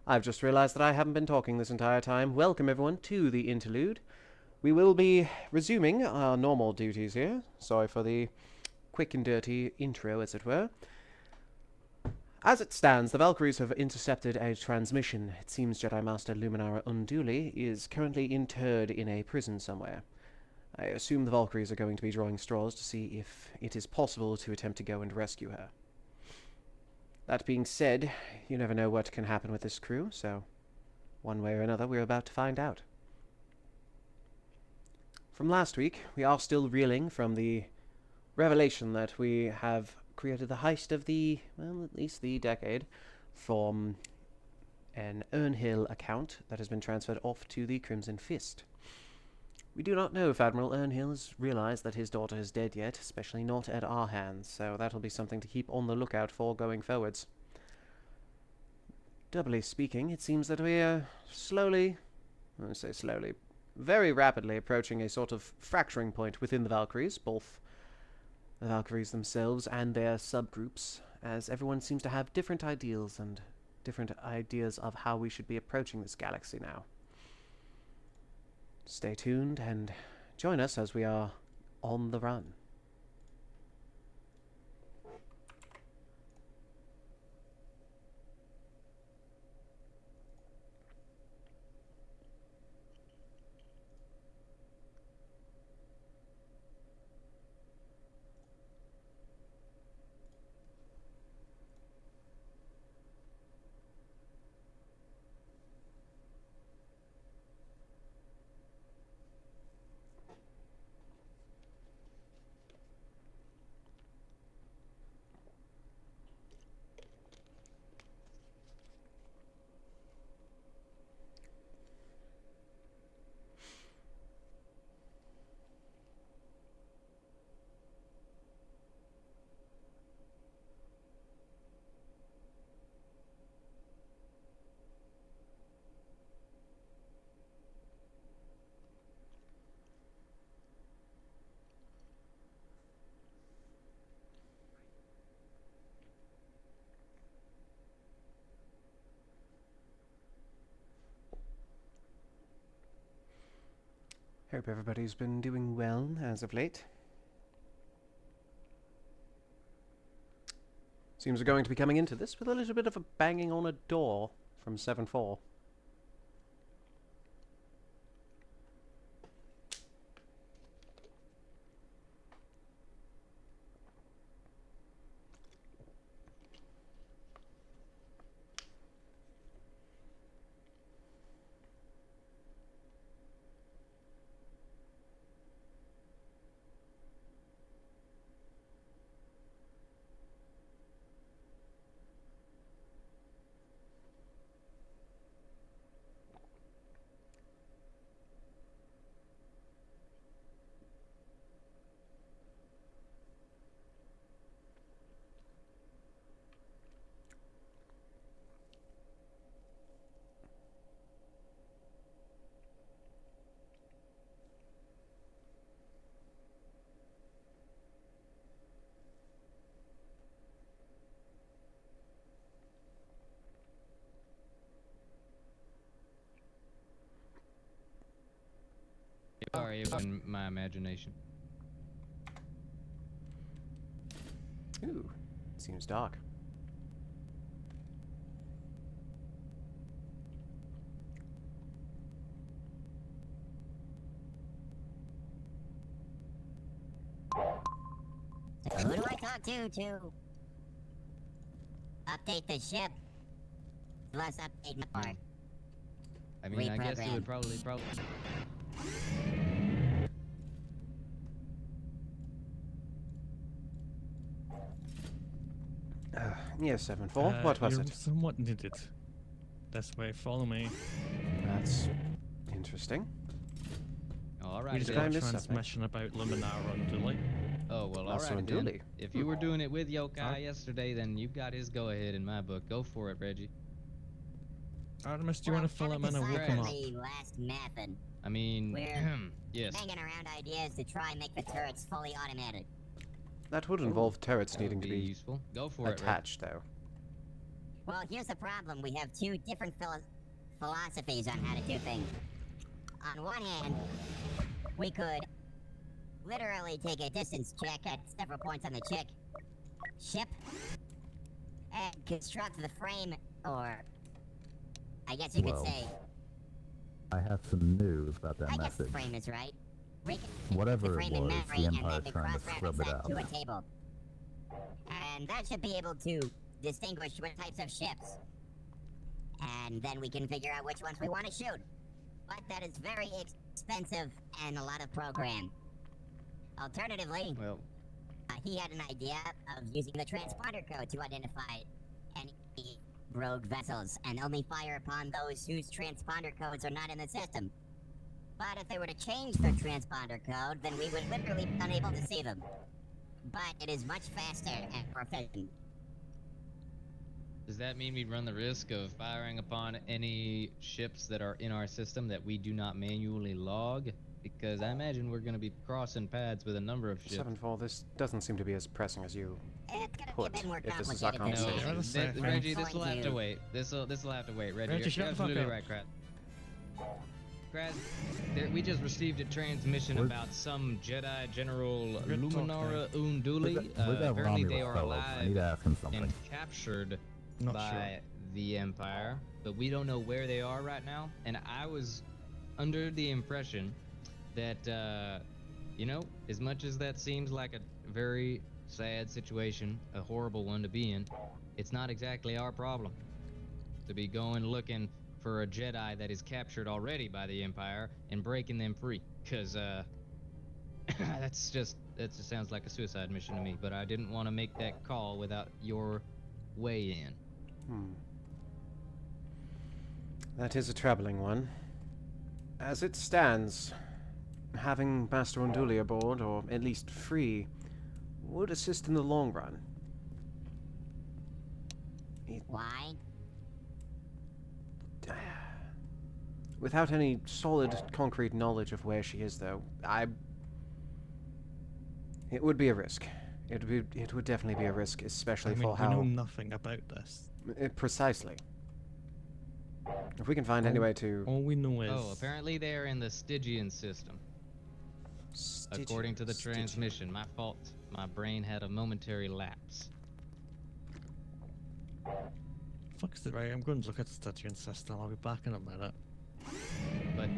I've just realized that I haven't been talking this entire time. Welcome, everyone, to the interlude. We will be resuming our normal duties here. Sorry for the quick and dirty intro, as it were. As it stands, the Valkyries have intercepted a transmission. It seems Jedi Master Luminara Unduli is currently interred in a prison somewhere. I assume the Valkyries are going to be drawing straws to see if it is possible to attempt to go and rescue her. That being said, you never know what can happen with this crew, so one way or another we're about to find out. From last week, we are still reeling from the revelation that we have created the heist of the, well, at least the decade, from an Earnhill account that has been transferred off to the Crimson Fist. We do not know if Admiral Earnhill has realized that his daughter is dead yet, especially not at our hands, so that'll be something to keep on the lookout for going forwards. Doubly speaking, it seems that we are very rapidly approaching a sort of fracturing point within the Valkyries, both the Valkyries themselves and their subgroups, as everyone seems to have different ideals and different ideas of how we should be approaching this galaxy now. Stay tuned and join us as we are on the run. Hope everybody's been doing well as of late. Seems we're going to be coming into this with a little bit of a banging on a door from 7-4. Sorry, in my imagination. Ooh, seems dark. Who do I talk to update the ship? Plus update my part. I mean, I guess it would Reprogram. probably. Yes, 7-4. What was you're it? somewhat needed. This way, follow me. That's interesting. All We right. just Did got I a miss something? transmission about Luminara and Dooley. Oh well, all Master right then. Unduli. If you were doing it with Yokai Huh? yesterday, then you've got his go-ahead in my book. Go for it, Reggie. Artemis, do you want to fill him in or woke him up? Last method. I mean, We're yes. banging around ideas to try and make the turrets fully automatic. That would involve turrets That would needing to be be useful. Go for it, Reggie. attached, though. Well, here's the problem. We have two different philosophies on how to do things. On one hand, we could literally take a distance check at several points on the ship and construct the frame, or I guess you could Well, say, I have some news about that I guess the message. frame is right. We can Whatever the it frame in was, memory the and Empire's then trying to cross-reference scrub it that to a out. table. And that should be able to distinguish what types of ships. And then we can figure out which ones we want to shoot. But that is very expensive and a lot of program. Alternatively, Well, he had an idea of using the transponder code to identify any rogue vessels and only fire upon those whose transponder codes are not in the system. But if they were to change their transponder code, then we would literally be unable to see them. But it is much faster and more efficient. does that mean we'd run the risk of firing upon any ships that are in our system that we do not manually log? Because I imagine we're going to be crossing paths with a number of ships. 7-4, this doesn't seem to be as pressing as you. It's gonna Put, be a bit more if this is our complicated than conversation. that. Yeah, let's say, Reggie, I'm this will going have to to- wait. This'll have to wait, Reggie. Reggie, You're shut the fuck absolutely up. right, Kraz. We just received a transmission Where's- about some Jedi General Good talk, Luminara Where's Unduli. that Apparently Romulus they are fellow? I need alive to ask him something. and captured Not by sure. the Empire, but we don't know where they are right now. And I was under the impression that, as much as that seems like a very sad situation, a horrible one to be in, it's not exactly our problem to be going looking for a Jedi that is captured already by the Empire and breaking them free. Cause that just sounds like a suicide mission to me. But I didn't want to make that call without your weigh in. That is a troubling one. As it stands, having Master Unduli aboard, or at least free, would assist in the long run. Why? Without any solid, concrete knowledge of where she is, though, it would be a risk. It would definitely be a risk, especially I mean, for we how... know nothing about this. Precisely. If we can find Oh. any way to... All we know is... Oh, apparently they are in the Stygian system. According to the transmission. My fault. My brain had a momentary lapse. Fuck's it, right? I'm going to look at the Stygian system. I'll be back in a minute. But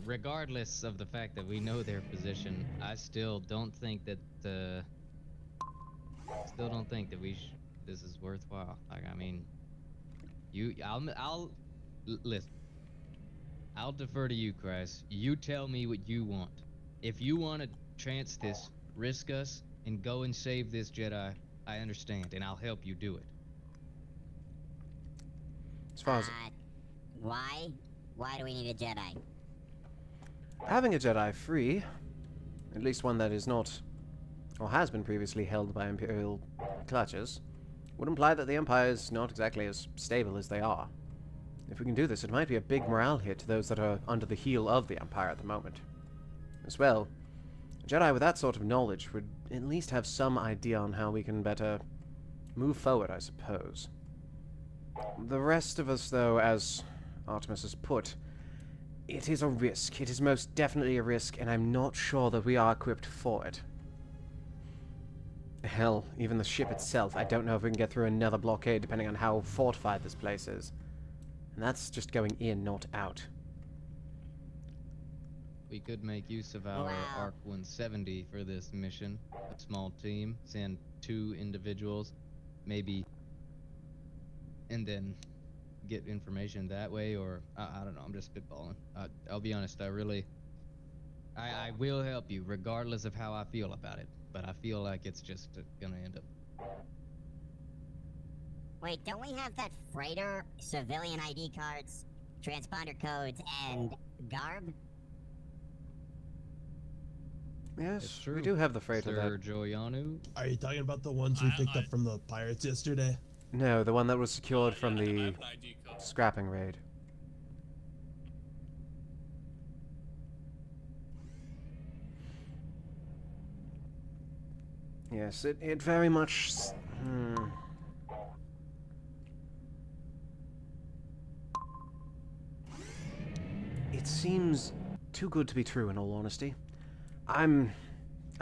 regardless of the fact that we know their position, I still don't think that this is worthwhile. Like, I mean, listen. I'll defer to you, Christ. You tell me what you want. If you want to chance this, risk us, and go and save this Jedi, I understand, and I'll help you do it. As far as... Why? Why do we need a Jedi? Having a Jedi free, at least one that is not, or has been previously held by Imperial clutches, would imply that the Empire is not exactly as stable as they are. If we can do this, it might be a big morale hit to those that are under the heel of the Empire at the moment. As well, a Jedi with that sort of knowledge would at least have some idea on how we can better move forward, I suppose. The rest of us, though, as Artemis has put, it is a risk. It is most definitely a risk, and I'm not sure that we are equipped for it. Hell, even the ship itself, I don't know if we can get through another blockade depending on how fortified this place is. And that's just going in, not out. We could make use of our Wow. ARC 170 for this mission. A small team, send 2 individuals, maybe, and then get information that way, or I don't know. I'm just spitballing. I'll be honest. I will help you regardless of how I feel about it. But I feel like it's just gonna end up. Wait, don't we have that freighter, civilian ID cards, transponder codes, and garb? Yes, It's we true. do have the freighter Sir that... Joyanu. Are you talking about the ones we picked up from the pirates yesterday? No, the one that was secured from Yeah, I the have an ID card. scrapping raid. Yes, it very much... seems too good to be true, in all honesty. I'm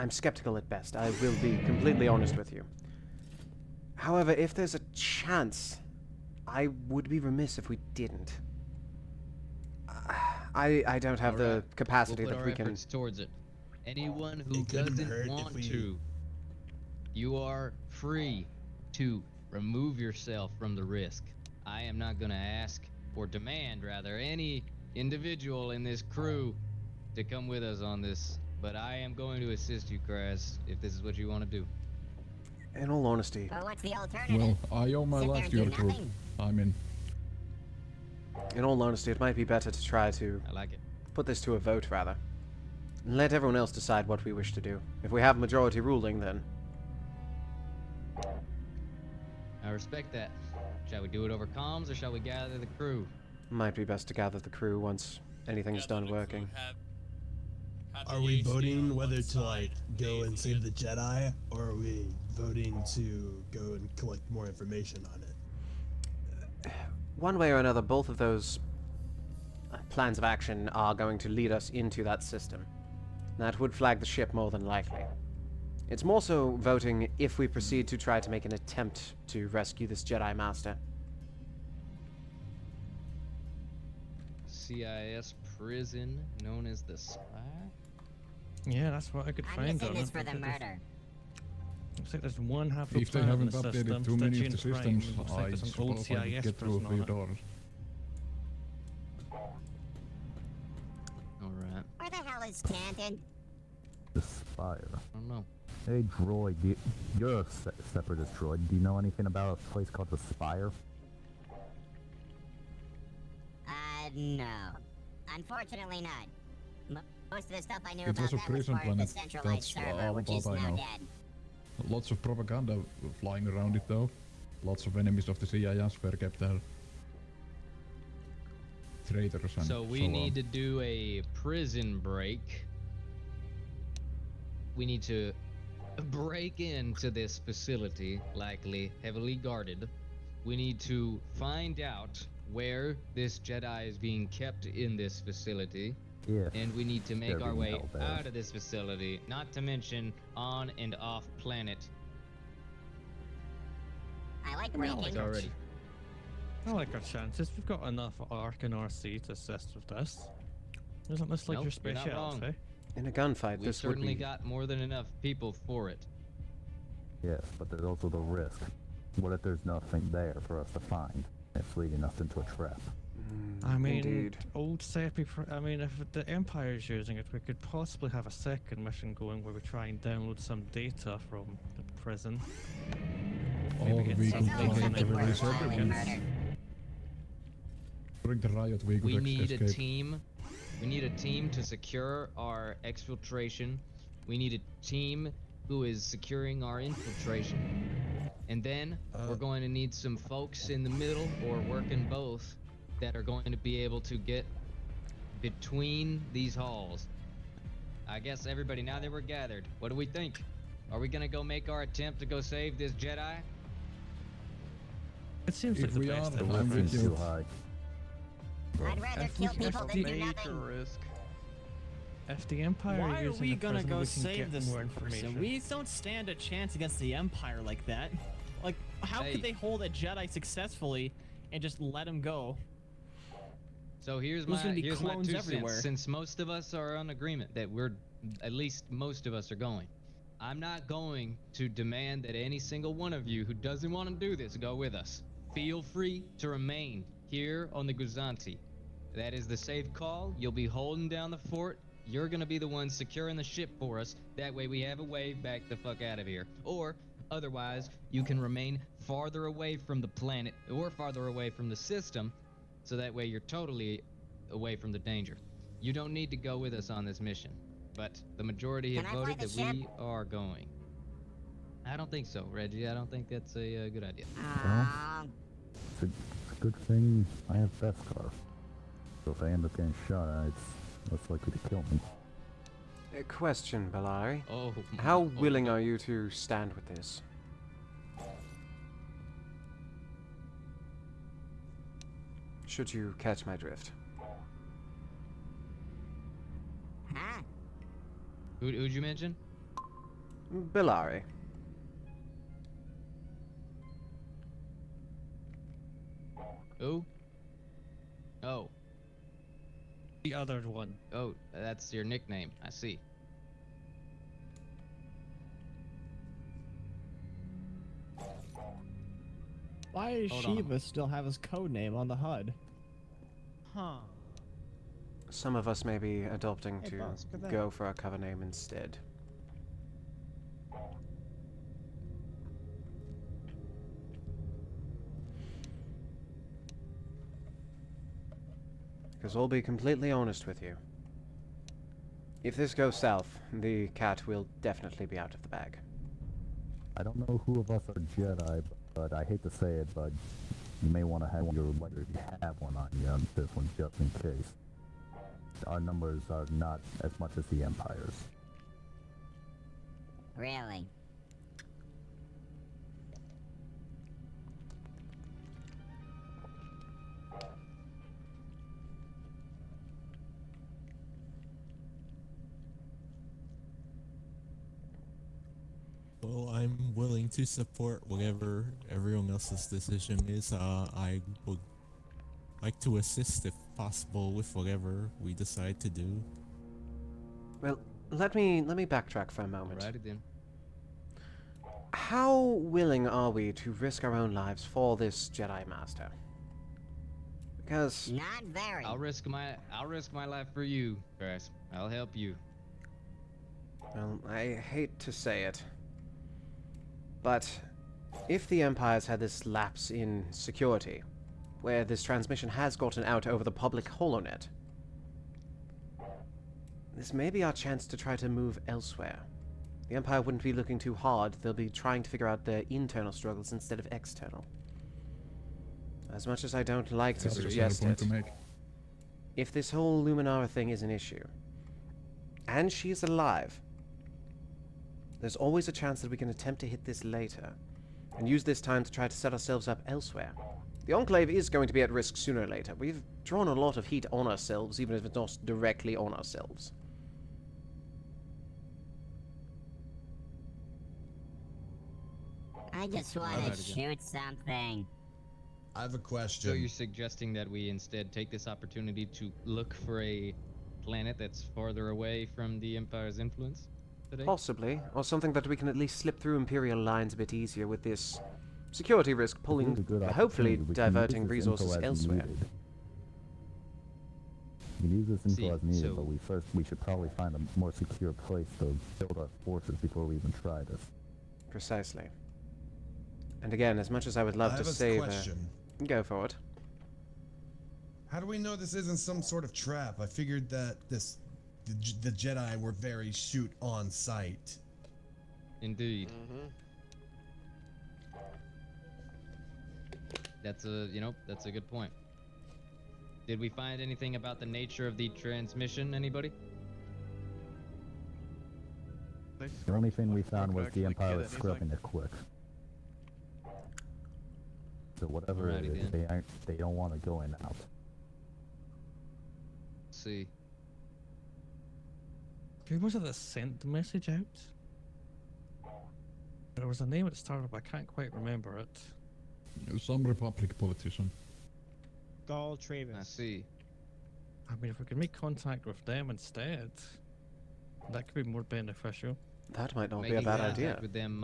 skeptical at best. I will be completely honest with you. However, if there's a chance, I would be remiss if we didn't. I don't have the Alright, capacity we'll put that our we can. efforts towards it. Anyone who It couldn't hurt doesn't if want we- to, you are free to remove yourself from the risk. I am not going to ask, or demand rather, any individual in this crew to come with us on this, but I am going to assist you, Chris, if this is what you want to do. In all honesty, But what's the alternative? Well, I owe my Sit there life and to do your crew. nothing? I'm in. it might be better to try to I like it. put this to a vote, rather. And let everyone else decide what we wish to do. If we have majority ruling, then I respect that. Shall we do it over comms, or shall we gather the crew? might be best to gather the crew once anything's done working. Are we voting whether to like go and save the Jedi, or are we voting to go and collect more information on it? One way or another, both of those plans of action are going to lead us into that system. That would flag the ship more than likely. It's more so voting if we proceed to try to make an attempt to rescue this Jedi Master. CIS prison known as the Spire? Yeah, that's what I could I'm find missing on this it. for the Looks like murder. Looks like there's one half If they haven't updated too many of the systems, I there's an old suppose I could CIS get through a person few on it. doors. Alright. Where the hell is Stanton? The Spire. I don't know. Hey, droid, you're a separatist droid. Do you know anything about a place called the Spire? No. Unfortunately not. Most of the stuff I knew It about was a that was prison part of the planet. centralized That's server, all which is about I now know. dead. Lots of propaganda flying around it though. Lots of enemies of the CIS were kept there. Traitors and So we need to do a prison break. We need to break into this facility, likely heavily guarded. We need to find out where this Jedi is being kept in this facility. Yeah. And we need to make They're our being way held there. out of this facility, not to mention on and off planet. I like Well, breaking. It's already. I like our chances. We've got enough ARC and RC to assist with this. Isn't this like Nope, your you're not wrong. specialty? In a gunfight, We this would certainly be... got more than enough people for it. Yes, but there's also the risk. What if there's nothing there for us to find? It's leading us into a trap. I mean, Indeed. old Seppi. I mean, if the Empire's using it, we could possibly have a second mission going where we try and download some data from the prison. Or get we some could There's things try always to in something the release worthwhile in everyone. murder. During the riot we could We need a escape. team. We need a team to secure our exfiltration. We need a team who is securing our infiltration. And then we're going to need some folks in the middle or working both that are going to be able to get between these halls. I guess everybody, now that we're gathered, what do we think? Are we gonna go make our attempt to go save this Jedi? It seems If like the we best are, The I'm risk with seems you. too high. I'd rather If we kill can people than do take nothing. risk. If the Empire Why are using we the gonna prison, go we can save get this more person? information. We don't stand a chance against the Empire like that. Like, how Hey. could they hold a Jedi successfully and just let him go? So here's There's my gonna be here's my clones 2 everywhere. cents. Since most of us are on agreement that we're at least most of us are going, I'm not going to demand that any single one of you who doesn't want to do this go with us. Feel free to remain here on the Guzanti. That is the safe call. You'll be holding down the fort. You're gonna be the one securing the ship for us. That way we have a way back the fuck out of here. Or otherwise, you can remain farther away from the planet or farther away from the system, so that way you're totally away from the danger. You don't need to go with us on this mission, but the majority have Can I fly voted the that ship? we are going. I don't think so, Reggie. I don't think that's a good idea. It's a good thing I have Beskar. So if I end up getting shot, it's less likely to kill me. A question, Balari. Oh, How oh, willing are you to stand with this? Should you catch my drift? Who'd you mention? Bellari. Who? Oh. The other one. Oh, that's your nickname. I see. Why does Hold on. Shiva still have his code name on the HUD? Huh. Some of us may be adopting Hey, to boss, good night. go for our cover name instead. Because I'll be completely honest with you. If this goes south, the cat will definitely be out of the bag. I don't know who of us are Jedi, but I hate to say it, but you may want to have your letter if you have one on you on this one, just in case. Our numbers are not as much as the Empire's. Really? Well, I'm willing to support whatever everyone else's decision is. I would like to assist if possible with whatever we decide to do. Well, let me backtrack for a moment. Alrighty then. How willing are we to risk our own lives for this Jedi Master? Because Not very. I'll risk my life for you, Chris. I'll help you. well, I hate to say it, but if the Empire's had this lapse in security, where this transmission has gotten out over the public holonet, this may be our chance to try to move elsewhere. The Empire wouldn't be looking too hard, they'll be trying to figure out their internal struggles instead of external. As much as I don't like to That's a fair suggest point it, to make. if this whole Luminara thing is an issue, and she's alive, there's always a chance that we can attempt to hit this later, and use this time to try to set ourselves up elsewhere. The Enclave is going to be at risk sooner or later. We've drawn a lot of heat on ourselves, even if it's not directly on ourselves. I just want Alright, to again. shoot something. I have a So question. you're suggesting that we instead take this opportunity to look for a planet that's farther away from the Empire's influence today? Possibly, or something that we can at least slip through Imperial lines a bit easier with this security risk pulling, Here's a good hopefully opportunity. We can use diverting this resources info as elsewhere. needed. We can use this info See, as needed, so- but we should probably find a more secure place to build our forces before we even try this. Precisely. And again, as much as I would love I to have a save question. go for it. How do we know this isn't some sort of trap? I figured that the Jedi were very shoot on sight. Indeed. That's a good point. Did we find anything about the nature of the transmission, anybody? The only thing we found was the Empire was scrubbing it quick. So whatever it Alrighty is, then. they don't want to go in and out. Let's see. Who was it that sent the message out? There was a name at the start, but I can't quite remember it. Some Republic politician. Gall I Travis. see. I mean, if we could make contact with them instead, that could be more beneficial. That might not be a Making bad contact idea. with them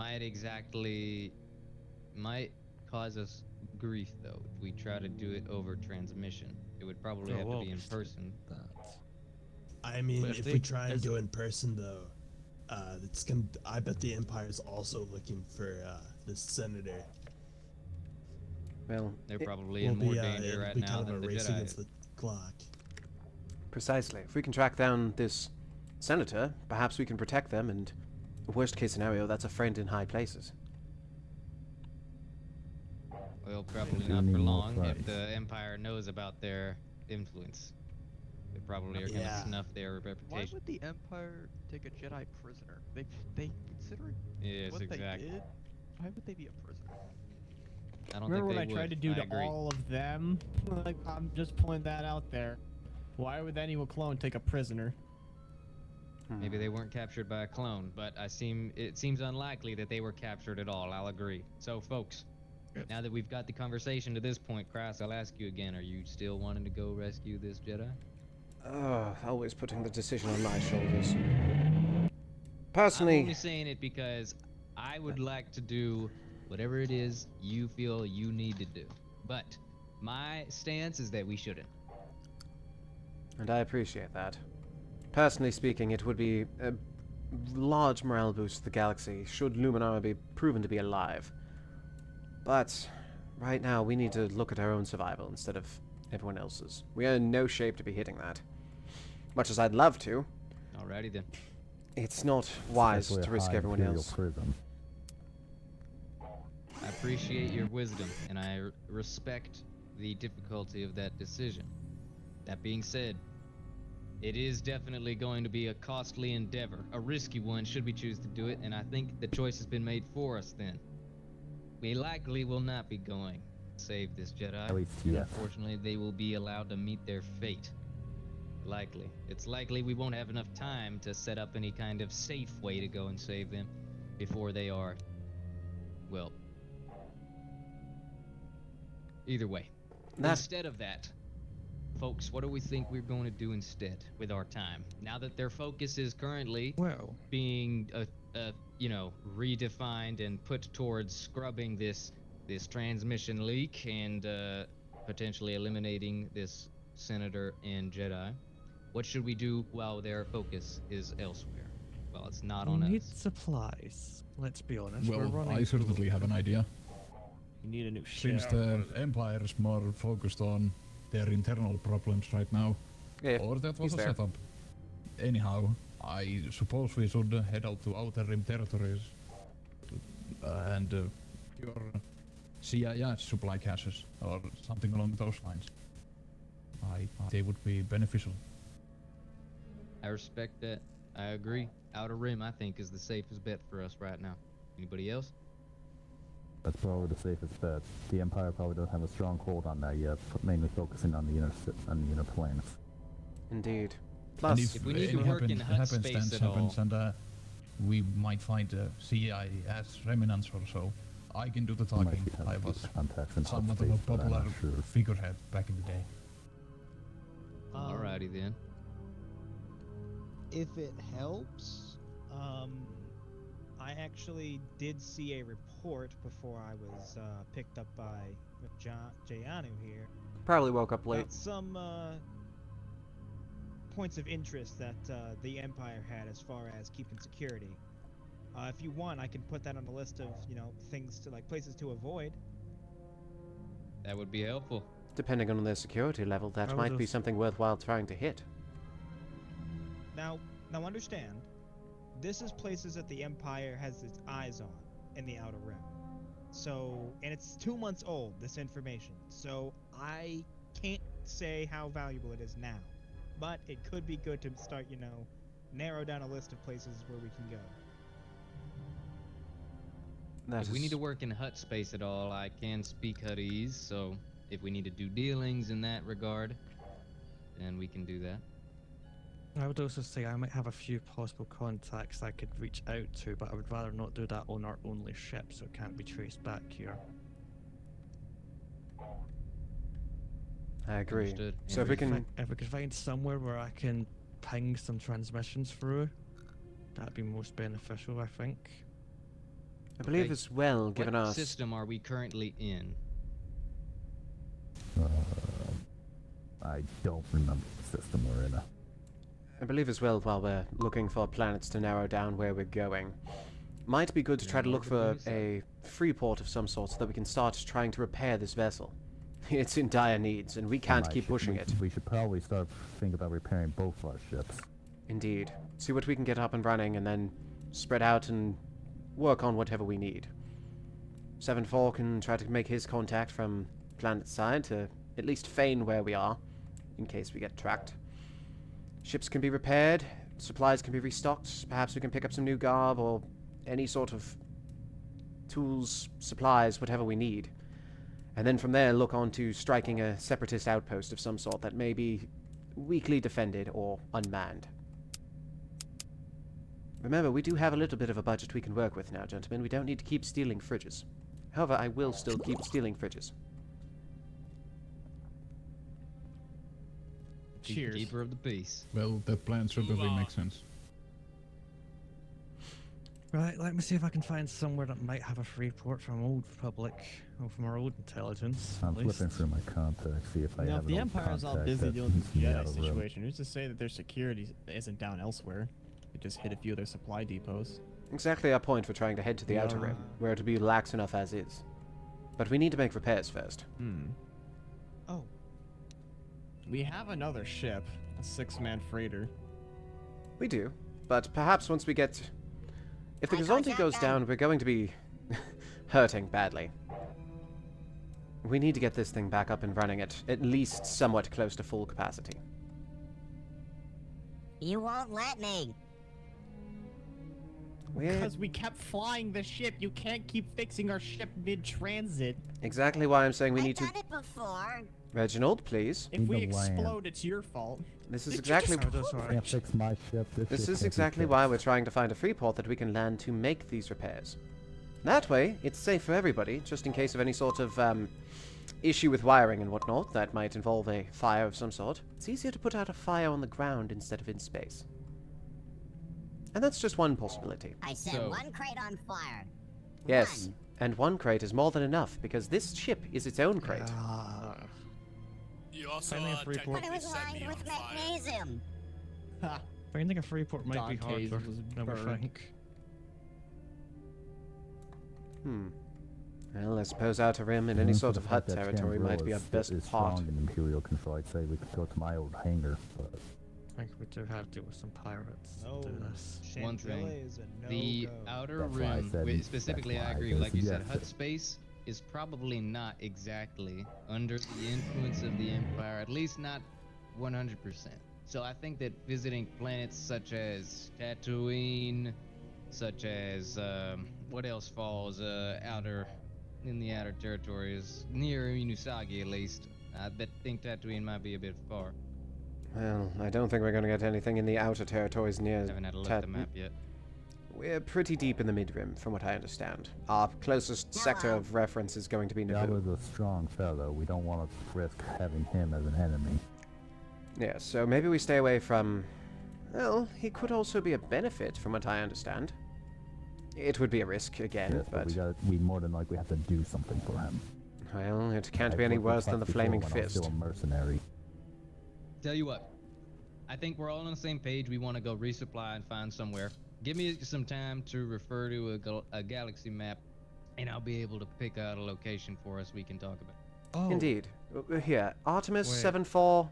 might cause us grief though if we try to do it over transmission. It would probably Oh, have to well, be in just person. That. I mean, But if if they- we try and is- go in person, though, it's gonna. I bet the Empire's also looking for this senator. Well, They're i- probably in more danger it'll right be now kind than of the a race Jedi. against the clock. precisely. If we can track down this senator, perhaps we can protect them, and worst case scenario, that's a friend in high places. Well, probably do not need for more long if friends. the Empire knows about their influence. They probably are going to Yeah. snuff their Why reputation. would the Empire take a Jedi prisoner? They considering Yes, what exactly. they did. Why would they be a prisoner? I don't Remember think what they I tried would. to do I to agree. all of them? Like, I'm just pulling that out there. Why would any clone take a prisoner? Maybe they weren't captured by a clone, but it seems unlikely that they were captured at all. I'll agree. So, folks, now that we've got the conversation to this point, Krass, I'll ask you again. Are you still wanting to go rescue this Jedi? Always putting the decision on my shoulders. I'm Personally, only saying it because I would like to do whatever it is you feel you need to do. But my stance is that we shouldn't. and I appreciate that. Personally speaking, it would be a large morale boost to the galaxy should Luminara be proven to be alive. But right now, we need to look at our own survival instead of everyone else's. We are in no shape to be hitting that. Much as I'd love to, Alrighty then. it's not wise Especially a to risk high everyone Imperial else. Prison. I appreciate your wisdom, and I respect the difficulty of that decision. That being said, it is definitely going to be a costly endeavor, a risky one should we choose to do it, and I think the choice has been made for us then. We likely will not be going to save this Jedi. At least, and yes. unfortunately, they will be allowed to meet their fate. Likely. It's likely we won't have enough time to set up any kind of safe way to go and save them before they are, well, either way. Instead of that, folks, what do we think we're going to do instead with our time? Now that their focus is currently being, redefined and put towards scrubbing this transmission leak and potentially eliminating this Senator and Jedi, what should we do while their focus is elsewhere? Well, it's not on We need us. supplies. Let's be honest. We're Well, running I certainly have an idea. You need a new ship. Since the Empire is more focused on their internal problems right now, Yeah, or that was he's a there. setup. Anyhow, I suppose we should head out to Outer Rim territories and your CIA supply caches or something along those lines. They would be beneficial. I respect that. I agree. Outer Rim, I think, is the safest bet for us right now. Anybody else? That's probably the safest bet. The Empire probably doesn't have a strong hold on that yet, mainly focusing on the inner planes. Indeed. And Plus, if we need to any work in hut space happenstance at happens all- and we might find a CIS remnants or so, I can do the We might talking. be having I was contacts in somewhat of a space, but I'm popular not sure. figurehead back in the day. Alrighty then. If it helps, I actually did see a report before I was picked up by Jayanu here probably woke up late. about some points of interest that the Empire had as far as keeping security. If you want, I can put that on a list of things to places to avoid. That would be helpful. Depending on their security level, that I might would be have- something worthwhile trying to hit. Now understand, this is places that the Empire has its eyes on in the Outer Rim. So, and it's 2 months old, this information. So I can't say how valuable it is now, but it could be good to start, narrow down a list of places where we can go. If we need to work in hut space at all, I can speak Huttese, so if we need to do dealings in that regard, then we can do that. I would also say I might have a few possible contacts I could reach out to, but I would rather not do that on our only ship, so it can't be traced back here. I agree. Understood. So if we can, If we could find somewhere where I can ping some transmissions through, that'd be most beneficial, I think. I believe Okay. as well, given What our system are we currently in? I don't remember the system we're in. I believe as well, while we're looking for planets to narrow down where we're going, might be good to try to look for a free port of some sort so that we can start trying to repair this vessel. It's in dire needs, and we can't keep pushing it. We should probably start thinking about repairing both our ships. Indeed. See what we can get up and running, and then spread out and work on whatever we need. 7-4 can try to make his contact from planet side to at least feign where we are, in case we get tracked. Ships can be repaired, supplies can be restocked, perhaps we can pick up some new garb or any sort of tools, supplies, whatever we need. And then from there look on to striking a separatist outpost of some sort that may be weakly defended or unmanned. Remember, we do have a little bit of a budget we can work with now, gentlemen. We don't need to keep stealing fridges. However, I will still keep stealing fridges. Cheers. Keeper of the peace. Well, that plan certainly makes sense. Right, let me see if I can find somewhere that might have a free port from Old Republic, or from our old intelligence. I'm at least. flipping through my contacts, see if I Now, have if an the old Empire's all contact busy that dealing with keeps the me out Jedi of the room. situation, who's to say that their security isn't down elsewhere? They just hit a few of their supply depots. Exactly our point for trying to head to the Outer Rim, where it'll be lax enough as is. But we need to make repairs first. Oh, We have another ship, a 6-man freighter. We do, but perhaps once we get... If the I got Gazonti that goes gun. down, we're going to be hurting badly. We need to get this thing back up and running at least somewhat close to full capacity. You won't let me. Because we kept flying the ship. You can't keep fixing our ship mid-transit. Exactly why I'm saying we I've need to... done it before. Reginald, please. If Need we to land. explode, it's your fault. This is Did you exactly... just- Oh, that's all right. Can't fix my ship. This ship is can't be exactly fixed. why we're trying to find a free port that we can land to make these repairs. That way, it's safe for everybody, just in case of any sort of issue with wiring and whatnot that might involve a fire of some sort. It's easier to put out a fire on the ground instead of in space. And that's just one possibility. I set So- one crate on fire. Yes, One. and one crate is more than enough, because this ship is its own crate. You also Finding a free port. But it was lined with magnesium. Ha. Finding a free port might be Dante's harder was than we burned. think. Well, I suppose Outer Rim and any Even sort for of the hut fact that territory Chandrila might be our is- best is part. strong in Imperial control. I'd say we could go to my old hangar, but I think we do have to deal with some pirates no. to do this. One Chandrilla thing, is a The no-go. outer That's why I rim, said- specifically, that's I why I agree. just Like you said, suggested hut it. space is probably not exactly under the influence of the Empire, at least not 100%. So I think that visiting planets such as Tatooine, such as what else falls in the outer territories near Inusagi, at least. I think Tatooine might be a bit far. Well, I don't think we're going to get anything in the outer territories near Haven't had a look at the Tat- map yet. We're pretty deep in the mid-rim, from what I understand. Our closest sector Hello. of reference is going to be Jabba's Naboo. a strong fellow. We don't want to risk having him as an enemy. Yeah, so maybe we stay away from... Well, he could also be a benefit, from what I understand. It would be a risk, again, Yes, but we more than likely have to do something for him. Well, it can't I've be any worked with worse than Hux the before Flaming when I was Fist. still a mercenary. Tell you what, I think we're all on the same page. We want to go resupply and find somewhere. Give me some time to refer to a galaxy map, and I'll be able to pick out a location for us we can talk about. Oh, Indeed. Here, Artemis Wait. 7-4.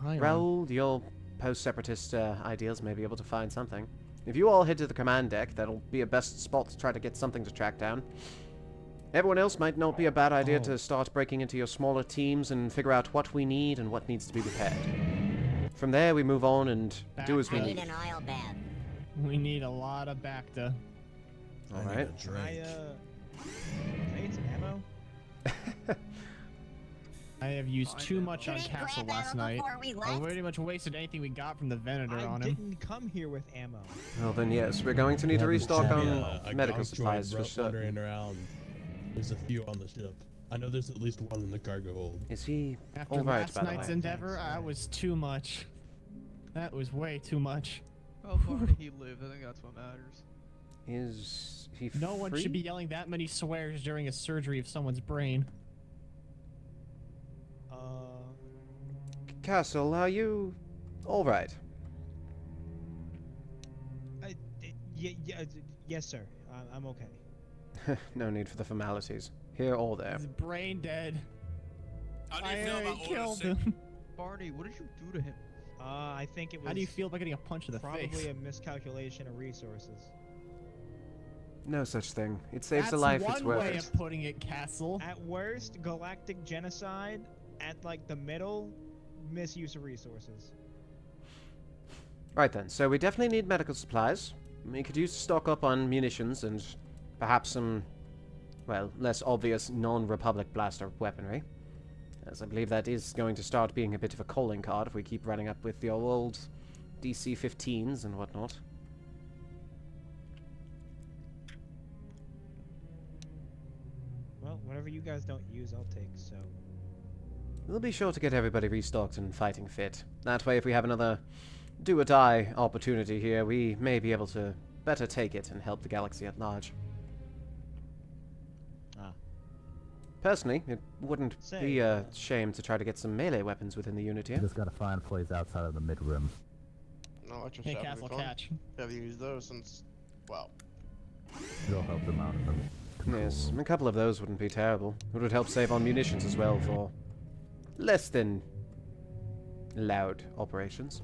hang on. Raoul, your post-separatist ideals may be able to find something. If you all head to the command deck, that'll be a best spot to try to get something to track down. Everyone else might not be a bad idea Oh. to start breaking into your smaller teams and figure out what we need and what needs to be repaired. From there, we move on and do as we I need. need an oil bath. We need a lot of Bacta. I need Alright. a Can I, drink. can I get some ammo? I have used too much on Can we Castle grab last ammo night. before we I left? pretty much wasted anything we got from the Venator I on him. didn't come here with ammo. Well then, yes, we're going to need to Yeah, restock yeah, on yeah, medical supplies for sure. wandering around. There's a few on the ship. I know there's at least one in the cargo hold. Is he After all right, last by the night's way? endeavor, I was too much. That was way too much. How far did he live? I think that's what matters. Is he No one should be yelling that many swears during a surgery of someone's brain. Castle, are you all right? Yes, sir. I'm okay. No need for the formalities. Here or there. He's brain dead. How do I you feel already about Order killed 6? him. Barney, what did you do to him? I think it was How do you feel about getting a punch in the probably face? a miscalculation of resources. No such thing. It saves That's a life, one it's worth way it. of putting it, Castle. At worst, galactic genocide. At like the middle, misuse of resources. Right then, so we definitely need medical supplies. We could use to stock up on munitions and perhaps some, well, less obvious non-Republic blaster weaponry. As I believe that is going to start being a bit of a calling card if we keep running up with the old DC-15s and whatnot. whatever you guys don't use, I'll take. So We'll be sure to get everybody restocked and fighting fit. That way, if we have another do-or-die opportunity here, we may be able to better take it and help the galaxy at large. Ah. Personally, it wouldn't Say, be a shame to try to get some melee weapons within the unit You here. just gotta find a place outside of the mid-rim. No, I just Hey, have Castle fun. Catch. Haven't used those since, well, It'll help them out in the control Yes, room. a couple of those wouldn't be terrible. It would help save on munitions as well for less than loud operations.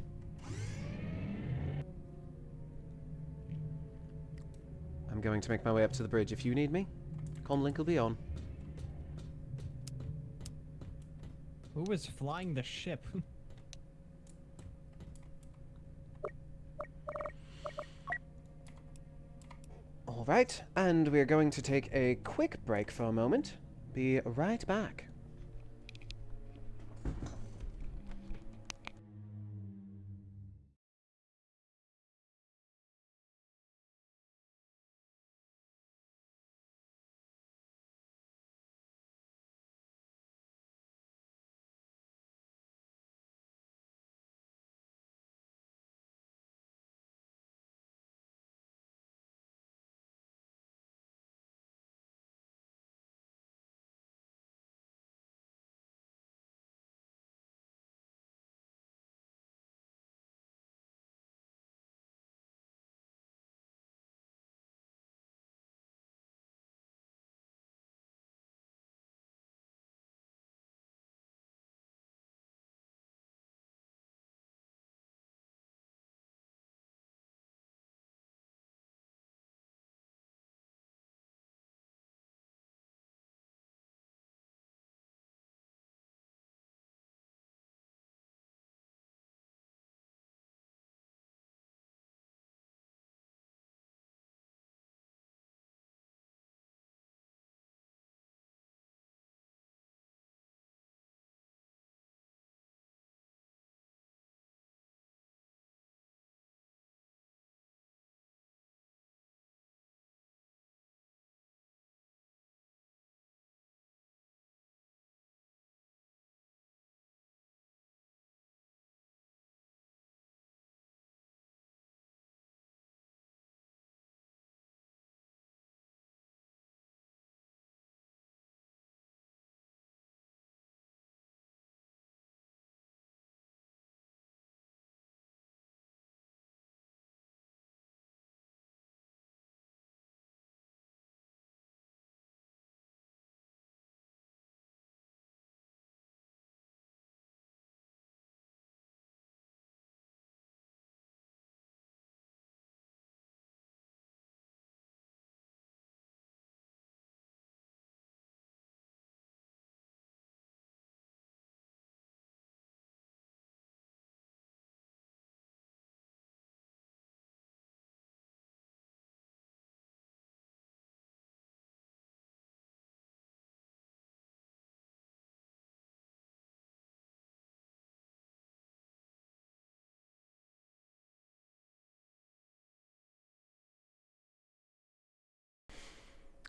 I'm going to make my way up to the bridge. If you need me, comlink will be on. Who is flying the ship? Alright, and we're going to take a quick break for a moment. Be right back.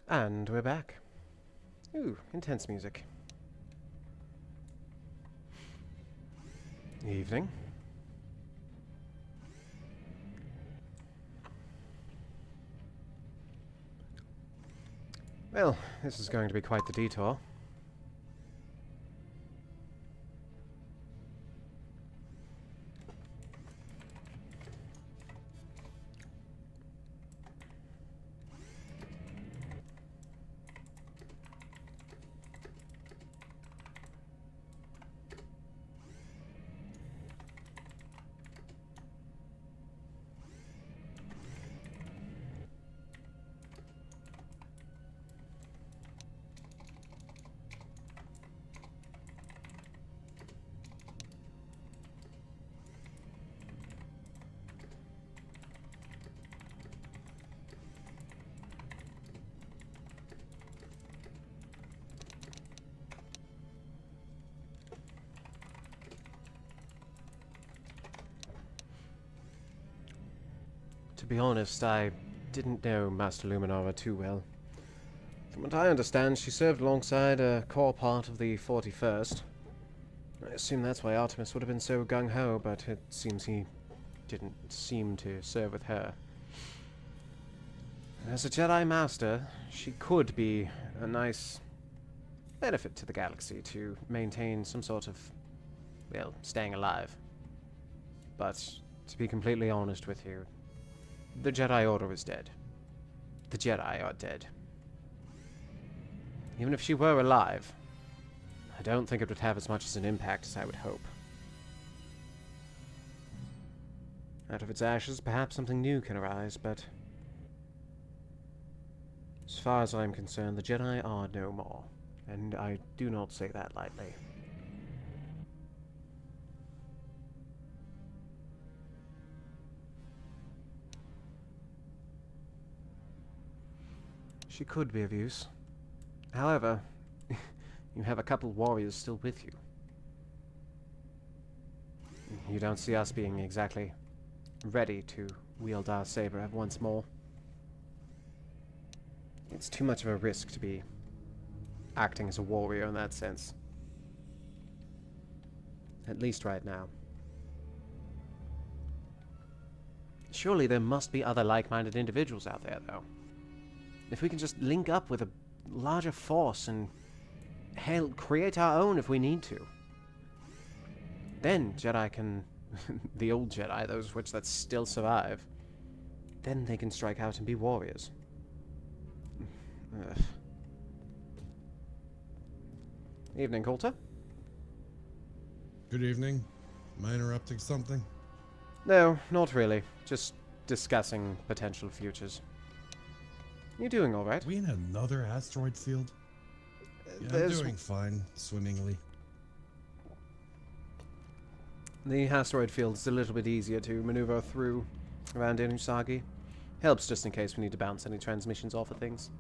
And we're back. Ooh, intense music. Evening. Well, this is going to be quite the detour. To be honest, I didn't know Master Luminara too well. From what I understand, she served alongside a core part of the 41st. I assume that's why Artemis would have been so gung-ho, but it seems he didn't seem to serve with her. As a Jedi Master, she could be a nice benefit to the galaxy to maintain some sort of, well, staying alive. But, to be completely honest with you, the Jedi Order is dead. The Jedi are dead. Even if she were alive, I don't think it would have as much as an impact as I would hope. Out of its ashes, perhaps something new can arise, but as far as I'm concerned, the Jedi are no more, and I do not say that lightly. She could be of use. However, you have a couple warriors still with you. You don't see us being exactly ready to wield our saber once more. It's too much of a risk to be acting as a warrior in that sense. At least right now. Surely there must be other like-minded individuals out there, though. If we can just link up with a larger force and hell, create our own if we need to. Then Jedi can... the old Jedi, those which that still survive. Then they can strike out and be warriors. Ugh. Evening, Coulter. Good evening. Am I interrupting something? No, not really. Just discussing potential futures. You doing all right? We in another asteroid field? Yeah, I'm doing fine, swimmingly. The asteroid field is a little bit easier to maneuver through around Inusagi. Helps just in case we need to bounce any transmissions off of things.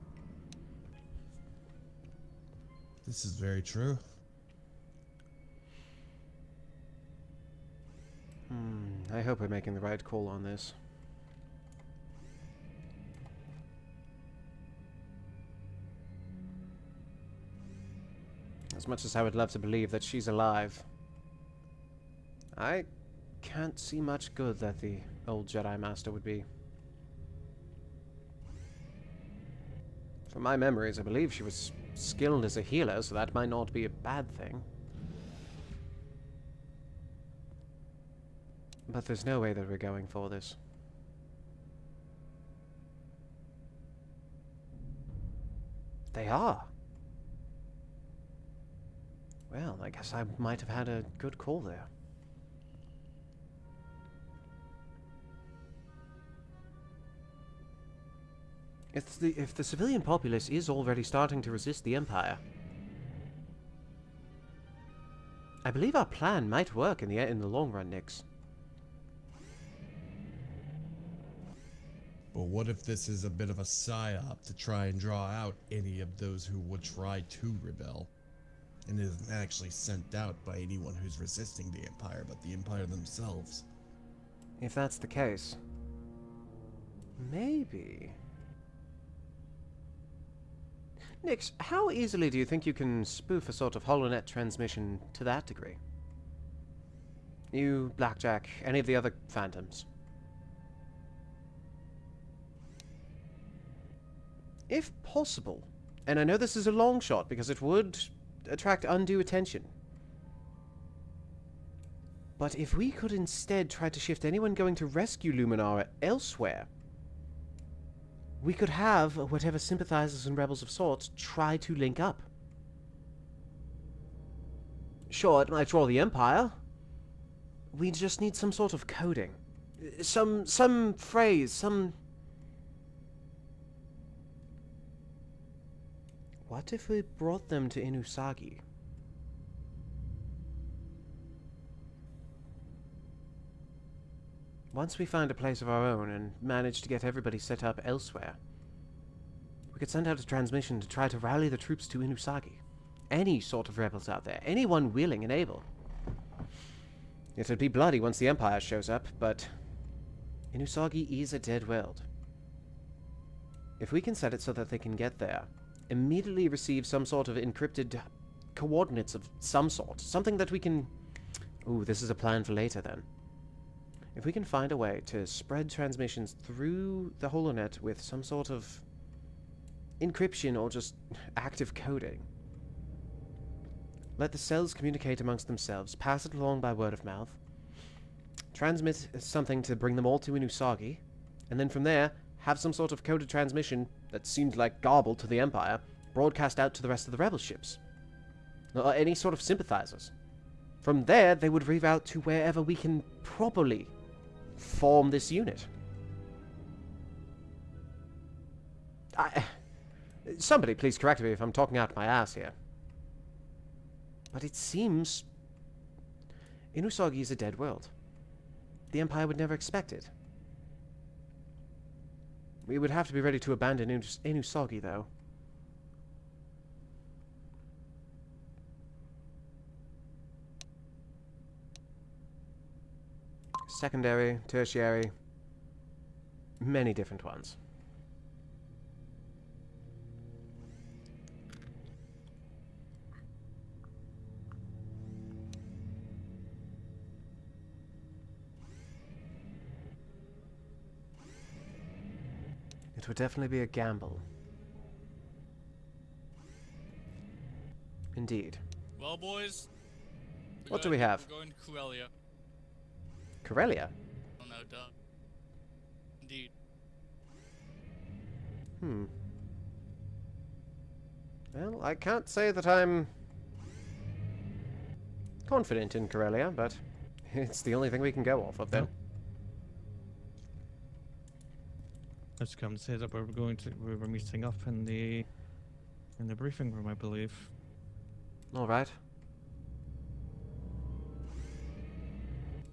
This is very true. I hope we're making the right call on this. As much as I would love to believe that she's alive, I can't see much good that the old Jedi Master would be. From my memories, I believe she was skilled as a healer, so that might not be a bad thing. But there's no way that we're going for this. They are. Well, I guess I might have had a good call there. If the civilian populace is already starting to resist the Empire, I believe our plan might work in the long run, Nix. But what if this is a bit of a psyop to try and draw out any of those who would try to rebel? And it isn't actually sent out by anyone who's resisting the Empire, but the Empire themselves. If that's the case, maybe. Nix, how easily do you think you can spoof a sort of holonet transmission to that degree? You, Blackjack, any of the other Phantoms? If possible, and I know this is a long shot because it would attract undue attention, but if we could instead try to shift anyone going to rescue Luminara elsewhere, we could have whatever sympathizers and rebels of sorts try to link up. Sure, it might draw the Empire. We just need some sort of coding. Some phrase, some... What if we brought them to Inusagi? Once we find a place of our own and manage to get everybody set up elsewhere, we could send out a transmission to try to rally the troops to Inusagi. Any sort of rebels out there, anyone willing and able. It'd be bloody once the Empire shows up, but Inusagi is a dead world. If we can set it so that they can get there, immediately receive some sort of encrypted coordinates of some sort. Something that we can... Ooh, this is a plan for later then. If we can find a way to spread transmissions through the holonet with some sort of encryption or just active coding. Let the cells communicate amongst themselves, pass it along by word of mouth, transmit something to bring them all to Inusagi, and then from there, have some sort of coded transmission that seemed like garble to the Empire, broadcast out to the rest of the rebel ships. Or any sort of sympathizers. From there, they would reroute to wherever we can properly form this unit. Somebody please correct me if I'm talking out my ass here. But it seems Inusagi is a dead world. The Empire would never expect it. We would have to be ready to abandon Inusagi, though. Secondary, tertiary, many different ones. It would definitely be a gamble. Indeed. Well, boys. What do we have? We're going to Corellia. Corellia? Oh no, duh. Indeed. Well, I can't say that I'm confident in Corellia, but it's the only thing we can go off of then. Let's come say that we were meeting up in the briefing room, I believe. All right.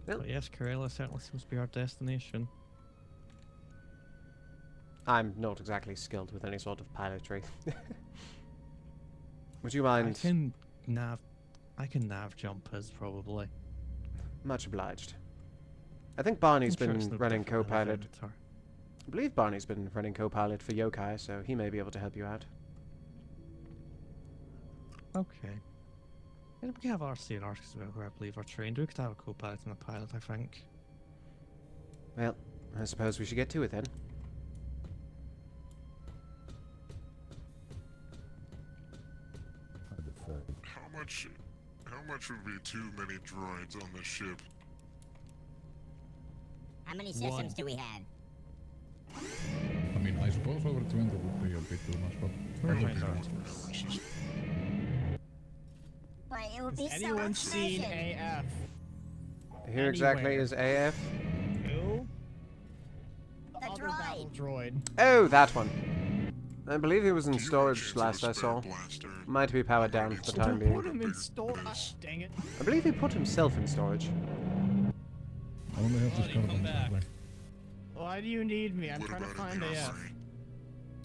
Well, But yes, Corellia certainly seems to be our destination. I'm not exactly skilled with any sort of pilotry. Would you mind? I can nav jump us probably. Much obliged. I think Barney's I'm sure it's been no running different than a co-pilot. Venator. I believe Barney's been running co-pilot for Yokai, so he may be able to help you out. Okay. Yeah, we have RC and ARC as well, where I believe are trained. We could have a co-pilot and a pilot, I think. Well, I suppose we should get to it then. Hard to say. How much would be too many droids on the ship? How many systems do we have? I mean, I suppose over 20 would be a bit too much, but... But it would be Has so anyone much seen mission. AF? Who exactly Anywhere. is AF? Who? The Other droid. battle droid. Oh, that one. I believe he was in Do you storage reckon last I it's a saw. blaster? Might be powered down for the time Put being. him in storage. Dang it. I believe he put himself in storage. I only have Oh, this you come carbon back. left. Why do you need me? I'm What trying to about find in the AF. armory?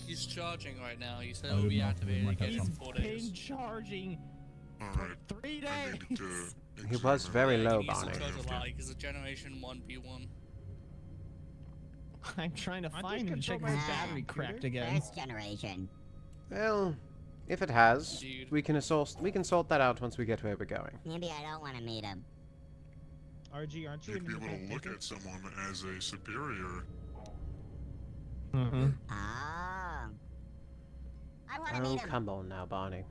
He's charging right now. He said I it'll did be not activated read my again in caption. 4 Been days. charging Alright, for 3 I days. needed to He was examine very my low, He needs to Barney. charge a lot because the generation 1v1. I'm trying to Aren't find these him. Check controlled his by a battery computer? cracked again. First generation. Well, if it has, Indeed. we can sort that out once we get where we're going. Maybe I don't want to meet him. RG, aren't you You'd an be able to independent look thinker? at someone as a superior. Mm-hmm. Oh. I want to Oh, meet him. come on now, Barney.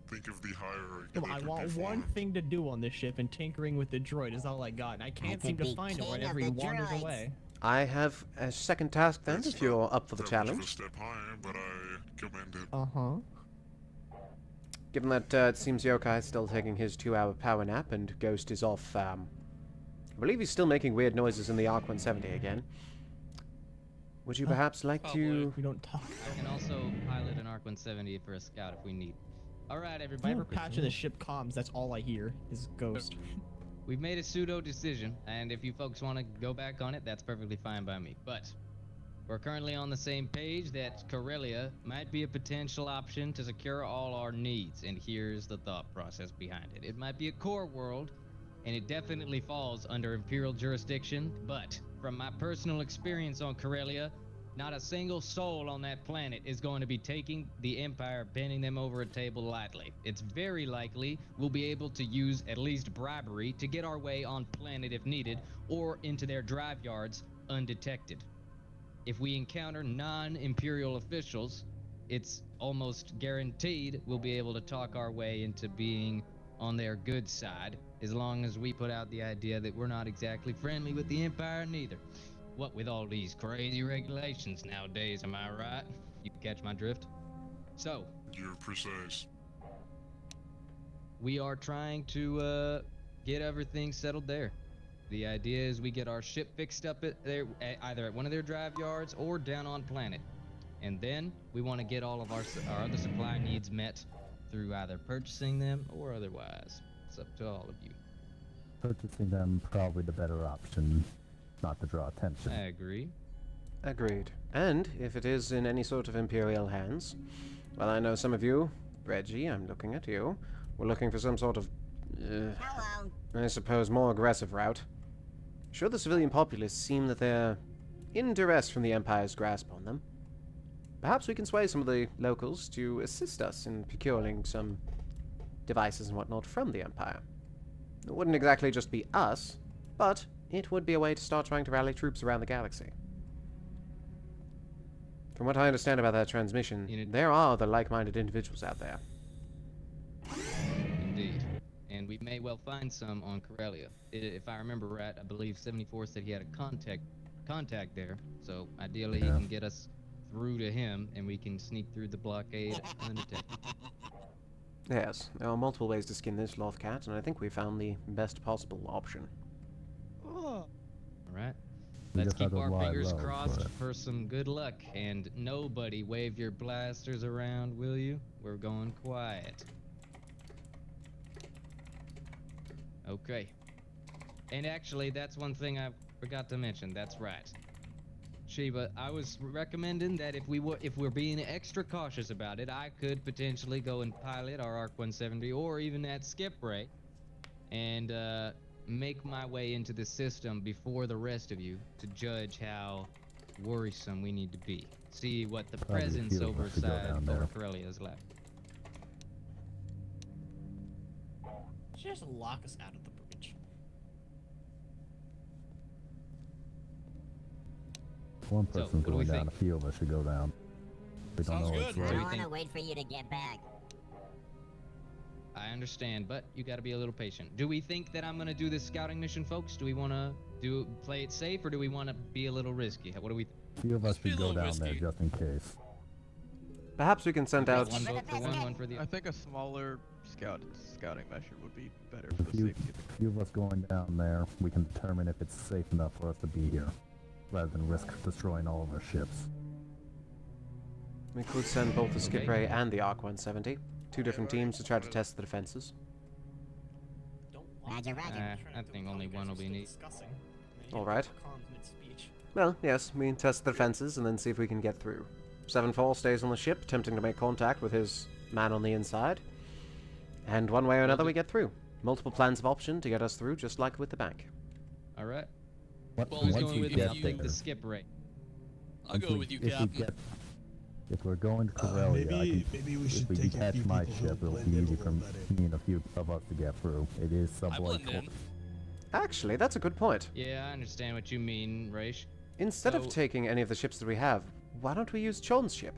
Think of the hierarchy. Come that on, I could want be one formed. thing to do on this ship, and tinkering with the droid is all I got, and I can't could seem to be find it king whenever of he the wanders droids. away. I have a second task then, It's if you're up for the that much of a challenge. step higher, but I commend it. Uh-huh. Given that it seems Yokai is still taking his 2-hour power nap and Ghost is off, I believe he's still making weird noises in the Arc 170 again. Would you perhaps like to... We don't talk. I can also pilot an Arc 170 for a scout if we need. All right, If I everybody. ever patch in the ship comms, that's all I hear is Ghost. We've made a pseudo decision, and if you folks want to go back on it, that's perfectly fine by me. But we're currently on the same page that Corellia might be a potential option to secure all our needs, and here's the thought process behind it. It might be a core world, and it definitely falls under Imperial jurisdiction, but from my personal experience on Corellia, Not a single soul on that planet is going to be taking the Empire, bending them over a table lightly. It's very likely we'll be able to use at least bribery to get our way on planet if needed, or into their drive yards undetected. If we encounter non-Imperial officials, it's almost guaranteed we'll be able to talk our way into being on their good side, as long as we put out the idea that we're not exactly friendly with the Empire neither. What with all these crazy regulations nowadays, am I right? You catch my drift? So, You're precise. we are trying to get everything settled there. The idea is we get our ship fixed up at there, either at one of their drive yards or down on planet. And then we want to get all of our other supply needs met through either purchasing them or otherwise. It's up to all of you. Purchasing them probably the better option, not to draw attention. I agree. Agreed. And if it is in any sort of Imperial hands, well, I know some of you, Reggie, I'm looking at you, were looking for some sort of, Hello. I suppose, more aggressive route. Should the civilian populace seem that they're in duress from the Empire's grasp on them, perhaps we can sway some of the locals to assist us in procuring some devices and whatnot from the Empire. It wouldn't exactly just be us, but it would be a way to start trying to rally troops around the galaxy. From what I understand about that transmission, there are other like-minded individuals out there. Indeed. And we may well find some on Corellia. If I remember right, I believe 74 said he had a contact there. So ideally he can get us through to him and we can sneak through the blockade undetected. Yes, there are multiple ways to skin this loth cat, and I think we found the best possible option. Alright. Let's keep our fingers crossed for some good luck. And nobody wave your blasters around, will you? We're going quiet. Okay. And actually, that's one thing I forgot to mention. That's right. Sheba, I was recommending that if we're being extra cautious about it, I could potentially go and pilot our Arc 170 or even that skip ray and make my way into the system before the rest of you to judge how worrisome we need to be. See what the presence overside over Corellia is like. Just lock us out of the bridge. One person going down, a few of us should go down. We don't know what's I right. don't want to wait for you to get back. I understand, but you gotta be a little patient. Do we think that I'm gonna do this scouting mission, folks? Do we wanna play it safe, or do we wanna be a little risky? What do we think? A few of us should go down there just in case. Perhaps we can send out... One vote for one for the other. I think a smaller scouting measure would be better for the A safety. few of us going down there, we can determine if it's safe enough for us to be here, rather than risk destroying all of our ships. We could send both the skip ray and the Arc 170. Two different teams to try to test the defenses. Roger, roger. I think only one will be needed. Alright. Well, yes, we test the defenses and then see if we can get through. 7-4 stays on the ship, attempting to make contact with his man on the inside. And one way or another we get through. Multiple plans of option to get us through, just like with the bank. Alright. Who's going with the skip ray? I'll go with you, Captain. If we're going to Corellia, maybe we should if we take a detach few my people who ship, it'll blend be in easy a for little better. me and a few of us to get through. It is sublight. Actually, that's a good point. Yeah, I understand what you mean, Raish. Instead of taking any of the ships that we have, why don't we use Chon's ship?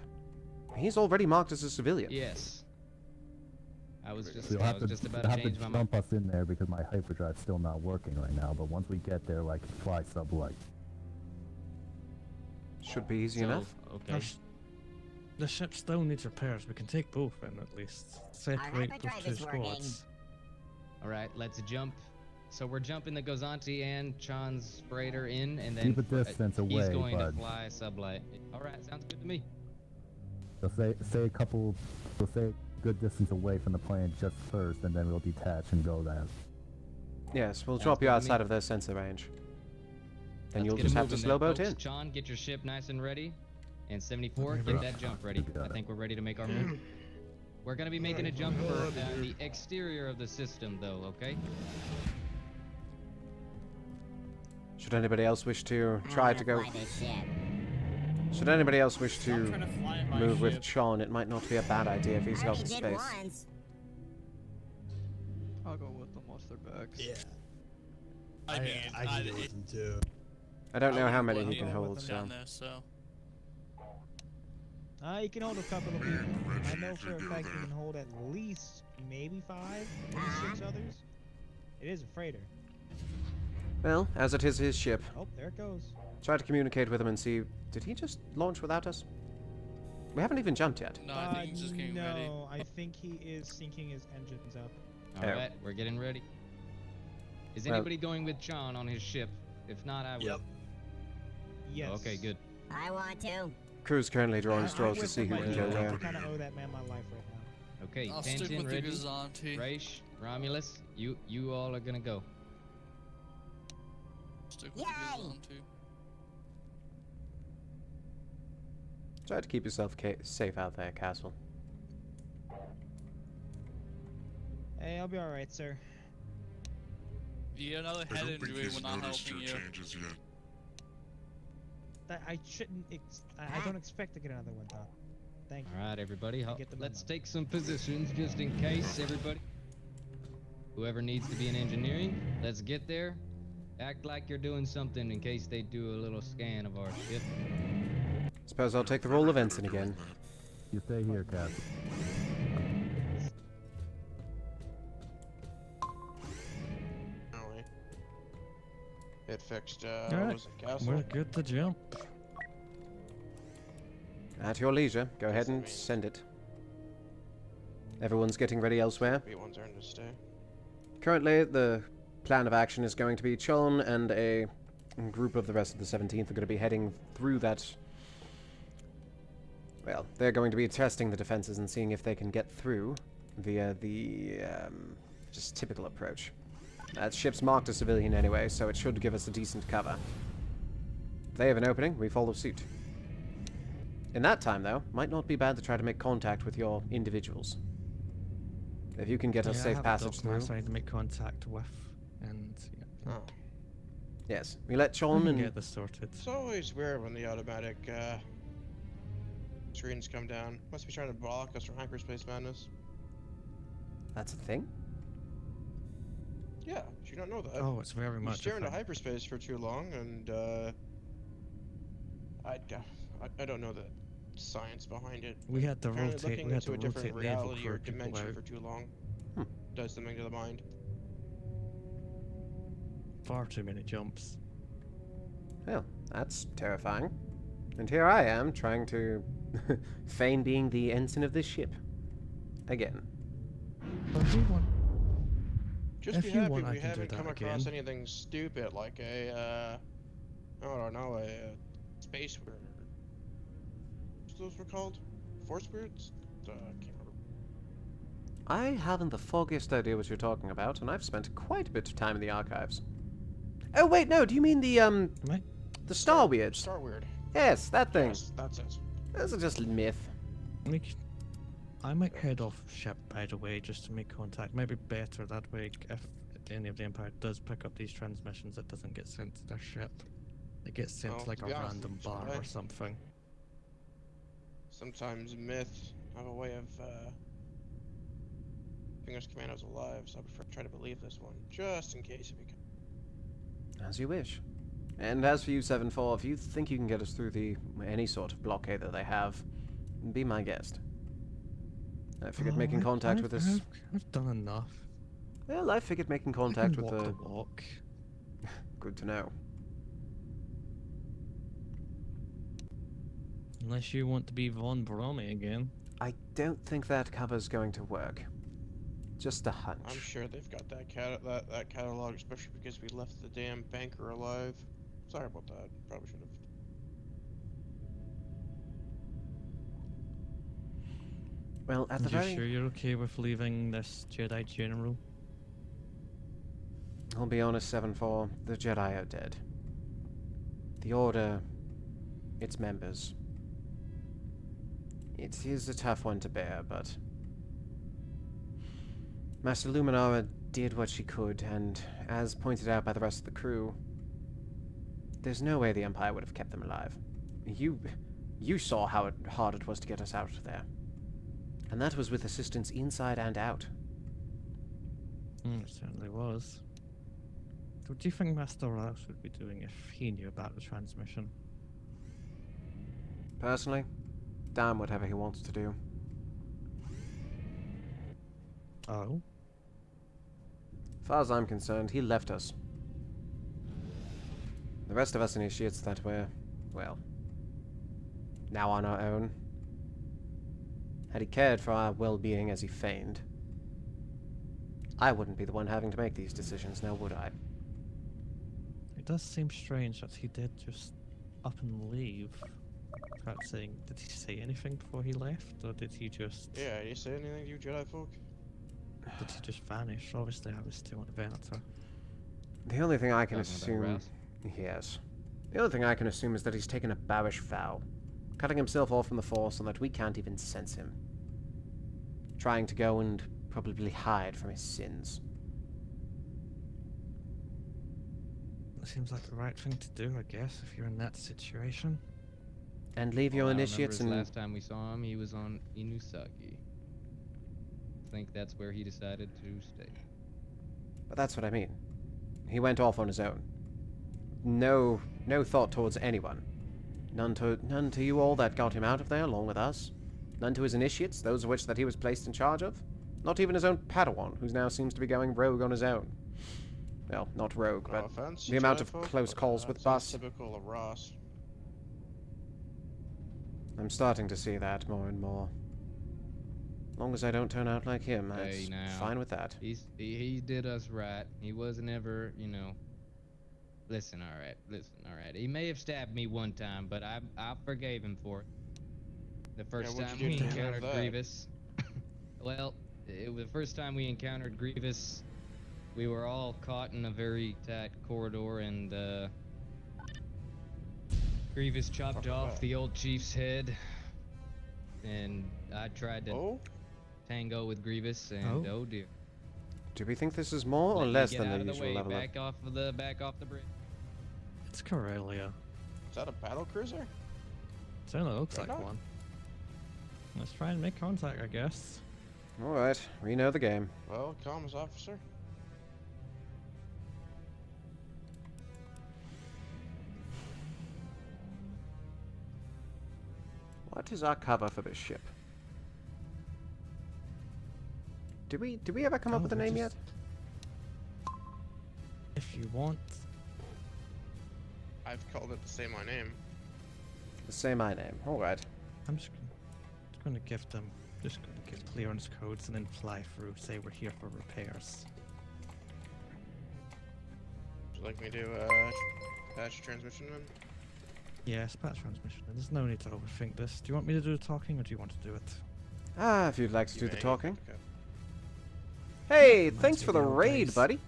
He's already marked as a civilian. Yes. I was just You'll have to about to change my mind. jump us in there because my hyperdrive's still not working right now, but once we get there, I can fly sublight. Should be easy enough. Okay. The ship still needs repairs. We can take both in at least. Separate those two squads. Alright, let's jump. So we're jumping the Gozanti and Chan's freighter in, and then Keep a distance he's away, going to bud. fly sublight. Alright, sounds good to me. So say a good distance away from the plane just first, and then we'll detach and go there. Yes, we'll Sounds drop you good to outside me. of their sensor range. Then Let's you'll get just it have to moving slow then, boat folks. in. Chan, get your ship nice and ready. And 74, get that jump ready. I think we're ready to make our move. We're gonna be making a jump for the exterior of the system, though, okay? Should anybody else wish to try to go... Should anybody else wish I'm to trying to fly in my move with ship. Chon, it might not be a bad idea if he's I got already the did space. once. I'll go with them once they're back. Yeah. I mean, I can do with them too. I don't know I how wouldn't many want he can to go with hold, them so... down there, so. You can hold a couple of people. I Reggie, know you for a can go fact you there. can hold at least maybe 5, maybe 6 others. It is a freighter. Well, as it is his ship, Oh, there it goes. try to communicate with him and see... Did he just launch without us? We haven't even jumped yet. No, I think he's just getting ready. No, I think he is syncing his engines up. Alright, we're getting ready. Is Well- anybody going with Chon on his ship? If not, I will. Yep. Yes. Okay, good. I want to. Crew's currently drawing straws to with see him who right can now. go I where. kind of owe that man my life right now. Okay, I'll stick Tantin, with the Reggie, Gazanti. Raish, Romulus, you all are gonna go. Stick with Yay! the Gazanti. Try to keep yourself safe out there, Castle. Hey, I'll be alright, sir. You get another I head don't think injury, he's we're not noticed helping your you. changes yet. I shouldn't. I don't expect to get another one, Doc. Thank you. Alright, everybody, I get the let's memo. take some positions just in case, everybody. Whoever needs to be in engineering, let's get there. Act like you're doing something in case they do a little scan of our ship. Suppose I'll take the role of ensign again. You stay here, Castle. Anyway. It fixed, Alright, was it Castle? we're good to jump. At your leisure, go ahead and send it. Everyone's getting ready elsewhere. B1's earned to stay. Currently, the plan of action is going to be Chon and a group of the rest of the 17th are going to be heading through that... Well, they're going to be testing the defenses and seeing if they can get through via the, just typical approach. That ship's marked as civilian anyway, so it should give us a decent cover. If they have an opening, we follow suit. In that time, though, might not be bad to try to make contact with your individuals. If you can get us Yeah, I safe have a passage document through. I need to make contact with, and yeah, Oh. Yes, we let we Chon can and... get this sorted. It's always weird when the automatic, screens come down. Must be trying to block us from hyperspace madness. That's a thing? Yeah, you don't know that. Oh, it's very You much. stare a into thing. hyperspace for too long, and I don't know the science behind it. We had to Apparently rotate. looking We had into to a different rotate level reality for or people dimension out. for too long Hmm. does something to the mind. Far too many jumps. Well, that's terrifying. And here I am, trying to feign being the ensign of this ship. Again. But we want. Just If be you happy want, I we can do haven't that come across again. anything stupid like a, I don't know, a space weird. What's those were called? Force weirds? Can't remember. I haven't the foggiest idea what you're talking about, and I've spent quite a bit of time in the archives. Oh, wait, no, do you mean the, the Star Weirds? Star Weird. Yes, that thing. Yes, that's it. Those are just myth. I might head off ship, by the way, just to make contact. Maybe better that way. If any of the Empire does pick up these transmissions, it doesn't get sent to their ship. It gets sent Well, to like to a be honest, random it's bar or alright. something. Sometimes myths have a way of, keeping us commandos alive, so I prefer to try to believe this one, just in case it becomes... As you wish. And as for you, 7-4, if you think you can get us through the any sort of blockade that they have, be my guest. I figured making contact with this... I've done enough. Well, I figured making I contact can with walk the... the walk. Good to know. Unless you want to be Von Braun again. I don't think that cover's going to work. Just a hunch. I'm sure they've got that that catalog, especially because we left the damn banker alive. Sorry about that. Probably should have. Well, at the You very... sure you're okay with leaving this Jedi General? I'll be honest, 7-4, the Jedi are dead. The Order, its members. It is a tough one to bear, but... Master Luminara did what she could, and as pointed out by the rest of the crew, there's no way the Empire would have kept them alive. You saw how hard it was to get us out of there. And that was with assistance inside and out. It certainly was. What do you think Master Rouse would be doing if he knew about the transmission? Personally, damn whatever he wants to do. Oh? As far as I'm concerned, he left us. The rest of us initiates that we're, well, now on our own. Had he cared for our well-being as he feigned, I wouldn't be the one having to make these decisions, now would I? It does seem strange that he did just up and leave without saying. Did he say anything before he left, or did he just? Yeah, did you say anything to you Jedi folk? Did he just vanish? Obviously, I was still on the Venator. The only thing I can Talking about assume... Rouse? Yes. The only thing I can assume is that he's taken a bowish vow, cutting himself off from the Force so that we can't even sense him. Trying to go and probably hide from his sins. It seems like the right thing to do, I guess, if you're in that situation. And leave your All I initiates remember and... is last time we saw him, he was on Inusaki. I think that's where he decided to stay. But that's what I mean. He went off on his own. No thought towards anyone. None to you all that got him out of there along with us. None to his initiates, those of which that he was placed in charge of. Not even his own Padawan, who now seems to be going rogue on his own. Well, not rogue, No but offense, the amount Jedi of folk, close but, calls with that Bus. sounds typical of Ross. I'm starting to see that more and more. As long as I don't turn out like him, Hey, that's now, fine with that. He did us right. He wasn't ever, you know. Listen, all right. He may have stabbed me one time, but I forgave him for it. The first what'd time you we do to deserve encountered that? Grievous. Well, it was the first time we encountered Grievous. We were all caught in a very tight corridor, and Grievous chopped off the old chief's head, and I tried to tango with Grievous, and oh dear. Do we think this is more or Let me less get than out the of the usual way, level back off the bridge. It's Corellia. Is that a battle cruiser? Certainly looks like Dreadnought? one. Let's try and make contact, I guess. Alright, we know the game. Well, comms officer. What is our cover for this ship? Did we ever come up with a name yet? If you want. I've called it the Say My Name. Say my name. Alright. I'm just gonna give them. Just gonna give clearance codes and then fly through. Say we're here for repairs. Would you like me to patch transmission then? Yes, patch transmission. There's no need to overthink this. Do you want me to do the talking, or do you want to do it? Ah, if you'd like to You do the may. talking. Okay. Hey, Reminds thanks me for of the the old raid, days. buddy.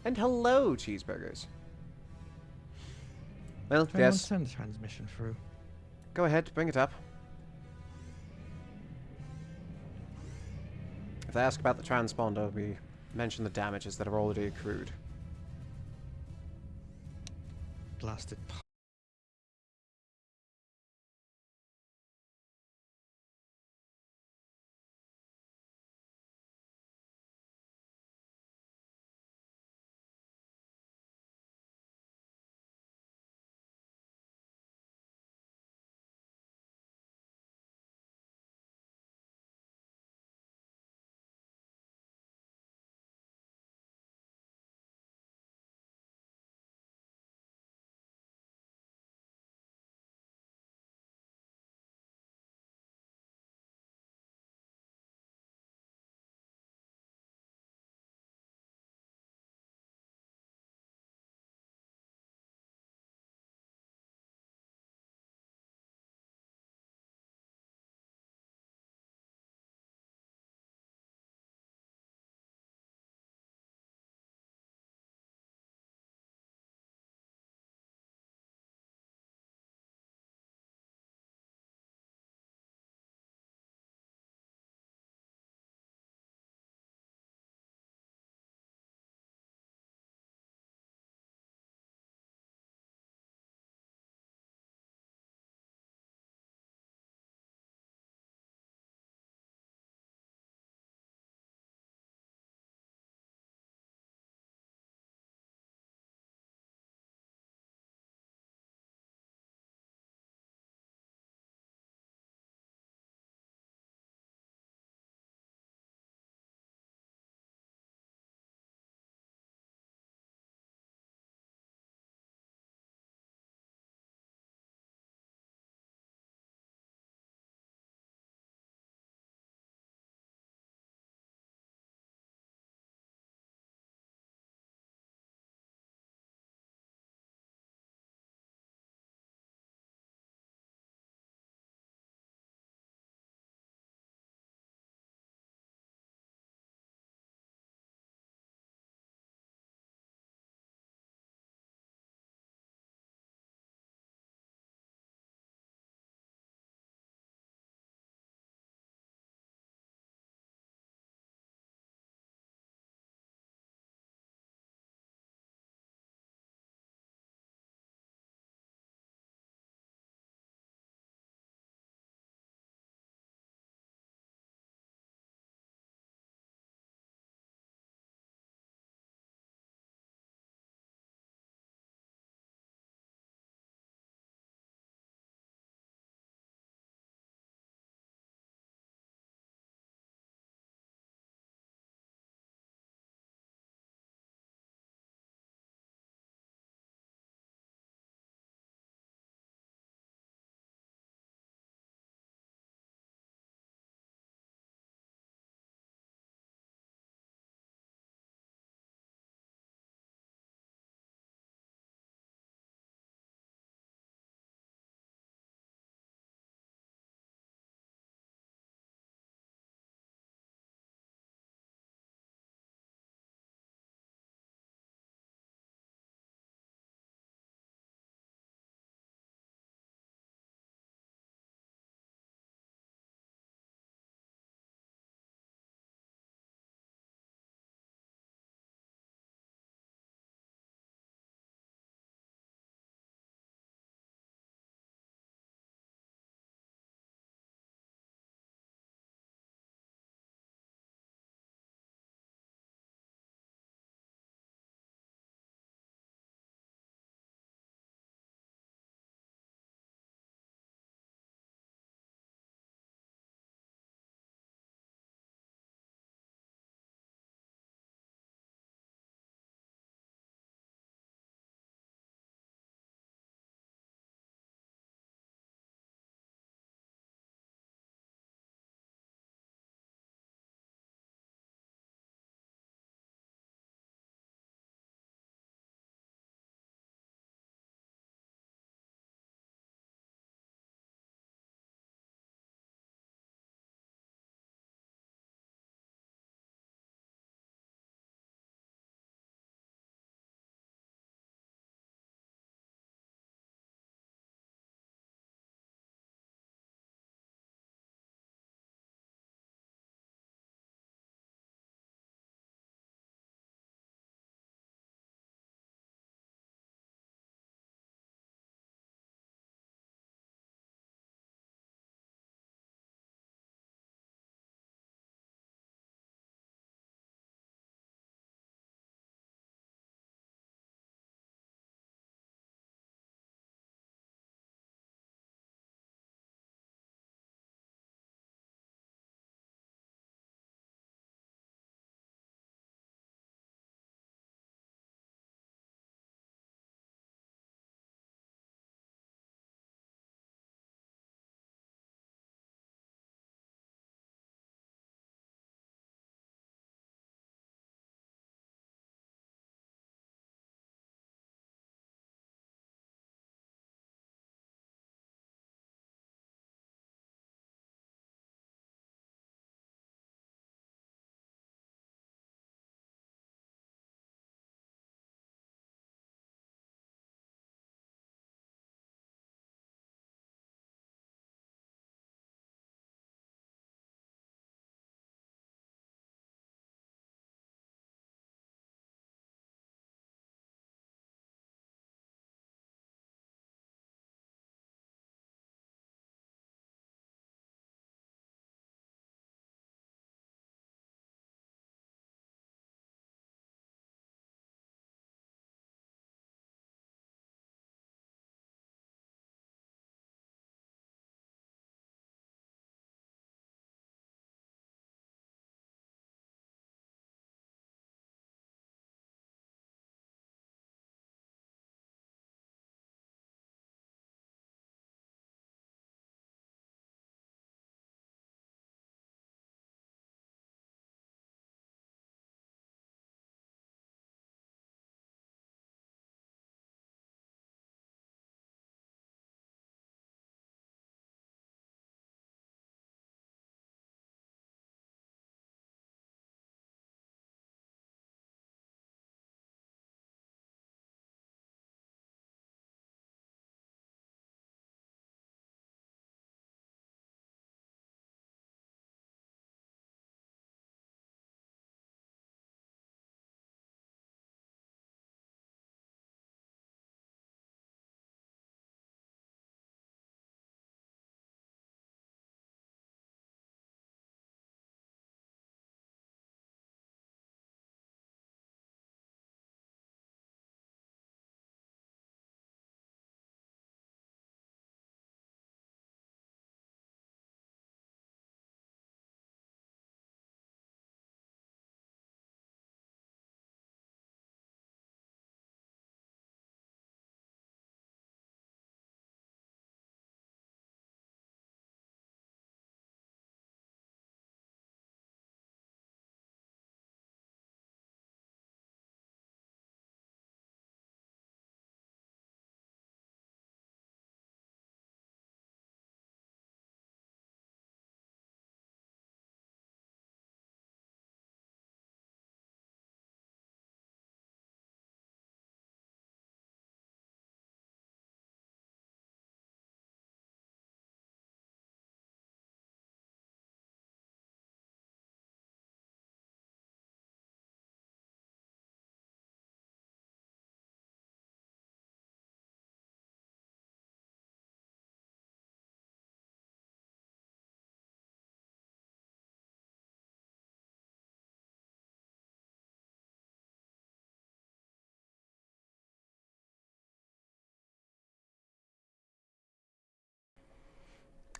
And hello, cheeseburgers. Well, Do anyone yes. send the transmission through? Go ahead, bring it up. If they ask about the transponder, we mention the damages that are already accrued. Blasted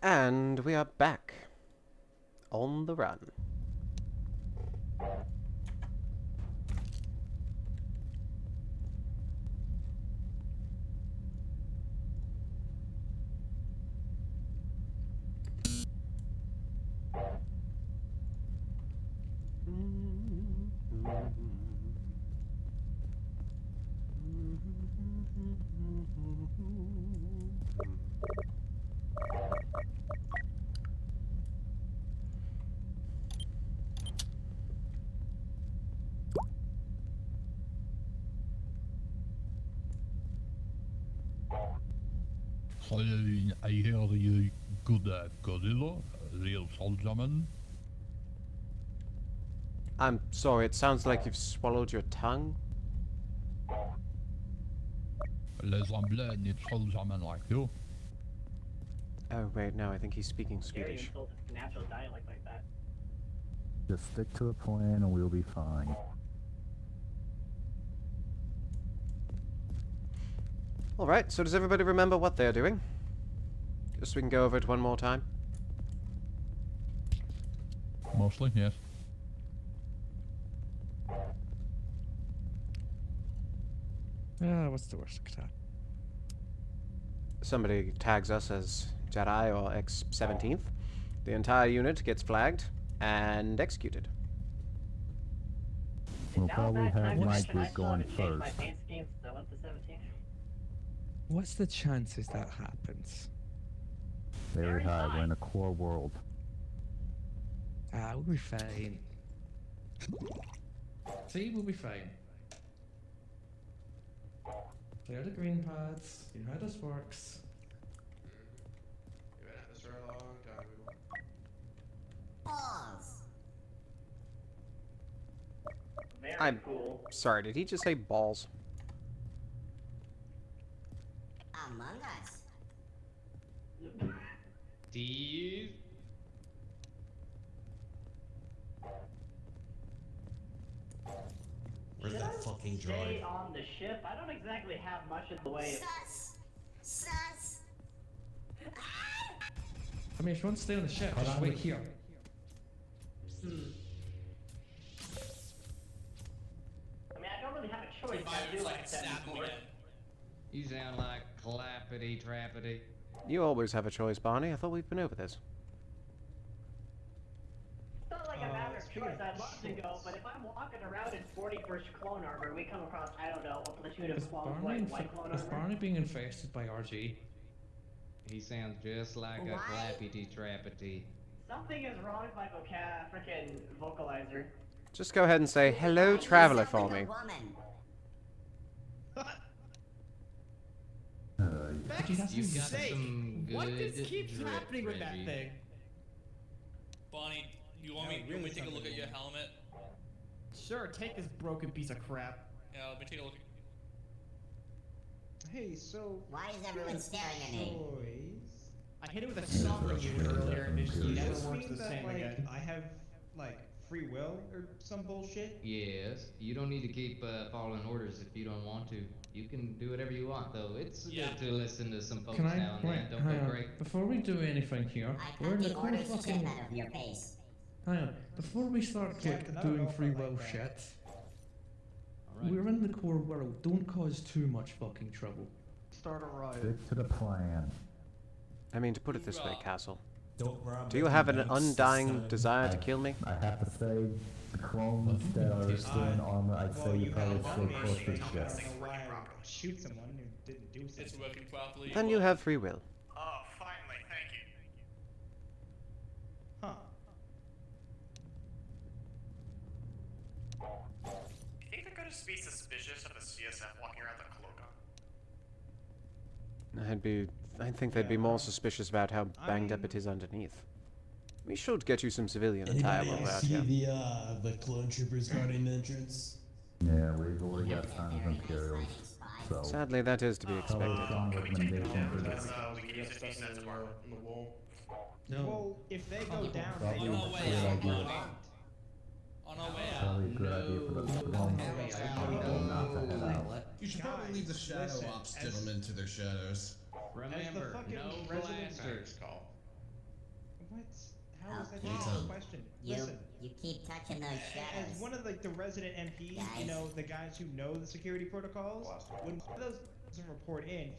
And we are back. On the run. So I hear you good Godzilla, real soldierman. I'm sorry, it sounds like you've swallowed your tongue. Les Anglais need soldiermen like you. Oh, wait, no, I think he's speaking Dare you Swedish. insult a natural dialect like that? Just stick to the plan and we'll be fine. Alright, so does everybody remember what they're doing? Just so we can go over it one more time. Mostly, yes. What's the worst attack? Somebody tags us as Jedi or X-17th. The entire unit gets flagged and executed. We'll Now probably that have time my dimension, I group still going haven't changed my first. paint scheme, so I went to 17. What's the chances that happens? Very high. We're in a core world. We'll be fine. See, we'll be fine. Clear the green pads. You know how this works. We've been at this for a long time. Balls. Very I'm cool. sorry, did he just say balls? Among Us. Steve. Where's Should that I fucking stay droid? on the ship? I don't exactly have much in the way of... Sus. I mean, if you want to stay on the ship, just wait here. I mean, I don't really have a choice. I do like 74. You sound like clappity trappity. You always have a choice, Barney. I thought we'd been over this. It's not like a matter of choice. I'd love to go, but if I'm walking around in 41st clone armor and we come across, I don't know, a platoon Is of clones Barney, like white clone is armor. Barney being infested by RG? He sounds just like a Why? clappity trappity. Something is wrong with my freaking vocalizer. Just go ahead and say, hello, You traveler, sound for like me. a woman. You've got some good What just keeps drip, happening with that Reggie. thing? Bonnie, you want me to take a look at your helmet? Sure, take this broken piece of crap. Yeah, let me take a look. Hey, so... Why is everyone staring at me? Choice. I hit it with a soldering unit earlier and it just Does never this works mean the that, same like, again. I have, like, free will or some bullshit? Yes, you don't need to keep following orders if you don't want to. You can do whatever you want, though. It's Yeah. good to listen to some folks Can I, now and wait, then. Don't hang go on. break. Before we do anything here, I we're in cut the the core orders to fucking... step out of your face. Hang on. Before we start Captain, like I don't doing know if I free like will that. shit, Alright. we're in the core world. Don't cause too much fucking trouble. Start a riot. Stick to the plan. I mean, to put it this way, Castle. Don't rob Do you have an undying desire to kill me? I have to say, the clones that are still in armor, I'd say you probably stay close to the ship. I don't know why I would shoot someone who didn't do something. It's working properly. Then you have free will. Oh, finally, thank you. Huh. You think they're gonna be suspicious of a CSF walking around the cloak on? I think they'd be more suspicious about how banged up it is underneath. We should get you some civilian attire while we're out see here. the clone troopers guarding the entrance? Yeah, we've already got signs of Imperials, so... Sadly, that is to be Probably expected. strong recommendation for this. We can use the defense tomorrow. In the wall. No. Well, if they go down, Probably they a go no way, good down. idea. On our way out. Probably a good idea for the people not to head out. You should probably leave the shadow listen, ops as- gentlemen to their shadows. Remember, fucking no resident blasters. Call. What? How is that Okay. even a question? Listen. You keep touching those shadows. As one of like the resident MPs, Guys. you know, the guys who know the security protocols, when one of those doesn't report in,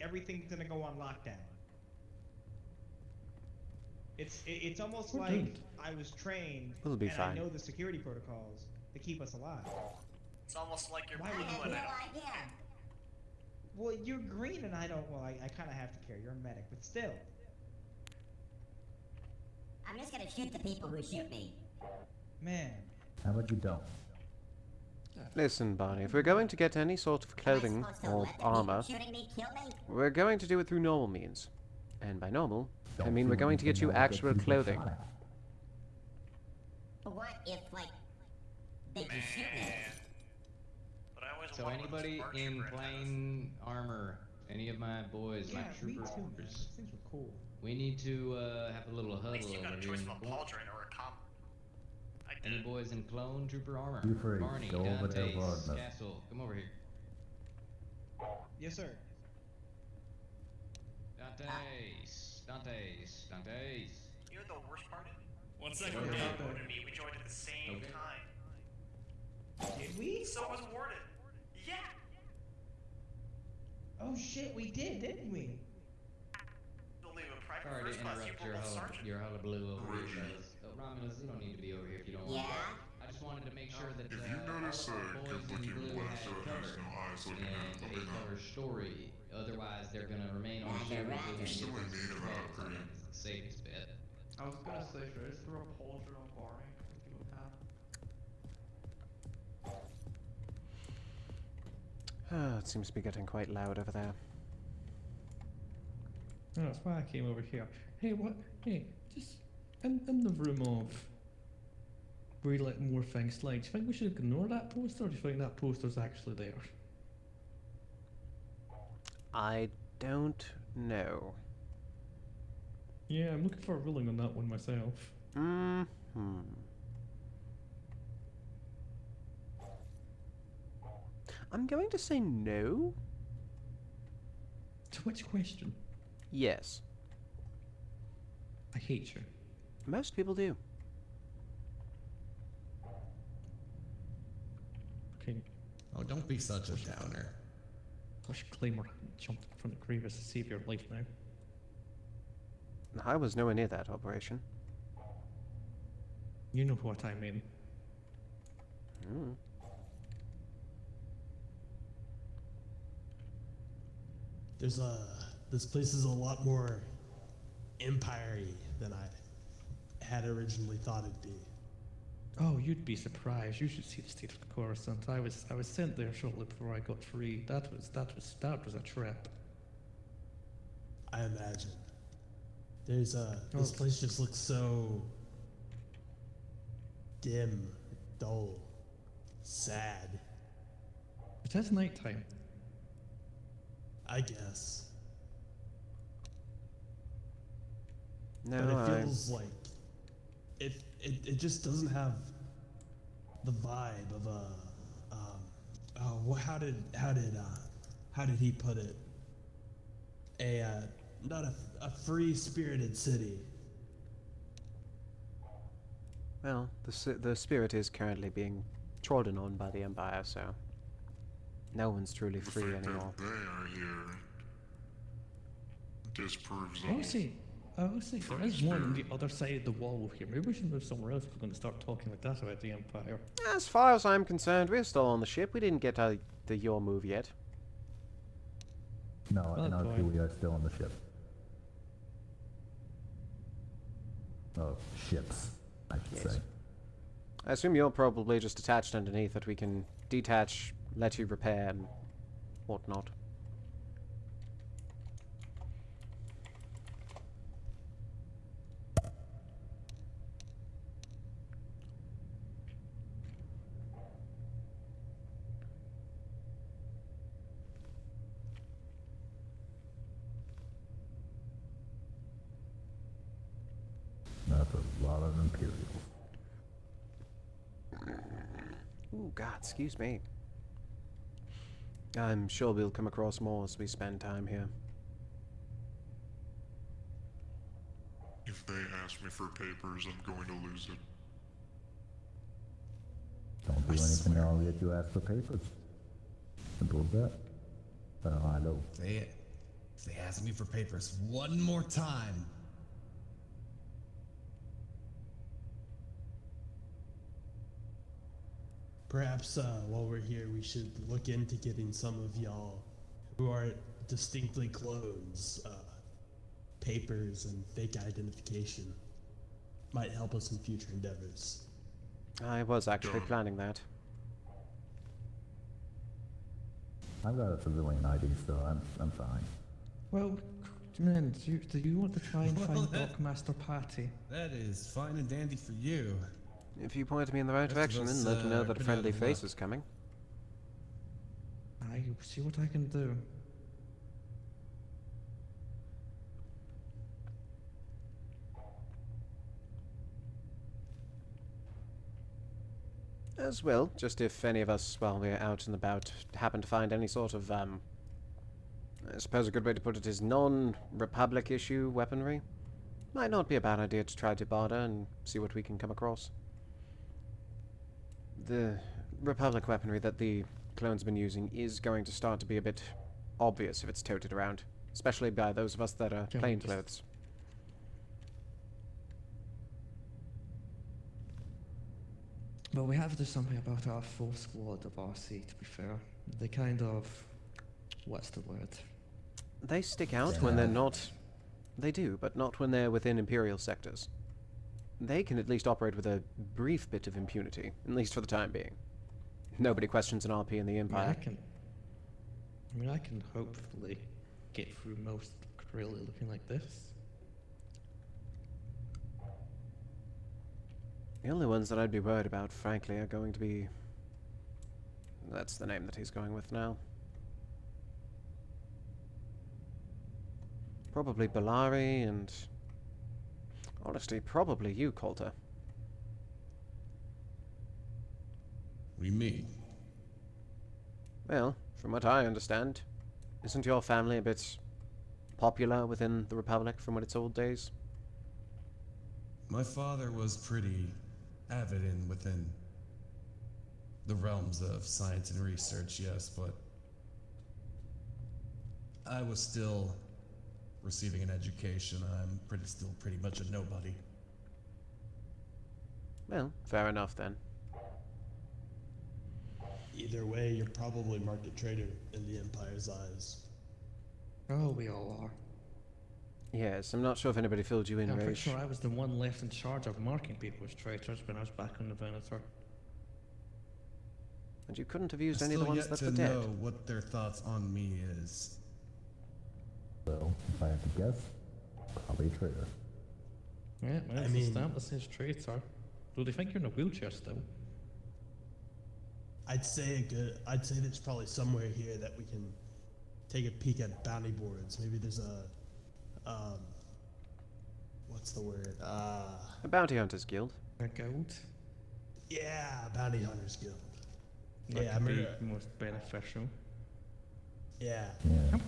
everything's gonna go on lockdown. It's almost We're like doomed. I was trained We'll be and fine. I know the security protocols to keep us alive. It's almost like you're Why I would had you no do idea. that? Well, you're green and I don't. Well, I kind of have to care. You're a medic, but still. I'm just gonna shoot the people who shoot me. Man. How about you don't? Listen, Barney, if we're going to get any sort of clothing or armor, Shooting me, kill me? we're going to do it through normal means. And by normal, I Don't mean we're do going to get anything you that'll get actual people clothing. shot at. But what if, like, they just shoot me? But I always So want one of those anybody Mark in Shooter antennas. plain armor, any of my boys, Yeah, my me trooper too. Man. troopers, These things were cool. we need to have a little At huddle least you over got a here choice in of the a corner. pauldron or a com. I Any did. boys in clone trooper armor? You free. Barney, Go over there, Dante's Barney. Castle, come over here. Yes, sir. Dante's. You know the worst part? 1 He second. joined Okay. and me. We joined at the same Okay. time. Did we? So was Warden. Yeah. Oh shit, we didn't we? They'll leave a private Sorry to first class interrupt you sergeant. your hullabaloo over here, fellas. Romulus, you don't need to be over here if you don't want Yeah? to. I just wanted to make sure that If you notice all a of our boys in duplicate blue one had that has cover no eyes looking at and a something cover else. story. Otherwise, they're gonna remain on the Roger, ship until roger. they Still get in their need of an clothes. I upgrade. think it's the safest bet. I was gonna say, should I just throw a pauldron on Barney? Give him half? It seems to be getting quite loud over there. Oh, that's why I came over here. Hey, what? Hey, just in the room of where you let more things slide, do you think we should ignore that poster, or do you think that poster's actually there? I don't know. Yeah, I'm looking for a ruling on that one myself. Mm-hmm. I'm going to say no. To which question? Yes. I hate you. Most people do. Okay, Oh, don't be such a downer. wish Claymore hadn't jumped in front of Grievous to save your life now. I was nowhere near that operation. You know what I mean. Hmm. This place is a lot more empire-y than I had originally thought it'd be. Oh, you'd be surprised. You should see the state of Coruscant. I was sent there shortly before I got free. That was a trip. I imagine. This Okay. place just looks so dim, dull, sad, It is nighttime. I guess. No, But it feels like it just doesn't have the vibe of a how did he put it? Not a free spirited city. Well, the spirit is currently being trodden on by the Empire, so no one's truly The free fact anymore. that they are here disproves Oh, all. see, there is one on the other side of the wall here. Maybe we should move somewhere else if we're going to start talking like that about the Empire. As far as I'm concerned, we're still on the ship. We didn't get to your move yet. No, Oh, in R2 boy. we are still on the ship. Oh, ships, I should Yes. say. I assume you're probably just attached underneath that we can detach, let you repair, and whatnot. That's a lot of Imperials. Ooh, God, excuse me. I'm sure we'll come across more as we spend time here. If if they ask me for papers, I'm going to lose it. Don't do anything that'll get you asked for papers. Simple as that. I know. If they ask me for papers one more time. Perhaps while we're here, we should look into getting some of y'all who are distinctly clones, papers and fake identification. Might help us in future endeavors. I was actually planning that. I've got a civilian ID, so I'm fine. Well, man, do you want to try and find Doc Master Patty? That is fine and dandy for you. If you point me in the right direction and let me know that a friendly face is coming. I see what I can do. As well, just if any of us, while we're out and about, happen to find any sort of, I suppose a good way to put it is non-Republic issue weaponry. Might not be a bad idea to try to barter and see what we can come across. The Republic weaponry that the clone's been using is going to start to be a bit obvious if it's toted around, especially by those of us that are plainclothes. Well, we have to do something about our full squad of RC, to be fair. They kind of... what's the word? They stick out when they're not... They do, but not when they're within Imperial sectors. They can at least operate with a brief bit of impunity, at least for the time being. Nobody questions an RP in the Empire. I can hopefully get through most of Corellia looking like this. The only ones that I'd be worried about, frankly, are going to be... That's the name that he's going with now. Probably Bellari and... Honestly, probably you, Coulter. What do you mean? Well, from what I understand, isn't your family a bit popular within the Republic from its old days? My father was pretty avid within the realms of science and research, yes, but I was still receiving an education. I'm still pretty much a nobody. Well, fair enough then. Either way, you're probably market trader in the Empire's eyes. Oh, we all are. Yes, I'm not sure if anybody filled you in, I'm pretty Raish. sure I was the one left in charge of marking people as traitors when I was back on the Venator. And you couldn't have used I any of the still ones yet that were to dead. know what their thoughts on me is. Well, if I had to guess, probably a traitor. Yeah, well, I it's mean- a stamp that says traitor. Do they think you're in a wheelchair still? I'd say there's probably somewhere here that we can take a peek at bounty boards. Maybe there's a what's the word? A bounty hunters guild. A guild? Yeah, bounty hunters guild. That Yeah, I could be remember. most beneficial. Yeah. Yeah. How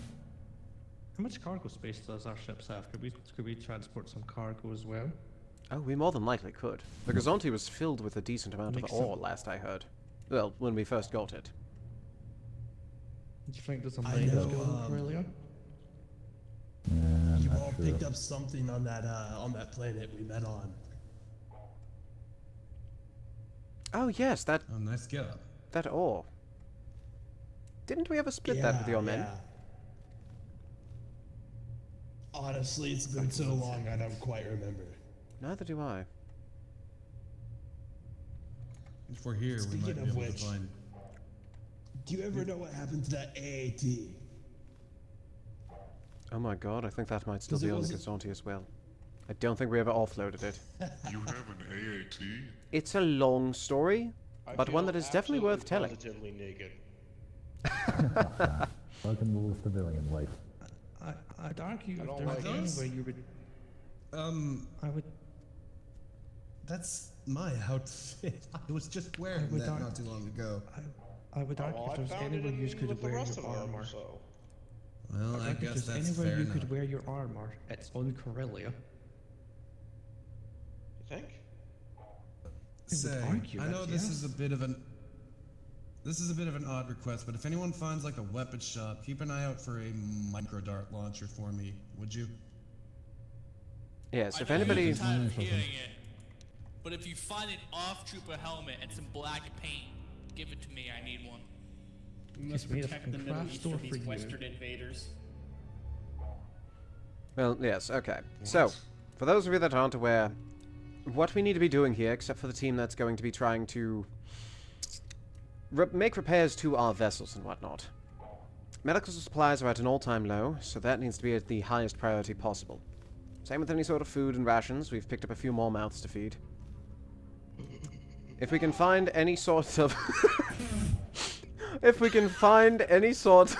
much cargo space does our ships have? Could we transport some cargo as well? Oh, we more than likely could. The Gazonti was filled with a decent amount of Makes ore, sense. last I heard. Well, when we first got it. Do you think there's a I miners know, guild in Corellia? Yeah, I'm You not all sure. picked up something on that planet we met on. Oh yes, that Oh, nice get up. that ore. Didn't we ever split that with your men? Yeah. Honestly, it's been so long I don't quite remember. Neither do I. If we're here, we Speaking might be of able which- to find. Do you ever know what happened to that AAT? Oh my god, I think that might still 'Cause it be on the wasn't- Gazonti as well. I don't think we ever offloaded it. You have an AAT? It's a long story, I but one feel that is definitely worth absolutely telling. Positively naked. Welcome to the civilian life. I'd argue I if don't there was like any those. way you would... I would... That's my outfit. I was just wearing would that not- not too long ago. I would argue Well, if I there's found any it way you could with the wear rest your of them, armor. so. Well, I If guess there's that's anywhere fair you enough. could wear your armor, it's on Corellia. think. Say, argue I know that, this yes. is a bit of an odd request, but if anyone finds like a weapon shop, keep an eye out for a micro dart launcher for me, would you? Yes, if I know anybody... you're tired of hearing it, but if you find an off-trooper helmet and some black paint, give it to me. I need one. We must made a protect the fucking Middle craft East store from for these you. Western invaders. Well, yes, okay. So, for those of you that aren't aware, what we need to be doing here, except for the team that's going to be trying to make repairs to our vessels and whatnot. Medical supplies are at an all-time low, so that needs to be at the highest priority possible. Same with any sort of food and rations. We've picked up a few more mouths to feed. If we can find any sort of... if we can find any sort...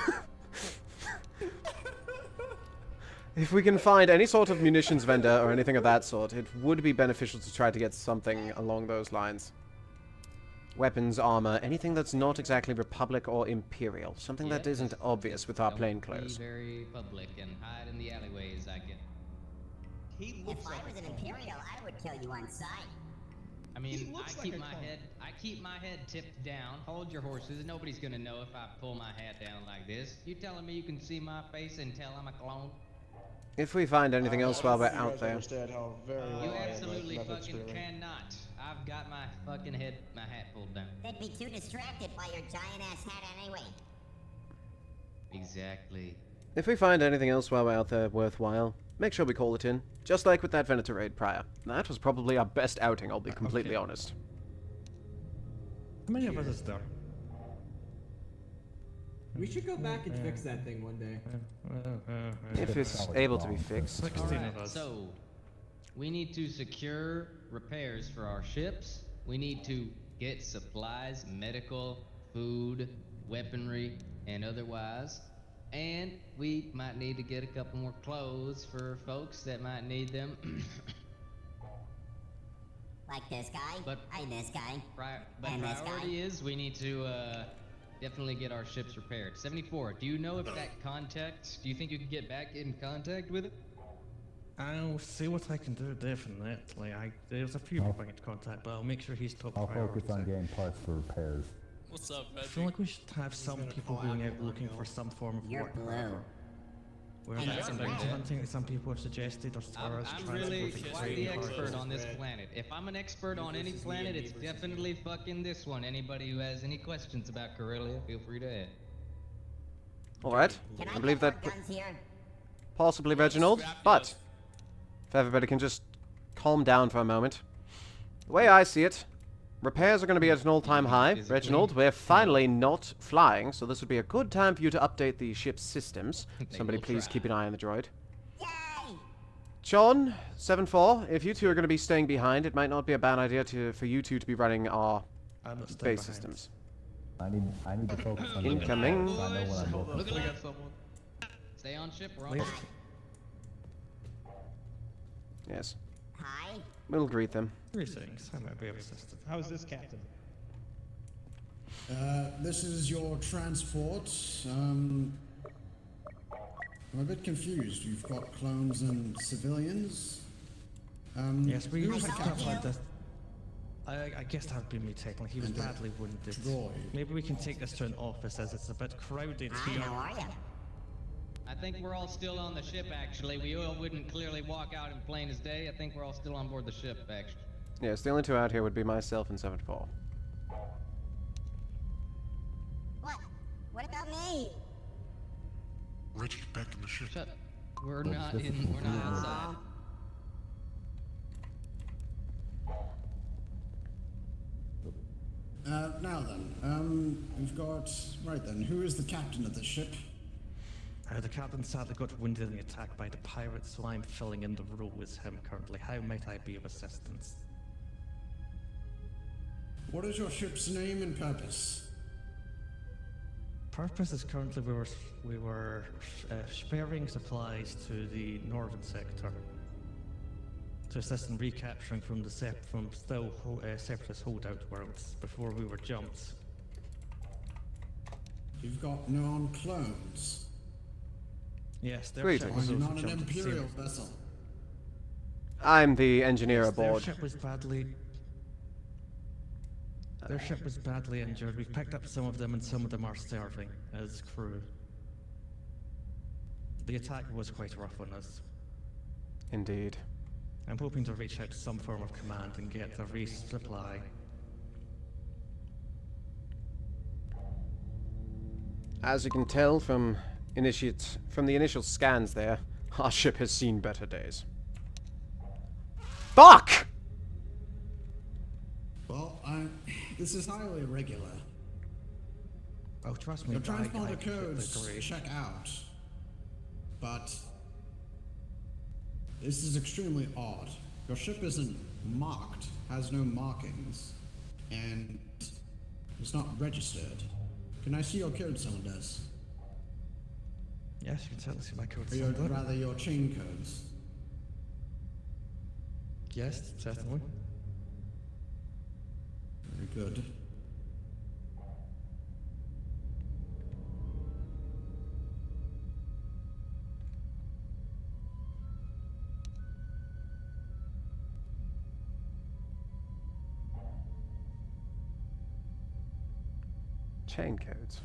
if we can find any sort of munitions vendor or anything of that sort, it would be beneficial to try to get something along those lines. Weapons, armor, anything that's not exactly Republic or Imperial. Something that isn't obvious with our plainclothes. Be very public and hide in the alleyways, I get. If I was an Imperial, I would kill you on sight. I mean, I keep my head tipped down. Hold your horses. Nobody's gonna know if I pull my hat down like this. You telling me you can see my face and tell I'm a clone? If we find anything else while we're out there. Understand how very You well I am absolutely with method fucking screaming. cannot. I've got my fucking head, my hat pulled down. They'd be too distracted by your giant-ass hat anyway. Exactly. If we find anything else while we're out there worthwhile, make sure we call it in. Just like with that Venator raid prior. That was probably our best outing, I'll be completely honest. How many of us is there? We should go back and fix that thing one day. If it's able to be fixed. Alright, so we need to secure repairs for our ships. We need to get supplies, medical, food, weaponry, and otherwise. And we might need to get a couple more clothes for folks that might need them. Like this guy, and this guy, But and this guy. priority is we need to definitely get our ships repaired. 74, do you know if that contact, do you think you can get back in contact with it? I'll see what I can do, definitely. There's a few people I can contact, but I'll make sure he's top I'll priority. focus on getting parts for repairs. What's up, I feel like we should have some people going out looking for some form of You're work. blue. We're And back you're some red. bounty hunting that some people have suggested, or I'm transporting really trading quite the cards. expert on this planet. If I'm an expert on any planet, it's definitely fucking this one. Anybody who has any questions about Corellia, feel free to add. Alright, Can I believe that guns here? possibly Reginald, but if everybody can just calm down for a moment. The way I see it, repairs are going to be at an all-time high. Reginald, we're finally not flying, so this would be a good time for you to update the ship's systems. Somebody please keep an eye on the droid. Sean, 7-4, if you two are going to be staying behind, it might not be a bad idea for you two to be running our base systems. I need to focus on Incoming. I know when I'm moving. Look at someone. Stay on ship, we're on ship. Yes. Hi. We'll greet them. Greetings, I might be of assistance. How is this, Captain? This is your transport. I'm a bit confused. You've got clones and civilians. Yes, we who's the picked up captain? like this. I guess that would be me technically. He was And the badly wounded. droid. Maybe we can take this to an office as it's a bit crowded Hi, here. how are ya? I think we're all still on the ship, actually. We all wouldn't clearly walk out in plain as day. I think we're all still on board the ship, actually. Yes, the only two out here would be myself and 7-4. What? What about me? Reggie, back in the ship. Shut. We're not in. We're not outside. Now then, we've got... Right then, who is the captain of the ship? The captain sadly got wounded in the attack by the pirates, so I'm filling in the role as him currently. How might I be of assistance? What is your ship's name and purpose? Purpose is currently we were sparing supplies to the northern sector to assist in recapturing from the separatist holdout worlds before we were jumped. You've got non-clones. Yes, they're Great. ships Are you also not an jumped at the Imperial same- vessel? I'm the engineer Yes, their aboard. ship was badly. Their ship was badly injured. We've picked up some of them, and some of them are serving as crew. The attack was quite rough on us. Indeed. I'm hoping to reach out to some form of command and get the resupply. As you can tell from the initial scans there, our ship has seen better days. Fuck! Well, this is highly irregular. Oh, trust me, Your I transponder completely codes agree. check out, but this is extremely odd. Your ship isn't marked, has no markings, and it's not registered. Can I see your code, cylinders? Yes, you can certainly see my code. Or rather, your chain codes. Yes, certainly. Very good. Chain codes.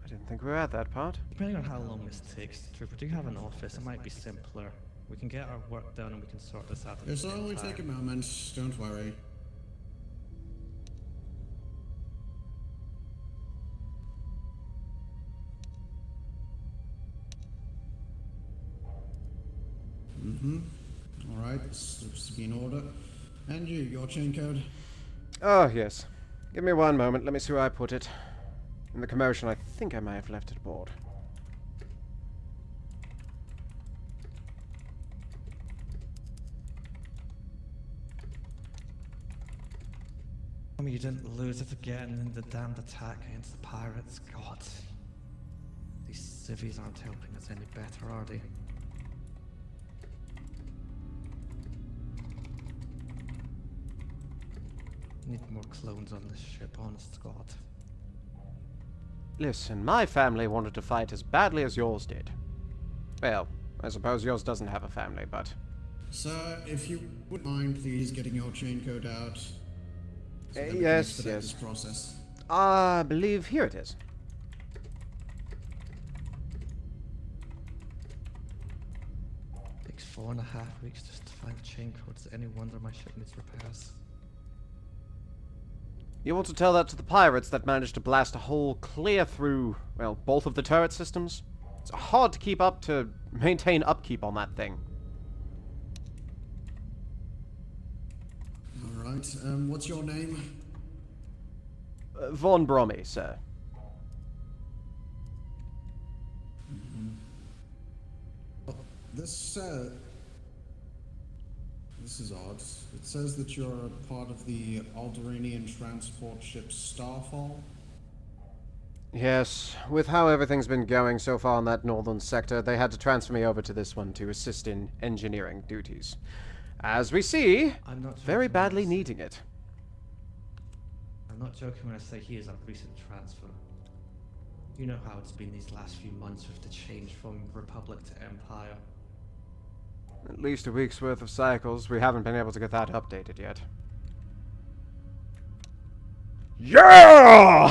I didn't think we were at that part. Depending on how long this takes, Trooper, do you have an office? It might be simpler. We can get our work done and we can sort this out. This will only take a moment, don't worry. Alright, this looks to be in order. And you, your chain code? Oh, yes. Give me one moment. Let me see where I put it. In the commotion, I think I may have left it aboard. Tell me you didn't lose it again in the damned attack against the pirates. God. These civvies aren't helping us any better, are they? Need more clones on this ship, honest to God. Listen, my family wanted to fight as badly as yours did. Well, I suppose yours doesn't have a family, but... Sir, if you wouldn't mind please getting your chain code out. So that we can yes, expedite yes. this process. I believe here it is. Takes 4.5 weeks just to find chain codes. Any wonder my ship needs repairs. You want to tell that to the pirates that managed to blast a hole clear through, well, both of the turret systems? It's hard to keep up to maintain upkeep on that thing. Alright, what's your name? Von Brommy, sir. This is odd. It says that you're a part of the Alderanian transport ship Starfall. Yes, with how everything's been going so far in that northern sector, they had to transfer me over to this one to assist in engineering duties. As we see, I'm not very joking when badly I say- needing it. I'm not joking when I say he is a recent transfer. You know how it's been these last few months with the change from Republic to Empire. At least a week's worth of cycles. We haven't been able to get that updated yet. Yeah!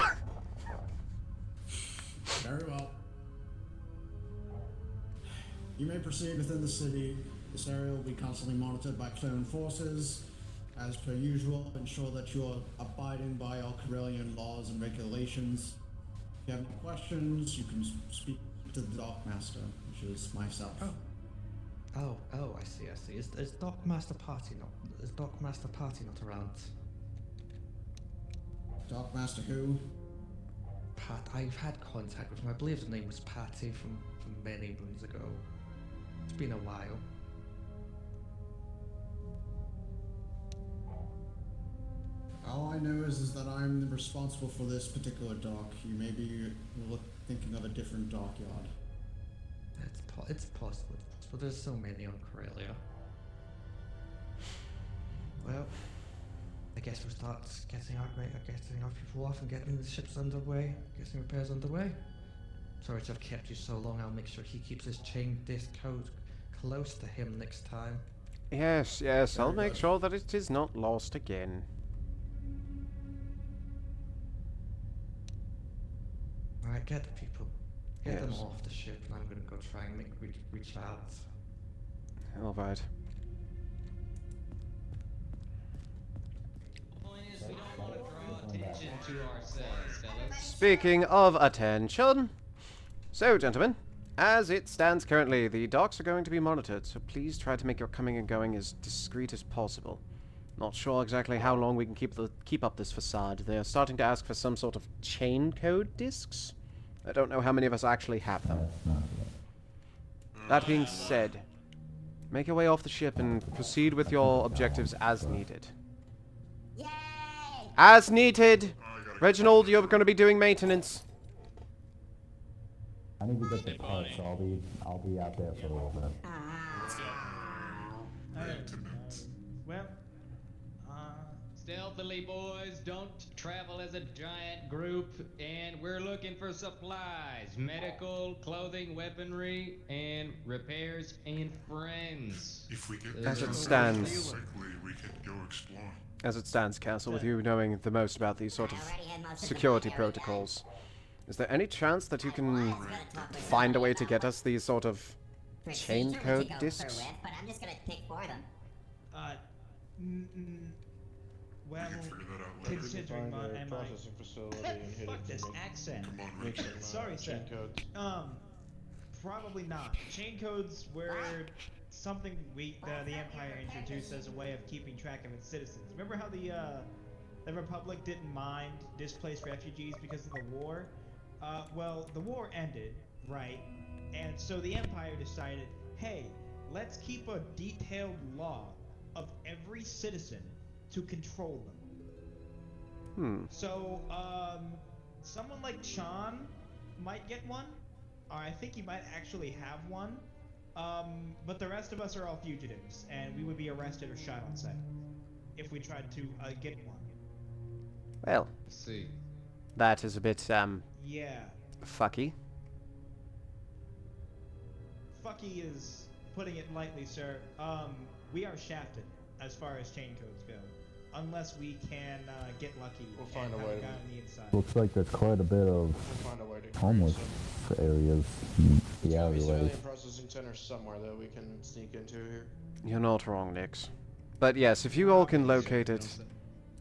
Very well. You may proceed within the city. This area will be constantly monitored by clone forces. As per usual, ensure that you are abiding by all Corellian laws and regulations. If you have any questions, you can speak to the Dock Master, which is myself. Oh, I see. Is Dock Master Party not around? Dock Master who? Pat, I've had contact with him. I believe his name was Patty from many moons ago. It's been a while. All I know is that I'm responsible for this particular dock. You may be thinking of a different dockyard. It's possible. But there's so many on Corellia. Well, I guess we'll start getting our people off and getting the ships underway, getting repairs underway. Sorry to have kept you so long. I'll make sure he keeps his chain disc code close to him next time. Yes, yes, I'll Very make good. sure that it is not lost again. Alright, get the people. Get them Yes. off the ship, and I'm gonna go try and reach out. Alright. Point is, we don't want to draw attention to ourselves, fellas. Speaking of attention, so gentlemen, as it stands currently, the docks are going to be monitored, so please try to make your coming and going as discreet as possible. Not sure exactly how long we can keep up this facade. They are starting to ask for some sort of chain code discs. I don't know how many of us actually have them. That being said, make your way off the ship and proceed with your objectives as needed. As needed! Reginald, you're going to be doing maintenance. I need to get the pet, so I'll be out there for a little bit. Well, Stealthily, boys, don't travel as a giant group, and we're looking for supplies, medical, clothing, weaponry, and repairs, and friends. If we get As it people stands. sickly, we can go explore. As it stands, Castle, with you knowing the most about these sort of security protocols, is there any chance that you can find a way to get us these sort of chain code discs? But I'm just gonna pick for them. Well, considering my processing facility and hit fuck it this to make- accent. make some, Sorry, sir. chain codes. Probably not. Chain codes were something the Empire introduced as a way of keeping track of its citizens. Remember how the Republic didn't mind displaced refugees because of the war? Well, the war ended, right? And so the Empire decided, hey, let's keep a detailed log of every citizen to control them. So, someone like Sean might get one, or I think he might actually have one. But the rest of us are all fugitives, and we would be arrested or shot on sight if we tried to get one. Well, See. that is a bit, Yeah, fucky. fucky is putting it lightly, sir. We are shafted as far as chain codes go, unless we can get lucky. We'll find and a have way guy to- on the inside. Looks like there's quite a bit of find a way to homeless areas in the There's gotta be alleyways. civilian processing center somewhere that we can sneak into here. You're not wrong, Nix. But yes, if you all can locate it,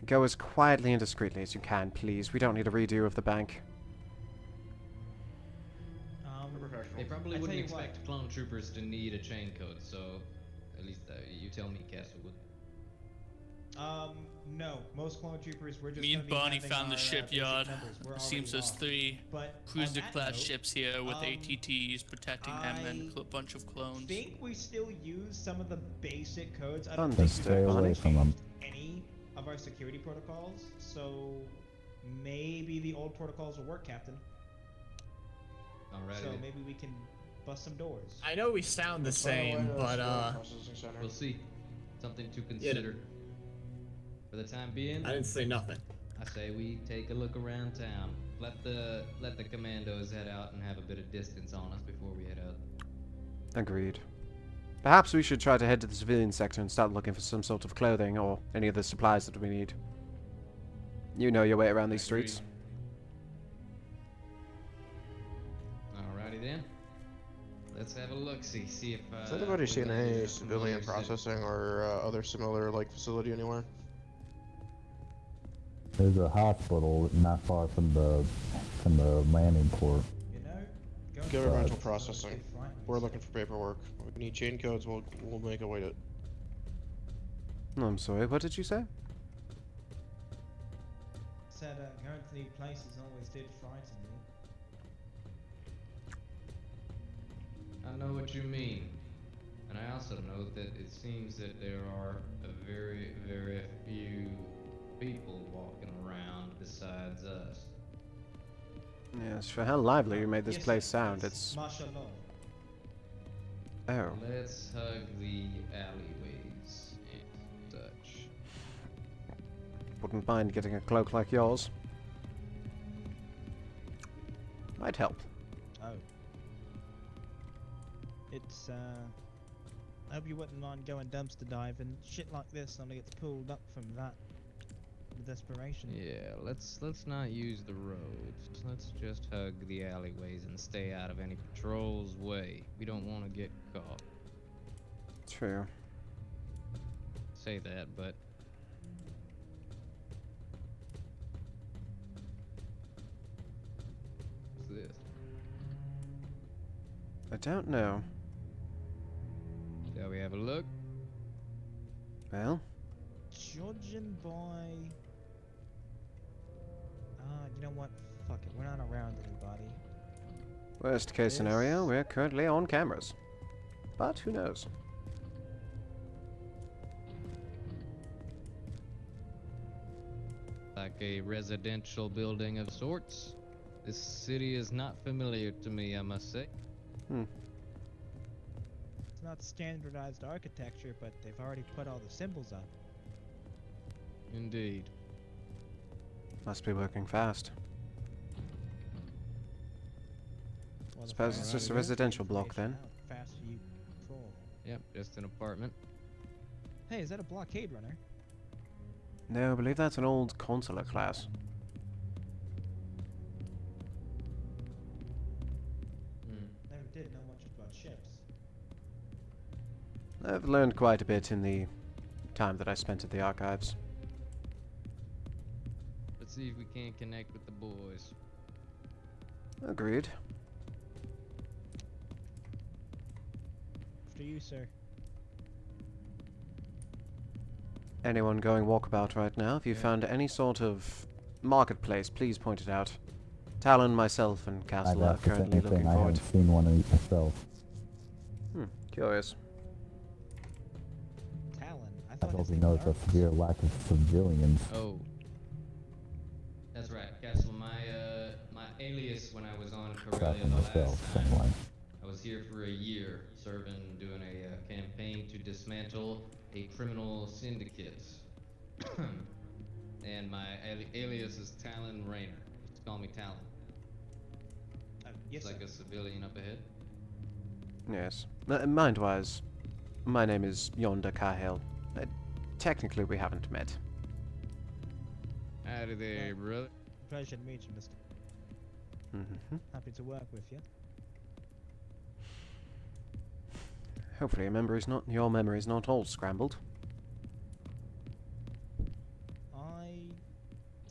go as quietly and discreetly as you can, please. We don't need a redo of the bank. They probably I tell wouldn't you what. expect clone troopers to need a chain code, so at least you tell me, Castlewood. No. Most clone troopers were just. Me and gonna be Bonnie having found the our, shipyard. basic numbers. We're It seems already there's lost. 3 But on cruiser that class note, ships here with um, ATTs protecting them and a bunch of I clones. think we still use some of the basic codes. I don't think Then we've stay ever away from them. any of our security protocols, so maybe the old protocols will work, Captain. Alrighty. So then. maybe we can bust some doors. I know we sound the same, but We'll see. Something to consider. For the time being, I didn't say nothing. I say we take a look around town. Let the commandos head out and have a bit of distance on us before we head out. Agreed. Perhaps we should try to head to the civilian sector and start looking for some sort of clothing or any of the supplies that we need. You know your way around these streets. Alrighty then. Let's have a look. See if. Has anybody we seen can any do civilian familiar processing or other similar like facility anywhere? There's a hospital not far from the landing port. Governmental processing. We're looking for paperwork. We need chain codes. We'll make a way to. No, I'm sorry. What did you say? Said going to new places always did frighten me. I know what you mean. And I also know that it seems that there are a very, very few people walking around besides us. Yes, for how lively you made this Yes, place sir. sound. Yes, It's... Mashallah. Oh. Let's hug the alleyways and such. Wouldn't mind getting a cloak like yours. Might help. Oh. It's I hope you wouldn't mind going dumpster diving. Shit like this only gets pulled up from that. The desperation. Yeah, let's not use the roads. Let's just hug the alleyways and stay out of any patrol's way. We don't want to get caught. True. Say that, but what's this? I don't know. Shall we have a look? Well, Judging by... you know what? Fuck it. We're not around anybody. worst case scenario, we're currently on cameras. But who knows? Like a residential building of sorts. This city is not familiar to me, I must say. It's not standardized architecture, but they've already put all the symbols up. Indeed. Must be working fast. Well, the Suppose it's faster just a you get residential block information then. out, the faster you control. Yep, just an apartment. Hey, is that a blockade runner? No, I believe that's an old consular class. Never did know much about ships. I've learned quite a bit in the time that I spent at the archives. Let's see if we can't connect with the boys. Agreed. After you, sir. Anyone going walkabout right now? If you found any sort of marketplace, please point it out. Talon, myself, and Castle are currently looking I for haven't it. seen one of these myself. Curious. Talon. I I thought his hope he name knows was the severe lack of civilians. Oh. That's right, Castle. My alias when I was on Corellia Tracking the last myself, time. anyway. I was here for a year, serving, doing a campaign to dismantle a criminal syndicate. And my alias is Talon Rayner. Just call me Talon. Yes, It's like a civilian up ahead. Yes. Mind-wise, my name is Yonda Cahill. Technically, we haven't met. Howdy there, brother. Pleasure to meet you, mister. Happy to work with you. Hopefully your memory's not all scrambled. I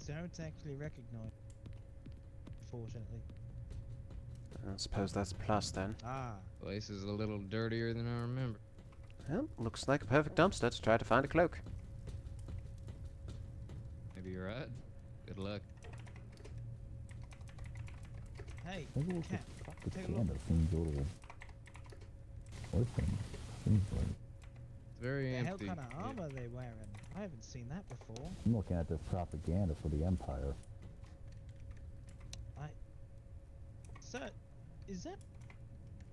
don't actually recognize, unfortunately. I suppose that's a plus then. Place is a little dirtier than I remember. Well, looks like a perfect dumpster to try to find a cloak. Maybe you're right. Good luck. Hey, Maybe we'll cat, just take a look. propaganda seems a little worrisome. Seems like. It's very The hell empty. kind of armor they wearing? I haven't seen that before. I'm looking at this propaganda for the Empire. Sir, is that...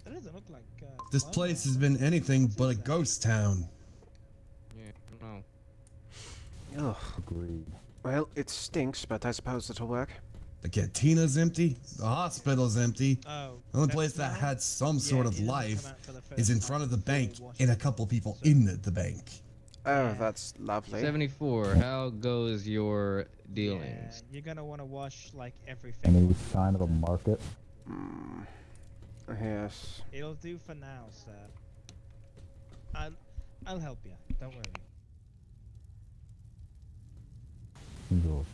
That doesn't look like, This blood place now. has been anything but a ghost town. Yeah, no. Ugh. Agreed. Well, it stinks, but I suppose it'll work. The cantina's empty. The hospital's empty. Oh, The only that's place that why? had some Yeah, sort it of doesn't come life out till the is in first front of the night before we bank wash and a it. couple people in the bank. Oh, that's lovely. 74. How goes your dealings? Yeah, you're gonna want to wash, like, everything. Any sign of a market? Yes. It'll do for now, sir. I'll help you. Don't worry. Enjoy.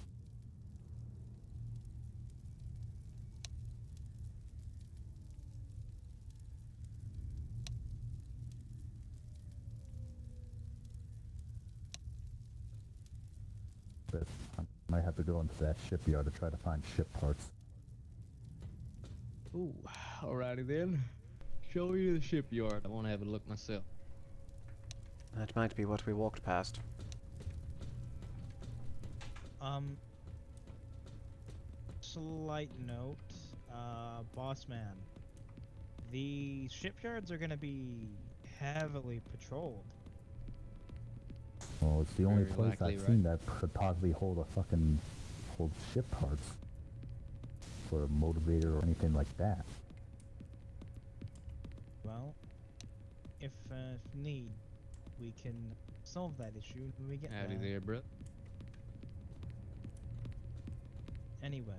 But I might have to go into that shipyard to try to find ship parts. Ooh, alrighty then. Show me the shipyard. I want to have a look myself. That might be what we walked past. Slight note, boss man. The shipyards are gonna be heavily patrolled. Well, it's the only Very place likely, I've seen that could possibly hold ship parts for a motivator or anything like that. Well, if need, we can solve that issue when we get Howdy there. there, bro. Anyway,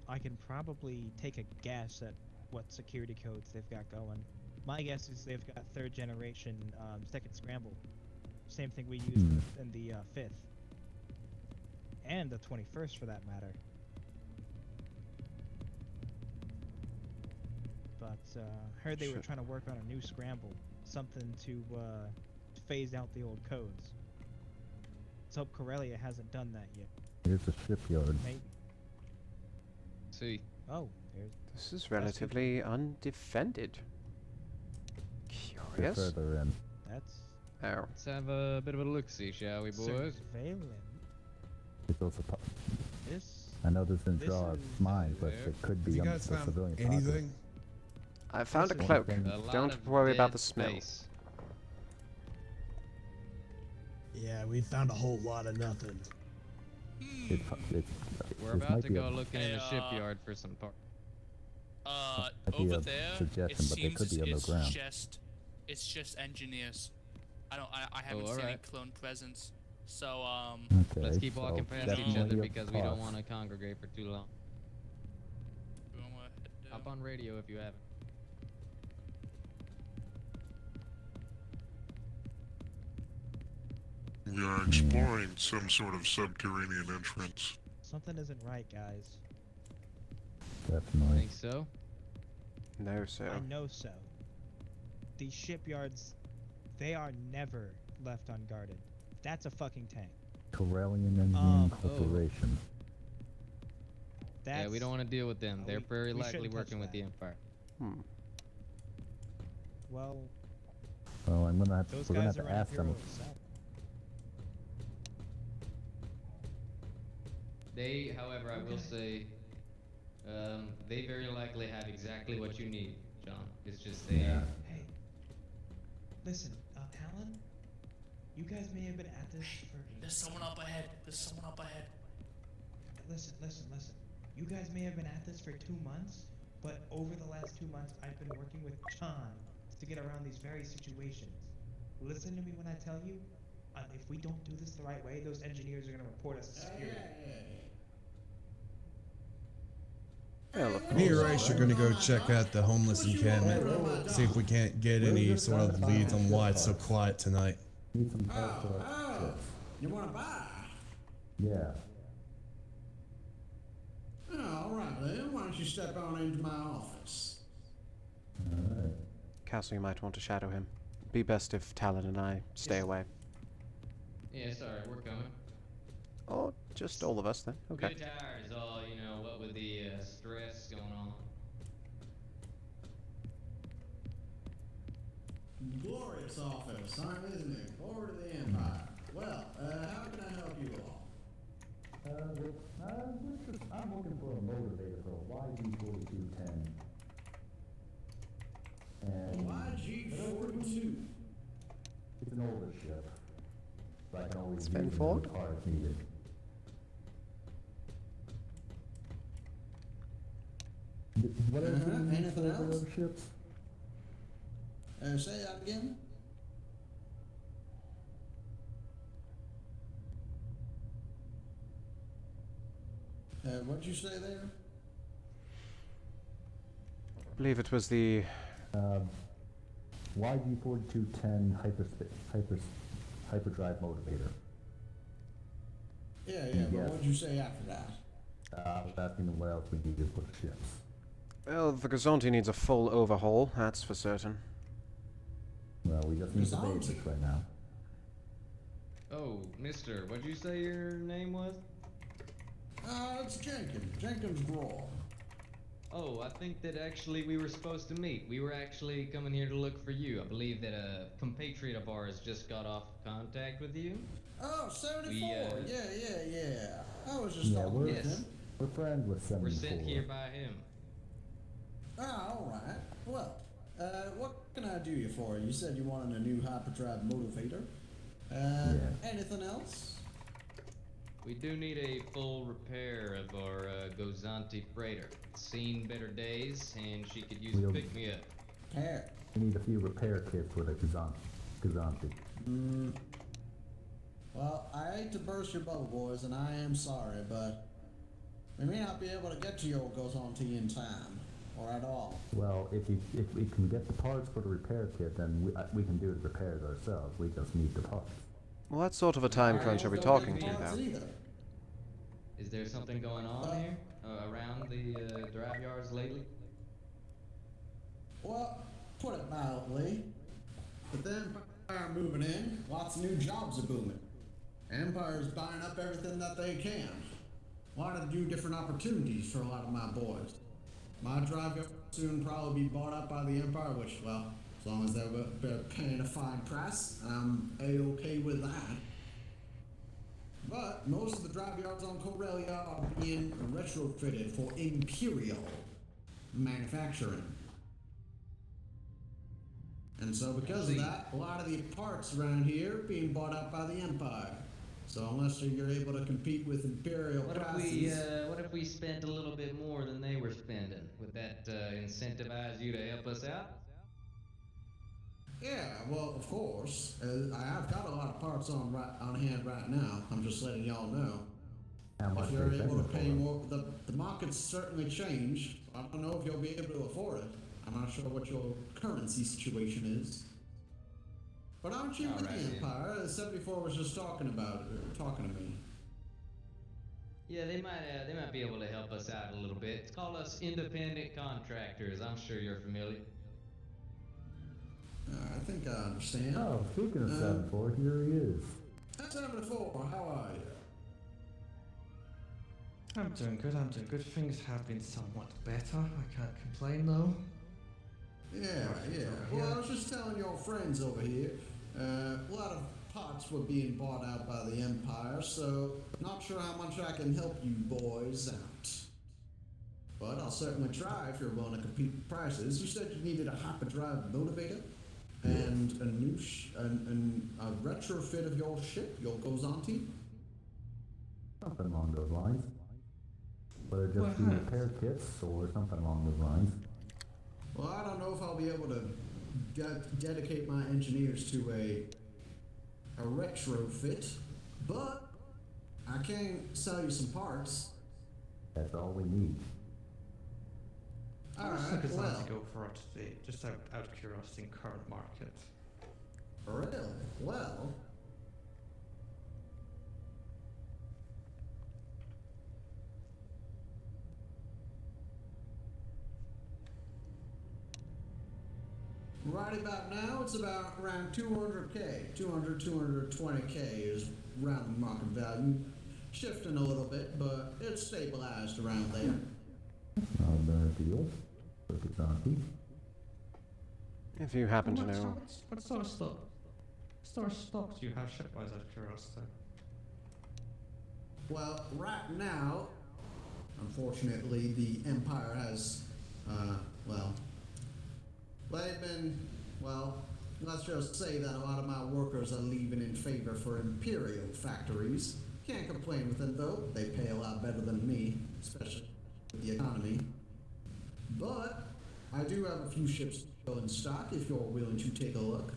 I can probably take a guess at what security codes they've got going. My guess is they've got 3rd generation second scramble. Same thing we used in the 5th. And the 21st for that matter. But heard they were trying to work on a new scramble. Something to phase out the old codes. Let's hope Corellia hasn't done that yet. Here's the shipyard. Maybe. See. Oh, there's... This is relatively undefended. Curious. Further in. That's... Oh. Let's have a bit of a look-see, shall we, boys? Surveillance. It's also This... I know this didn't this draw is- mine, but it could be You on guys the found civilian anything? I found a This is- cloak. A lot Don't of worry about dead the smell. space. Yeah, we found a whole lot of nothing. It's, We're this about might to be go a, looking in the shipyard for some parts. might be Over a there, suggestion, it but they seems could be underground. it's just engineers. I haven't Oh, seen any alright. clone presence. So Okay, Let's keep walking so past each other definitely a because we don't plus. want to congregate for too long. we wanna head down. Hop on radio if you haven't. We are exploring some sort of subterranean entrance. Something isn't right, guys. Definitely. Think so? No, sir. I know so. These shipyards, they are never left unguarded. That's a fucking tank. Corellian Engineering Oh. Corporation. That's, Yeah, we don't want to deal with them. They're very we likely shouldn't touch working with that. the Empire. Hmm. Well, Well, I'm gonna have those we're gonna guys have are to on ask them. Imperial Cell. They, however, I will say, they very likely have exactly what you need, John. It's just they. Yeah. Hey, listen, Talon, you guys may have been at this for... There's someone up ahead. There's someone up ahead. Listen. You guys may have been at this for 2 months, but over the last 2 months, I've been working with John to get around these very situations. Listen to me when I tell you, if we don't do this the right way, those engineers are going to report us to security. Well, of Me and course. Rice are gonna go check out the homeless encampment. See if we can't get any sort of leads on why it's so quiet tonight. Need some parts for our ships. You want to buy? Yeah. Oh, all right, then. Why don't you step on into my office? Alright. Castle, you might want to shadow him. Be best if Talon and I stay away. Yeah, sorry, we're coming. Or just all of us then. Okay. Bit tired is all, you know, what with the stress going on. Glorious office, isn't it? Glory to the Empire. Well, how can I help you all? I'm looking for a motivator for a YG4210. And YG42. it's an older ship. So I can always Spin use it forward. in the car if needed. What else do you need Anything for else? those ships? Say that again? What'd you say there? I believe it was the YG4210 hyperdrive motivator. Yeah, Yes. but what'd you say after that? I was asking them what else we needed for the ships. Well, the Gazonti needs a full overhaul, that's for certain. Well, we just need the Gazonti. basics right now. Oh, mister, what'd you say your name was? It's Jenkins. Jenkins Raw. Oh, I think that actually we were supposed to meet. We were actually coming here to look for you. I believe that a compatriot of ours just got off contact with you. Oh, 74. We, Yeah. I was just Yeah, talking we're, with Yes. him. we're friends with 74. We're sent here by him. All right. Well, what can I do you for? You said you wanted a new hyperdrive motivator. Anything else? We do need a full repair of our Gozanti freighter. It's seen better days, and she could use a We'll- pick-me-up. Repair. We need a few repair kits for the Kazanti. Well, I hate to burst your bubble, boys, and I am sorry, but we may not be able to get to your Gozanti in time, or at all. Well, if we can get the parts for the repair kit, then we can do the repairs ourselves. We just need the parts. What sort of a time crunch are we talking to now? Is there something going on here around the drive yards lately? Well, put it mildly. But then Empire moving in, lots of new jobs are booming. Empire's buying up everything that they can. A lot of new different opportunities for a lot of my boys. My drive yard will soon probably be bought up by the Empire, which, well, as long as they're paying a fine price, I'm A-okay with that. But most of the drive yards on Corellia are being retrofitted for Imperial manufacturing. And so because of that, a lot of the parts around here are being bought up by the Empire. So unless you're able to compete with Imperial prices... What if we spent a little bit more than they were spending? Would that incentivize you to help us out? Yeah, well, of course. I have got a lot of parts on hand right now. I'm just letting y'all know. How much If you're they able to paying pay for more, the market's certainly changed. I don't know if you'll be able to afford it. I'm not sure what your currency situation is. But aren't you with the Empire? 74 was just talking to me. Yeah, they might be able to help us out a little bit. Call us independent contractors. I'm sure you're familiar. I think I understand. Oh, speaking of 74, here he is. 74, how are you? I'm doing good. Things have been somewhat better. I can't complain though. Yeah. Well, I was just telling your friends over here, a lot of parts were being bought out by the Empire, so not sure how much I can help you boys out. But I'll certainly try if you're willing to compete with prices. You said you needed a hyperdrive motivator and a new a retrofit of your ship, your Gozanti. Something along those lines. Whether just be repair kits or something along those lines. Well, I don't know if I'll be able to dedicate my engineers to a retrofit, but I can sell you some parts. That's all we need. Alright, To well. go for it today, just out of curiosity in current market. Really? Well. Right about now, it's about around 200k. 220k is around the market value. Shifting a little bit, but it's stabilized around there. Not a bad deal. Look at Zanti. If you happen to know. What sort of stocks do you have shipwise out of curiosity? Well, right now, unfortunately, the Empire has, they've been, let's just say that a lot of my workers are leaving in favor for Imperial factories. Can't complain with them, though. They pay a lot better than me, especially with the economy. But I do have a few ships still in stock if you're willing to take a look.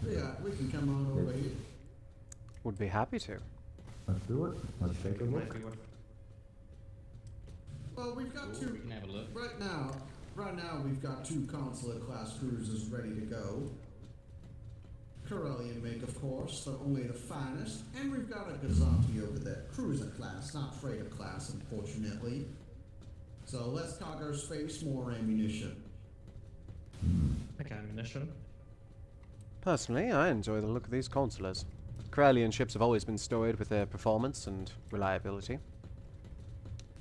Yeah, we can come on over here. Would be happy to. Let's do it. Let's take a look. Well, we've got We can have a look. Right now, we've got 2 consulate-class cruisers ready to go. Corellian make, of course, but only the finest. And we've got a Gazanti over there. Cruiser class, not freighter class, unfortunately. So less cargo space, more ammunition. Like ammunition? Personally, I enjoy the look of these consulars. Corellian ships have always been storied with their performance and reliability.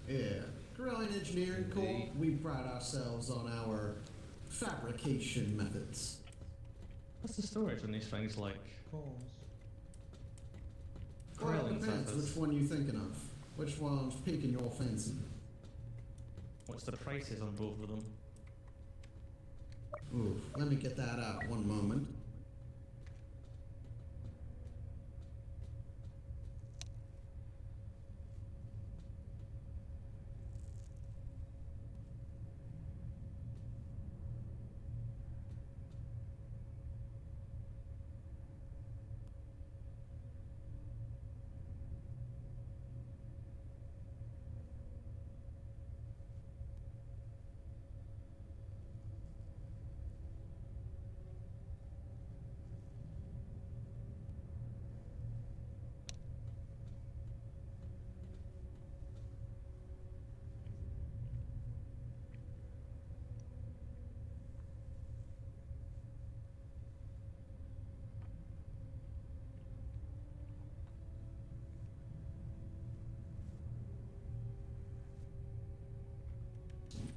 Yeah. Corellian Engineering Corps, we pride ourselves on our fabrication methods. What's the storage on these things like? Well, it Corellian depends says which one you're thinking of. Which one's piquing your fancy? What's the prices on both of them? Ooh, let me get that out one moment.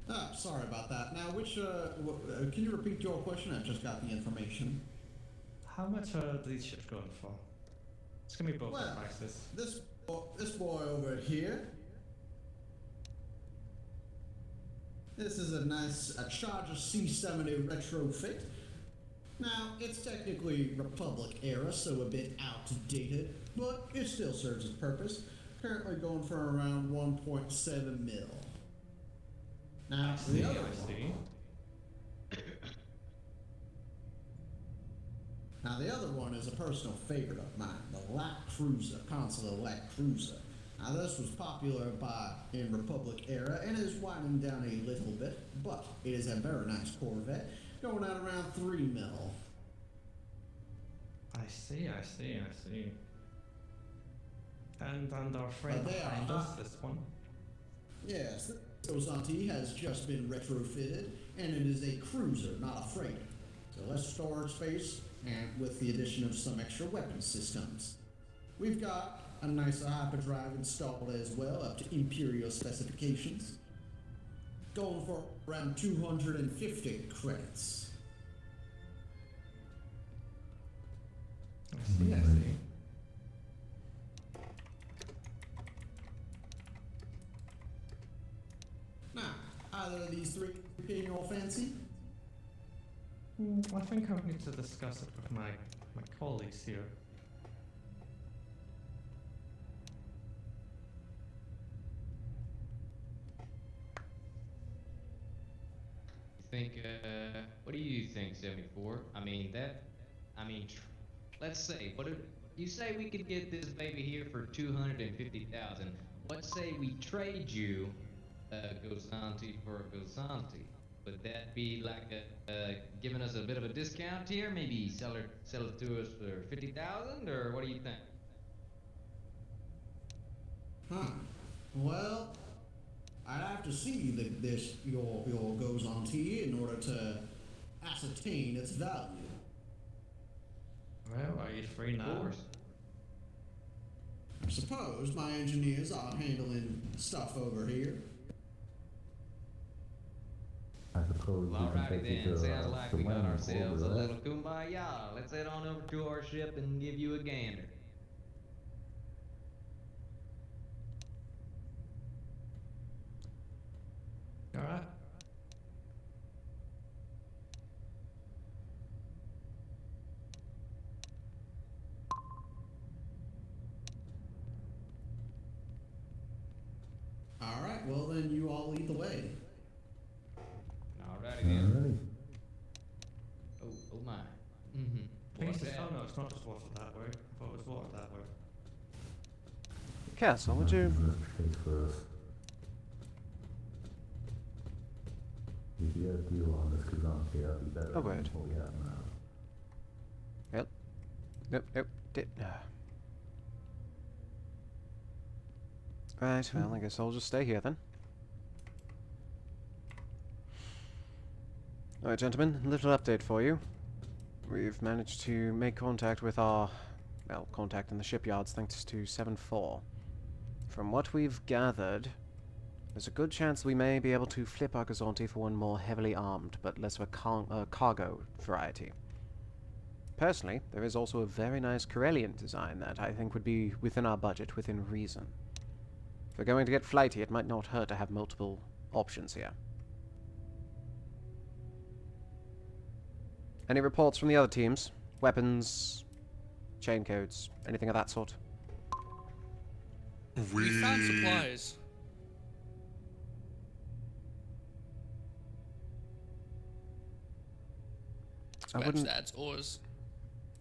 Ah, sorry about that. Now, can you repeat your question? I just got the information. How much are these ships going for? Just give me both Well, prices. this boy over here. This is a Charger C70 retrofit. Now, it's technically Republic era, so a bit outdated, but it still serves its purpose. Currently going for around 1.7 mil. Now, the other one. Now, the other one is a personal favorite of mine, the Lac Cruiser, Consular Lac Cruiser. Now, this was popular in Republic era and is winding down a little bit, but it is a very nice Corvette, going at around 3 mil. I see. And our friend behind us, this one? Yes, the Ozanti has just been retrofitted, and it is a cruiser, not a freighter. So less storage space, and with the addition of some extra weapon systems. We've got a nice hyperdrive installed as well, up to Imperial specifications. Going for around 250 credits. I see. Now, either of these three paying your fancy? I think I need to discuss it with my colleagues here. What do you think, 74? Let's say, you say we could get this baby here for 250,000. What say we trade you a Gozanti for a Gozanti? Would that be like giving us a bit of a discount here? Maybe sell it to us for 50,000, or what do you think? Well, I'd have to see your Gozanti in order to ascertain its value. Well, are you free now? Of course. I suppose my engineers are handling stuff over here. I suppose Well, we can alrighty take you then. to, Sounds like the we got landing ourselves a quarter, right? little kumbaya. Let's head on over to our ship and give you a gander. Alright. Alright, well then you all lead the way. Alrighty then. Oh my. What's that? Oh no, it's not just water that way. I thought it was water that way. Castle, would you... If you get a deal on this Kazanki, I'll be better Oh, than wait. what we have now. Nope. Right, well, I guess I'll just stay here then. Alright, gentlemen, a little update for you. We've managed to make contact with contact in the shipyards thanks to 7-4. From what we've gathered, there's a good chance we may be able to flip our Gazanti for one more heavily armed, but less of a cargo variety. Personally, there is also a very nice Corellian design that I think would be within our budget, within reason. If we're going to get flighty, it might not hurt to have multiple options here. Any reports from the other teams? Weapons, chain codes, anything of that sort? We found supplies. Scratch that's oars.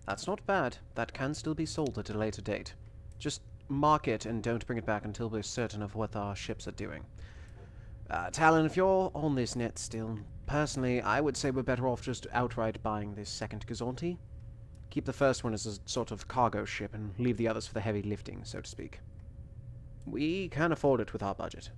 That's not bad. That can still be sold at a later date. Just mark it and don't bring it back until we're certain of what our ships are doing. Talon, if you're on this net still, personally, I would say we're better off just outright buying this second Gazanti. Keep the first one as a sort of cargo ship and leave the others for the heavy lifting, so to speak. We can afford it with our budget.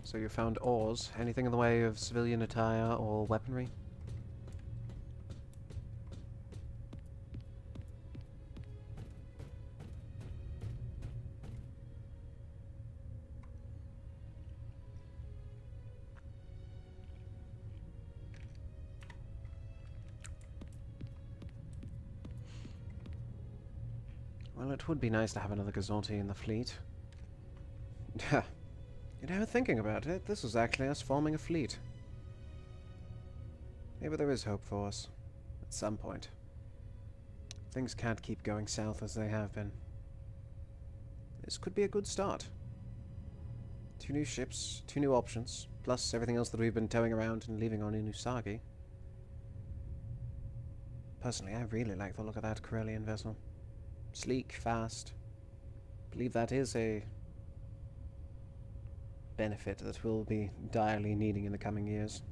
So you found ores. Anything in the way of civilian attire or weaponry? Well, it would be nice to have another Gazonti in the fleet. You know, thinking about it, this was actually us forming a fleet. Maybe there is hope for us. At some point. Things can't keep going south as they have been. This could be a good start. 2 new ships, 2 new options, plus everything else that we've been towing around and leaving on Inusagi. Personally, I really like the look of that Corellian vessel. Sleek, fast. I believe that is a benefit that we'll be direly needing in the coming years.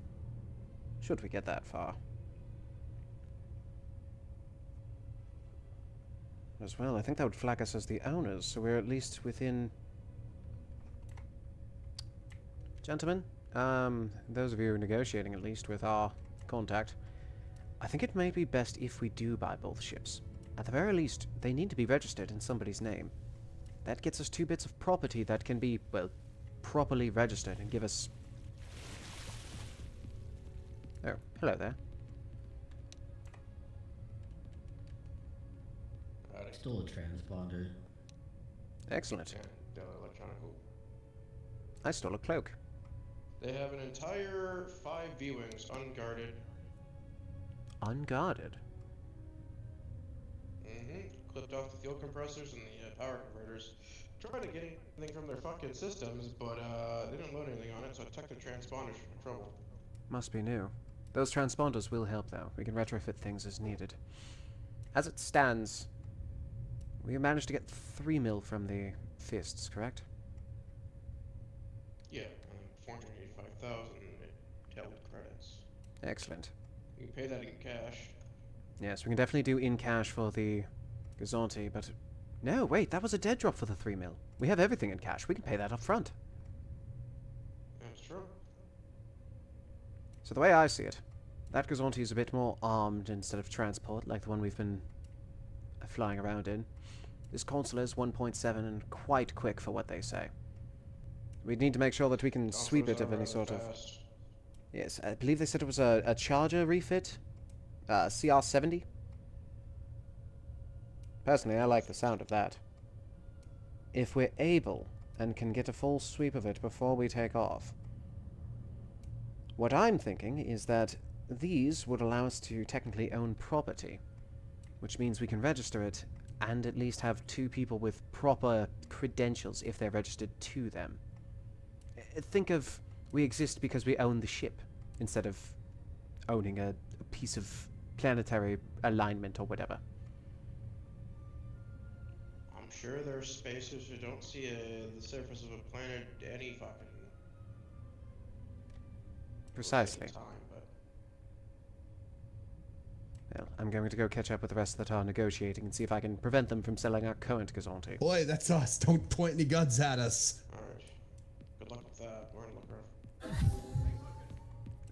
Should we get that far. As well, I think that would flag us as the owners, so we're at least within... Gentlemen, those of you negotiating at least with our contact, I think it may be best if we do buy both ships. At the very least, they need to be registered in somebody's name. That gets us 2 bits of property that can be, well, properly registered and give us... Oh, hello there. Stole a transponder. Excellent. Yeah, electronic. I stole a cloak. They have an entire 5 V-wings unguarded. Unguarded? Mm-hmm. Clipped off the fuel compressors and the power converters. Trying to get anything from their fucking systems, but they didn't load anything on it, so I took the transponders from trouble. Must be new. Those transponders will help, though. We can retrofit things as needed. As it stands, we managed to get 3 mil from the fists, correct? Yeah, 485,000 tailed credits. Excellent. You can pay that in cash. Yes, we can definitely do in cash for the Gazonti, but... No, wait, that was a dead drop for the 3 mil. We have everything in cash. We can pay that up front. That's true. So the way I see it, that Gazonti is a bit more armed instead of transport, like the one we've been flying around in. This console is 1.7 and quite quick for what they say. We need to make sure that we can sweep it of any sort of... Yes, I believe they said it was a Charger refit. CR70. Personally, I like the sound of that. If we're able and can get a full sweep of it before we take off. What I'm thinking is that these would allow us to technically own property, which means we can register it and at least have 2 people with proper credentials if they're registered to them. Think of we exist because we own the ship instead of owning a piece of planetary alignment or whatever. I'm sure there are spacers who don't see the surface of a planet any fucking... Precisely. Time, but... Well, I'm going to go catch up with the rest that are negotiating and see if I can prevent them from selling our current Gazonti. Boy, that's us. Don't point any guns at us. Alright. Good luck with that. We're gonna look rough.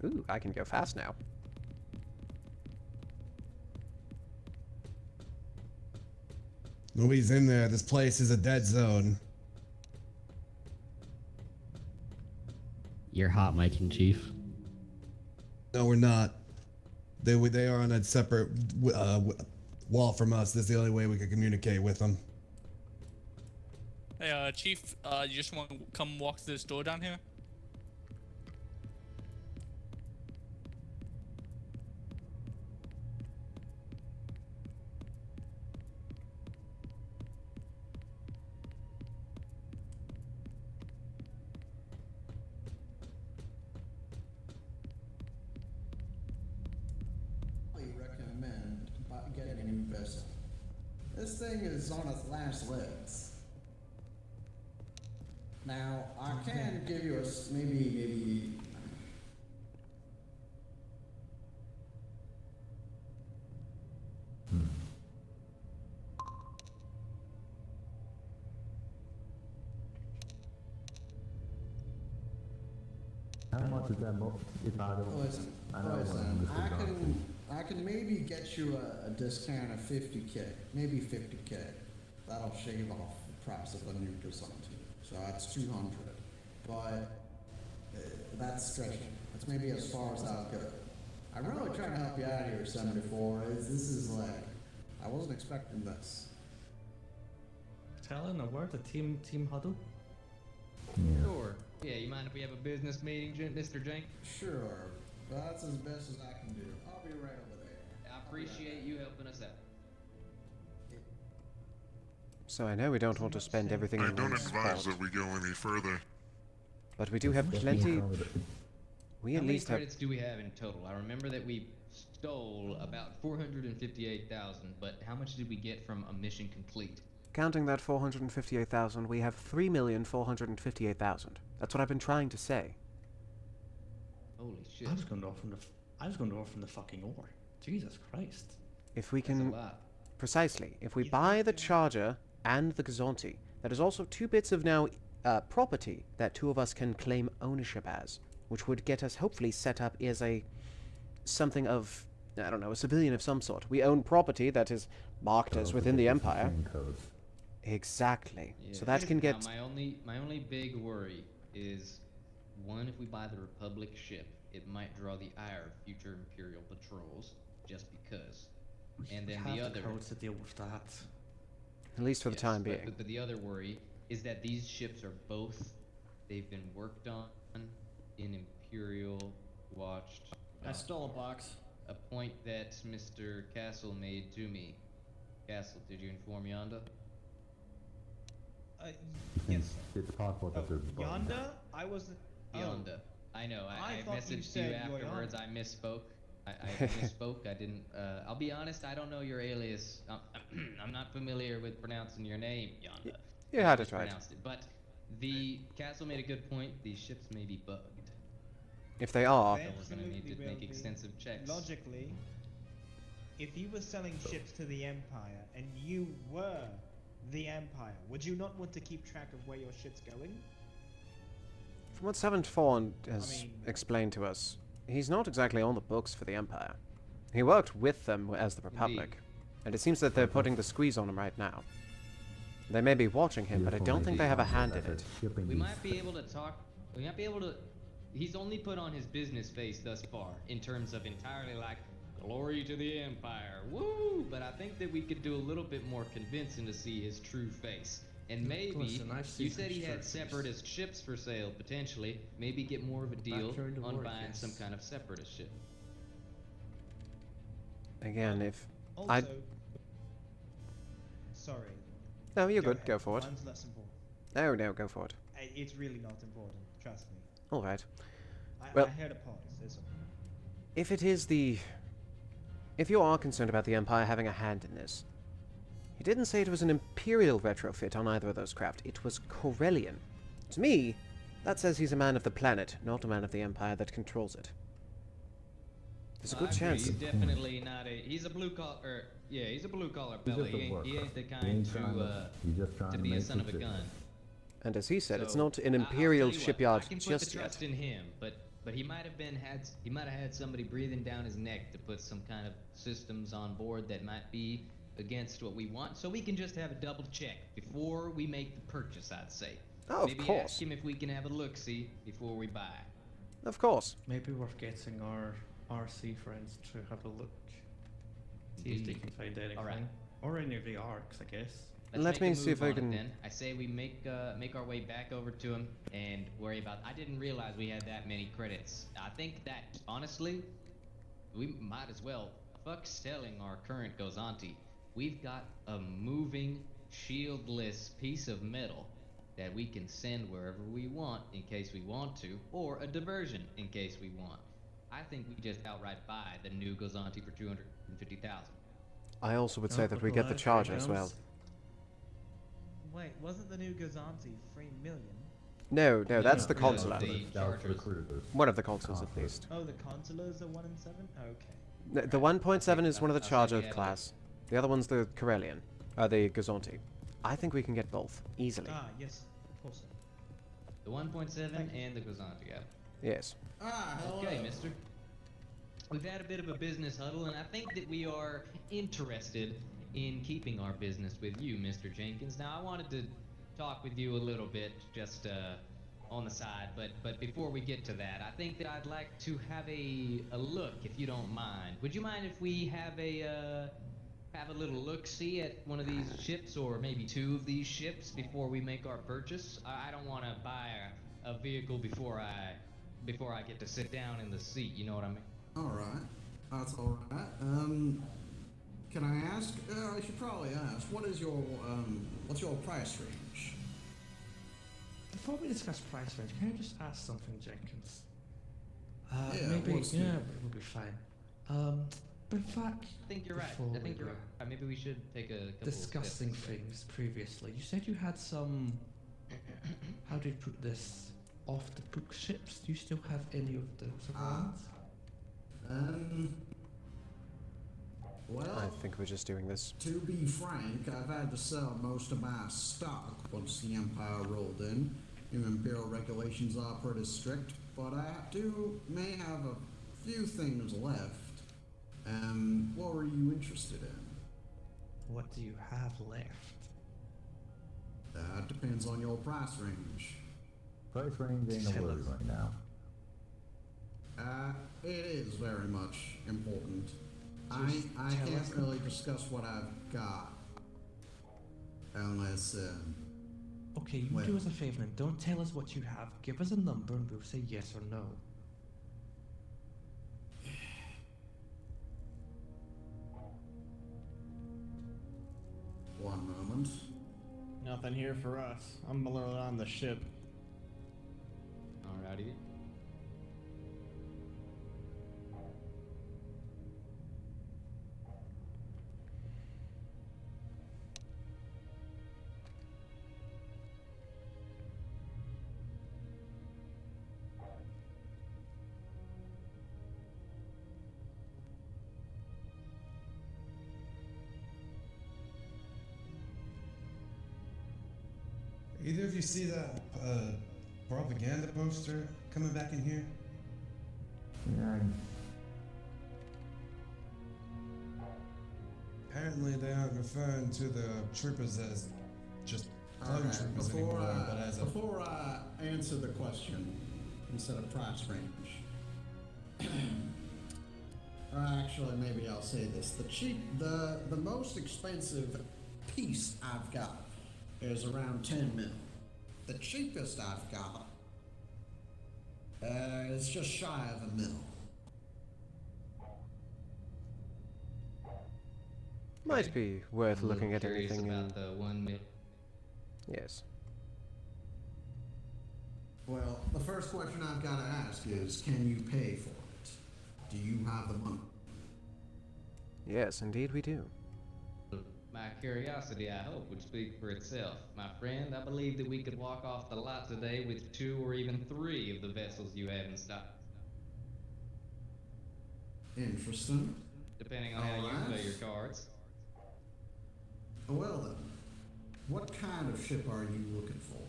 Ooh, I can go fast now. Nobody's in there. This place is a dead zone. You're hot, Mike and Chief. No, we're not. They are on a separate wall from us. This is the only way we can communicate with them. Hey, Chief, you just want to come walk to this door down here? Recommend getting a new vessel. This thing is on its last legs. Now, I can give you a maybe. How much is that? It's not. Listen, I know listen, Mr. Johnson. I can maybe get you a discount of 50k, maybe 50k. That'll shave off the price of the new Gazanti. So that's 200. But that's stretching. That's maybe as far as I'll go. I'm really trying to help you out here, 74. This is like, I wasn't expecting this. Telling a word, the team huddle. Sure. Yeah, you mind if we have a business meeting, Mr. Jenk? Sure. That's as best as I can do. I'll be right over there. I appreciate you helping us out. So I know we don't want to spend everything I in don't one advise spot, that we go any further. but we do have plenty. We How at many least have. credits do we have in total? I remember that we stole about 458,000, but how much did we get from a mission complete? Counting that 458,000, we have 3,458,000. That's what I've been trying to say. Holy shit. I was going to offer from the fucking ore. Jesus Christ. If we That's a can, lot. precisely, if we buy the Charger and the Gazanti, that is also 2 bits of now property that 2 of us can claim ownership as, which would get us hopefully set up as something of, I don't know, a civilian of some sort. We own property that is marked as within the Empire. Exactly. Yeah. So that can get. Now, my only big worry is, one, if we buy the Republic ship, it might draw the ire of future Imperial patrols, just because. And then the other. codes to deal with that. At least for the time being. But the other worry is that these ships are both. They've been worked on in Imperial watched. I stole a box. A point that Mr. Castle made to me. Castle, did you inform Yonda? Yes. It's possible that there's bugs. Yonda? I wasn't. Yonda. I know. I thought you messaged you said you were afterwards. Yonda. I misspoke. I misspoke. I didn't. I'll be honest. I don't know your alias. I'm not familiar with pronouncing your name, Yonda. You had I it right. mispronounced it. But the Castle made a good point. These ships may be bugged. If they are, So we're gonna need to Absolutely make will be. extensive checks. Logically, if you were selling ships to the Empire and you were the Empire, would you not want to keep track of where your ship's going? from what 74 has I mean- explained to us, he's not exactly on the books for the Empire. He worked with them as the Republic, and it seems that they're putting the squeeze on him right now. They may be watching him, but I don't think they have a hand in it. We might be able to talk. We might be able to. He's only put on his business face thus far, in terms of entirely like glory to the Empire, woo! But I think that we could do a little bit more convincing to see his true face. And maybe Listen, I've seen you said he had some separatist ships for sale potentially. Maybe get more of a deal during the on war, buying yes. some kind of separatist ship. Again, if Also, I. sorry. No, you're Go good. ahead. Go for it. Mine's less important. No, no, go for it. It's really not important. Trust me. All right. I Well- heard a pause. That's all. If it is the... If you are concerned about the Empire having a hand in this, he didn't say it was an Imperial retrofit on either of those craft. It was Corellian. To me, that says he's a man of the planet, not a man of the Empire that controls it. There's a good I agree, chance. He's definitely not a. He's a blue collar. Yeah, he's a blue collar He's fella. just a He ain't worker. the He kind ain't trying to he's just trying to to be a make son of a it gun. And as he said, it's So, not an I'll Imperial tell you what, shipyard I can put just the yet. trust in him, but he might have he might have had somebody breathing down his neck to put some kind of systems on board that might be against what we want. So we can just have a double check before we make the purchase. I'd say. Oh, of Maybe course. ask him if we can have a look see before we buy. Of course. Maybe worth getting our RC friends to have a look. See if they Indeed. can find anything. Alright. Or any of the arcs, I guess. Let's Let make me a see if move I on it can- Then. I say we make our way back over to him and worry about. I didn't realize we had that many credits. I think that honestly, we might as well fuck selling our current Gozanti. We've got a moving, shieldless piece of metal that we can send wherever we want in case we want to, or a diversion in case we want. I think we just outright buy the new Gozanti for 250,000. I also would say Oh, that we look get at the that, Charger as well. Greyhounds. Wait, wasn't the new Gazanti 3 million? No, no, that's no, the no, consular. the That was for the Chargers. cruisers. One of the consuls, at least. Oh, the consulars are 1 in 7? Okay. The 1.7 is one of the I think Charger we have it. class. The other one's the Corellian. The Gazanti. I think we can get both, easily. Ah, yes, of course. The 1.7 Thank you. and the Gozanti, yeah. Yes. Ah, hello. Okay, mister. We've had a bit of a business huddle, and I think that we are interested in keeping our business with you, Mr. Jenkins. Now, I wanted to talk with you a little bit, just on the side, but before we get to that, I think that I'd like to have a look, if you don't mind. Would you mind if we have a little look-see at one of these ships, or maybe two of these ships, before we make our purchase? I don't want to buy a vehicle before I get to sit down in the seat. You know what I mean? All right, that's all right. Can I ask? I should probably ask. What's your price range? Before we discuss price range, can I just ask something, Jenkins? Yeah, maybe, what's the- yeah, we'll be fine. But in fact, I think you're right. before I think we you're were right. Maybe we should take a couple discussing steps. things previously, you said you had some, how do you put this, off-the-book ships. Do you still have any of those around? Well, I think we're just doing this. to be frank, I've had to sell most of my stock once the Empire rolled in. Imperial regulations are pretty strict, but I may have a few things left. What were you interested in? What do you have left? That depends on your price range. Price range ain't a word right now. It is very much important. Just I tell can't us. really discuss what I've got. Unless, Okay, you well- do us a favor and don't tell us what you have. Give us a number and we'll say yes or no. One moment. Nothing here for us. I'm literally on the ship. Alrighty. Either of you see that propaganda poster coming back in here? Yeah, Apparently they aren't referring to the troopers as just clone Alright, troopers anymore, but as a... before I answer the question, instead of price range, actually, maybe I'll say this: the most expensive piece I've got is around 10 mil. The cheapest I've got is just shy of a mil. Might be worth I'm a looking little at curious anything about the 1 mil. Yes. Well, the first question I've got to ask is, can you pay for it? Do you have the money? Yes, indeed we do. My curiosity, I hope, would speak for itself. My friend, I believe that we could walk off the lot today with 2 or even 3 of the vessels you have in stock. Interesting. Depending on how you Alright. play your cards. Well then, what kind of ship are you looking for?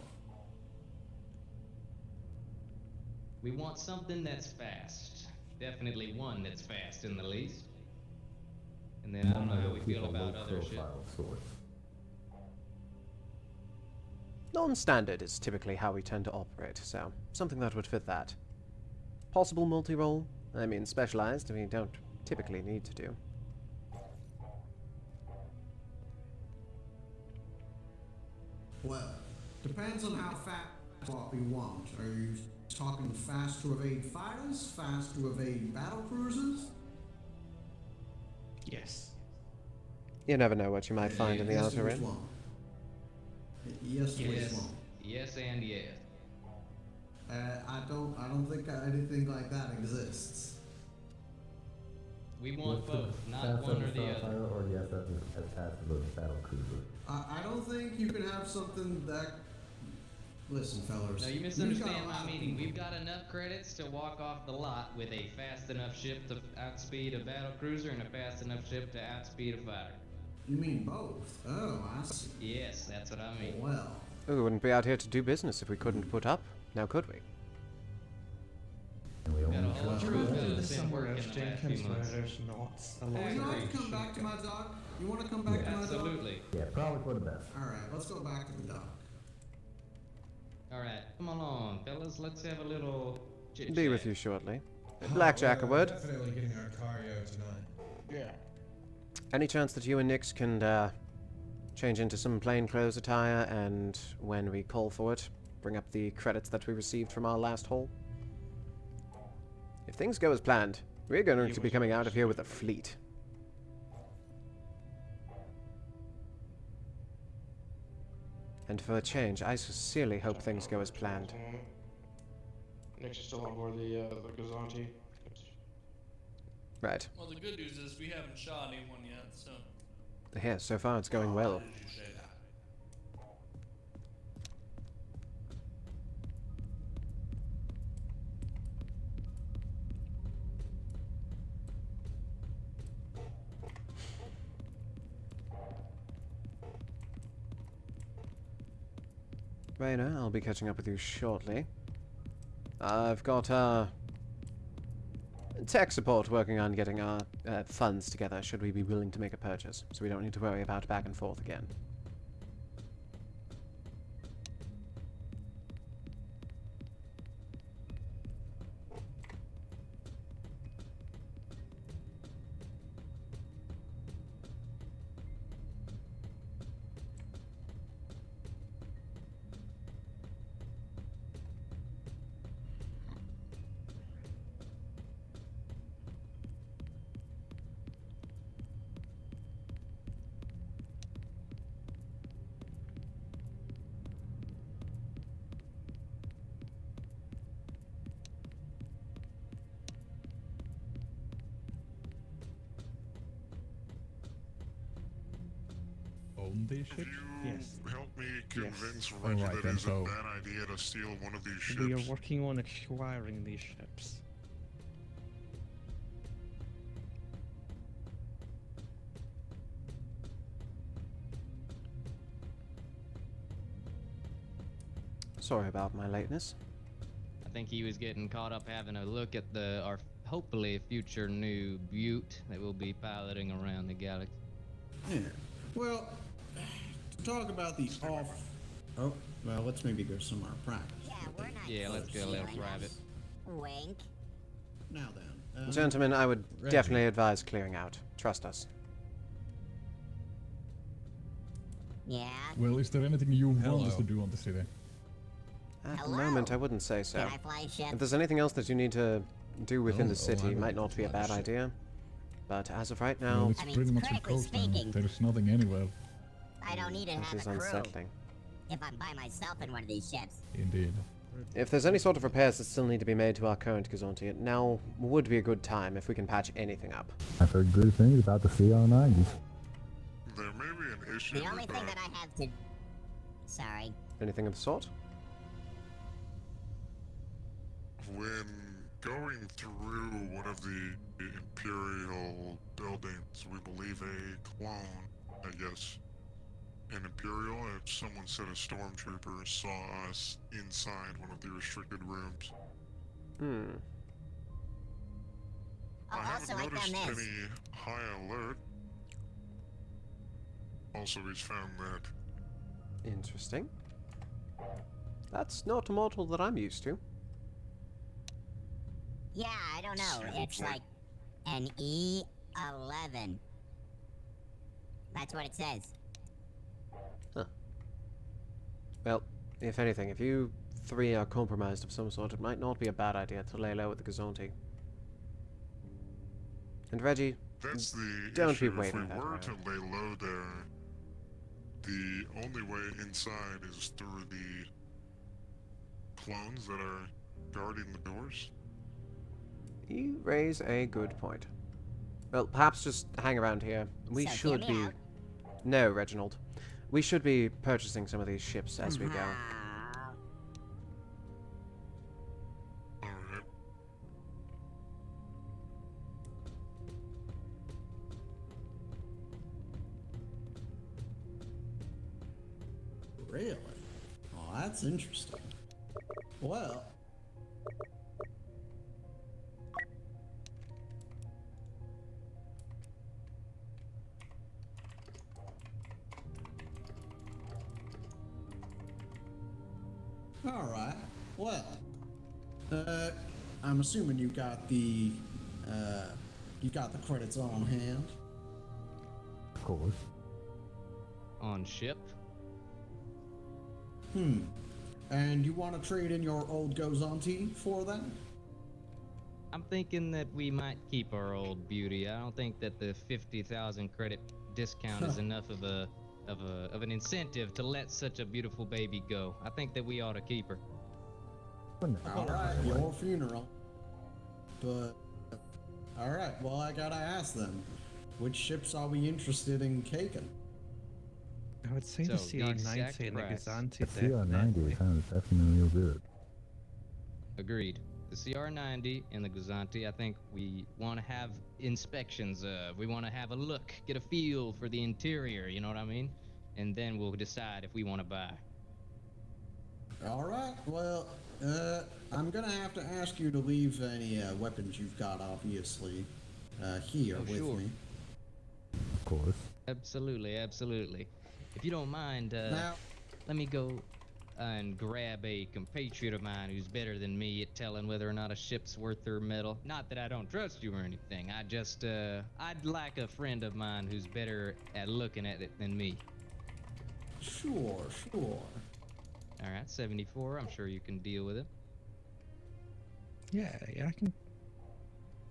We want something that's fast. Definitely one that's fast in the least. And then I don't know how we feel about other ships. Non-standard is typically how we tend to operate, so something that would fit that. Possible multi-role? I mean, specialized, we don't typically need to do. Well, depends on how fast what we want. Are you talking fast to evade fighters? Fast to evade battle cruisers? Yes. You never know what you might find in the Yes, outer which rim. one? Yes, which Yes. one? Yes and yes. I don't think anything like that exists. We want both, not one or the other. Or yes, as fast as a battle cruiser. I don't think you can have something that. Listen, fellas. No, you you've got misunderstand a my lot of meaning. people. We've got enough credits to walk off the lot with a fast enough ship to outspeed a battle cruiser and a fast enough ship to outspeed a fighter. You mean both? Oh, I see. Yes, that's what I mean. Well, We wouldn't be out here to do business if we couldn't put up, now could we? Well, true, There's been somewhere working else, the last few Jenkins, where months. there's not a lot Would you of like to great come back to shit. my dock? You want to come back to my dock? Absolutely. Yeah, probably for the best. Alright, let's go back to the dock. Alright, come along, fellas. Let's have a little chit Be with you shortly. Blackjack a word. Definitely getting our cardio tonight. Yeah. Any chance that you and Nix can change into some plainclothes attire, and when we call for it, bring up the credits that we received from our last haul? If things go as planned, we're going to be coming out of here with a fleet. And for a change, I sincerely hope things go as planned. Nick's is still on board the Gazanti. Right. Well, the good news is we haven't shot anyone yet, so. Yeah, so far it's going well. Did you say that? Raina, I'll be catching up with you shortly. I've got tech support working on getting our funds together should we be willing to make a purchase, so we don't need to worry about back and forth again. Own these ships? Yes. Help me convince All Reggie right, that then, it's so- a bad idea to steal one of these ships. We are working on acquiring these ships. Sorry about my lateness. I think he was getting caught up having a look at our hopefully future new Butte that we'll be piloting around the galaxy. Yeah. Well, to talk about the off. Oh, well, let's maybe go somewhere private. Yeah, we're not Yeah, let's go a little private. Wink. Now then. Gentlemen, I would Reggie. definitely advise clearing out. Trust us. Yeah. Well, is there anything you want us Hello. to do on the city? At the moment, I wouldn't say so. Can I fly ship? If there's anything else that you need to do within Oh, the city, I it might would not be a fly bad ship. idea. But as of right Well, now, it's pretty much a critically coast now. speaking- There's nothing anywhere. I don't need to it have is a crew unsettling. if I'm by myself in one of these ships. Indeed. If there's any sort of repairs that still need to be made to our current Gazonti, now would be a good time if we can patch anything up. I've heard good things about the CR90s. There may be an issue The only with thing that I have to. Sorry. Anything of the sort? when going through one of the Imperial buildings, we believe a clone, I guess, an Imperial, if someone said a stormtrooper saw us inside one of the restricted rooms. Hmm. Oh, I haven't also, I noticed found this. any high alert. Also, he's found that. Interesting. That's not a model that I'm used to. Yeah, I don't know. Sounds It's like- like an E11. That's what it says. Well, if anything, if you three are compromised of some sort, it might not be a bad idea to lay low with the Gazonti. And Reggie, That's the don't issue. be waving If we that were way. to lay low there, the only way inside is through the clones that are guarding the doors. You raise a good point. Well, perhaps just hang around here. We So, hear should me be... out. No, Reginald. We should be purchasing some of these ships as we go. Alright. Really? Oh, that's interesting. Well, Alright. Well, I'm assuming you got the credits on hand. Of course. On ship? And you want to trade in your old Gozanti for that? I'm thinking that we might keep our old beauty. I don't think that the 50,000 credit discount is enough of an incentive to let such a beautiful baby go. I think that we ought to keep her. Alright, your funeral. But, alright, well, I gotta ask them. Which ships are we interested in caking? I would say the CR90 and the Gazanti. The CR90 sounds definitely real good. Agreed. The CR90 and the Guzanti, I think we want to have inspections of. We want to have a look, get a feel for the interior, you know what I mean? And then we'll decide if we want to buy. Alright, well, I'm gonna have to ask you to leave any weapons you've got, obviously, here with me. Of course. Absolutely, absolutely. If you don't mind, let me go and grab a compatriot of mine who's better than me at telling whether or not a ship's worth their metal. Not that I don't trust you or anything. I just, I'd like a friend of mine who's better at looking at it than me. Sure. All right, 74. I'm sure you can deal with it. Yeah, I can.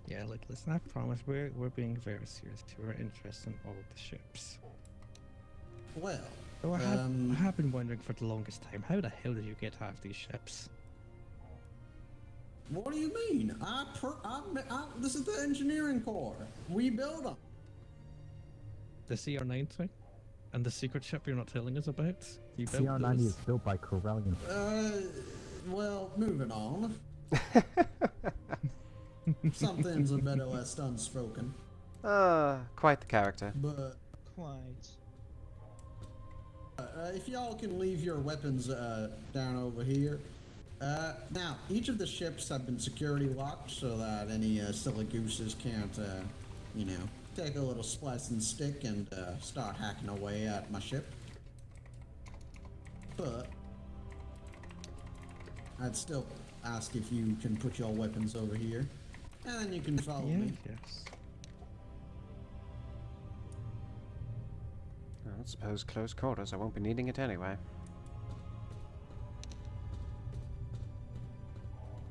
Yeah, like, listen, I promise we're being very serious. We're interested in all the ships. Well, so I have been wondering for the longest time, how the hell did you get half these ships? What do you mean? This is the engineering corps. We build them. The CR90? And the secret ship you're not telling us about? You built CR90 those? is built by Corellian. Well, moving on. Something's a better less unspoken. Quite the character. But Quite. If y'all can leave your weapons down over here. Now, each of the ships have been security locked so that any silly gooses can't, take a little splice and stick and start hacking away at my ship. But I'd still ask if you can put your weapons over here, and then you can follow me. Yes. I suppose close quarters. I won't be needing it anyway.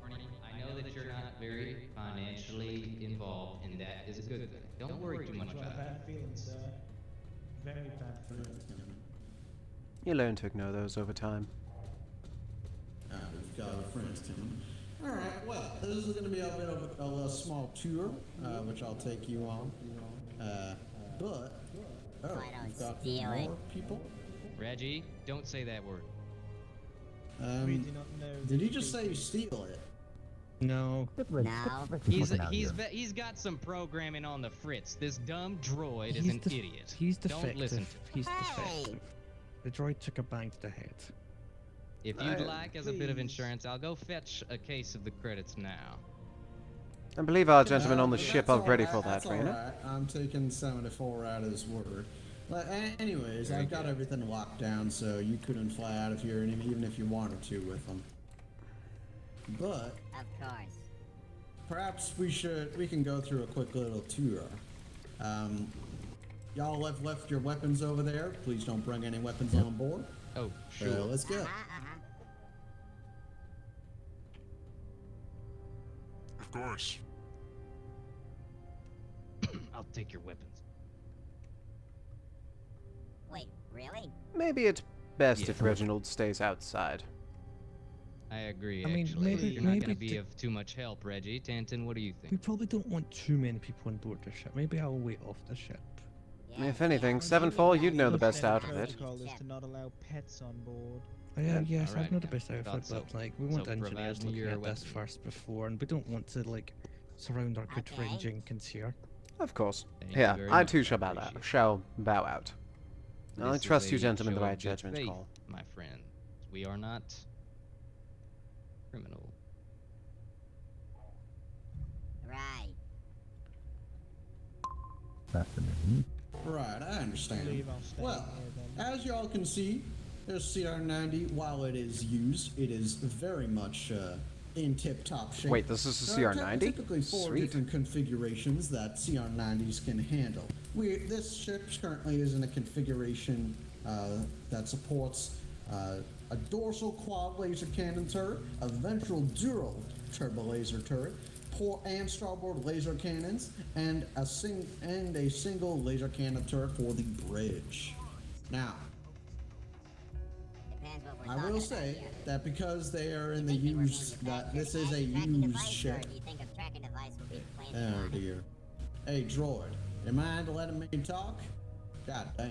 I know that you're not very financially involved, and that is a good thing. Don't worry too much about it. Bad feelings, sir. Very bad feelings. You learn to ignore those over time. We've got our friends, Tim. Alright, well, this is going to be a bit of a small tour, which I'll take you on. But, we've got more people. Reggie, don't say that word. We do not know. Did he just say steal it? No. He's got some programming on the fritz. This dumb droid is an idiot. He's Don't defective. listen to him. He's defective. The droid took a bang to the head. If you'd like, as a bit of insurance, I'll go fetch a case of the credits now. I believe our gentlemen on the ship are That's ready all for right, that, that's Raina. all right. I'm taking 74 at his word. But anyways, I've got everything locked down, so you couldn't fly out of here even if you wanted to with them. But Of course. perhaps we can go through a quick little tour. Y'all have left your weapons over there. Please don't bring any weapons on board. Oh, sure. Let's go. Of course. I'll take your weapons. Wait, really? Maybe it's best if Reginald stays outside. I agree, I mean, actually. maybe- You're not maybe going to be to- of too much help, Reggie. Tanton, what do you think? We probably don't want too many people on board the ship. Maybe I'll wait off the ship. If anything, 7-4, you'd know the best out of it. Protocol is to not allow pets on board. Yes, Alright, I've know the best outfit, thought so. but like we want So engineers provide me looking your at this weapons. first before, and we don't want to like surround our good friend Jenkins here. Of course. Thank you Here, very I much, too I shall bow appreciate out. it. Shall bow out. I This is trust you a gentlemen the show of right good judgment faith, call. my friend. We are not criminal. Right. Fascinating. Right, I understand. Believe I'll stay Well, here then. as y'all can see, This CR90, while it is used, it is very much in tip-top shape. Wait, this is a There are CR90? typically four Sweet. different configurations that CR90s can handle. This ship currently is in a configuration that supports a dorsal quad laser cannon turret, a ventral dual turbo laser turret, port and starboard laser cannons, and a single laser cannon turret for the bridge. Now, Depends what we're I talking will about say here. that because they are in You the think they were used, moving that faster this than is a any tracking used device, ship. Or do you think a tracking device will be playing Oh dear. Hey, droid, you mind letting me talk? God damn.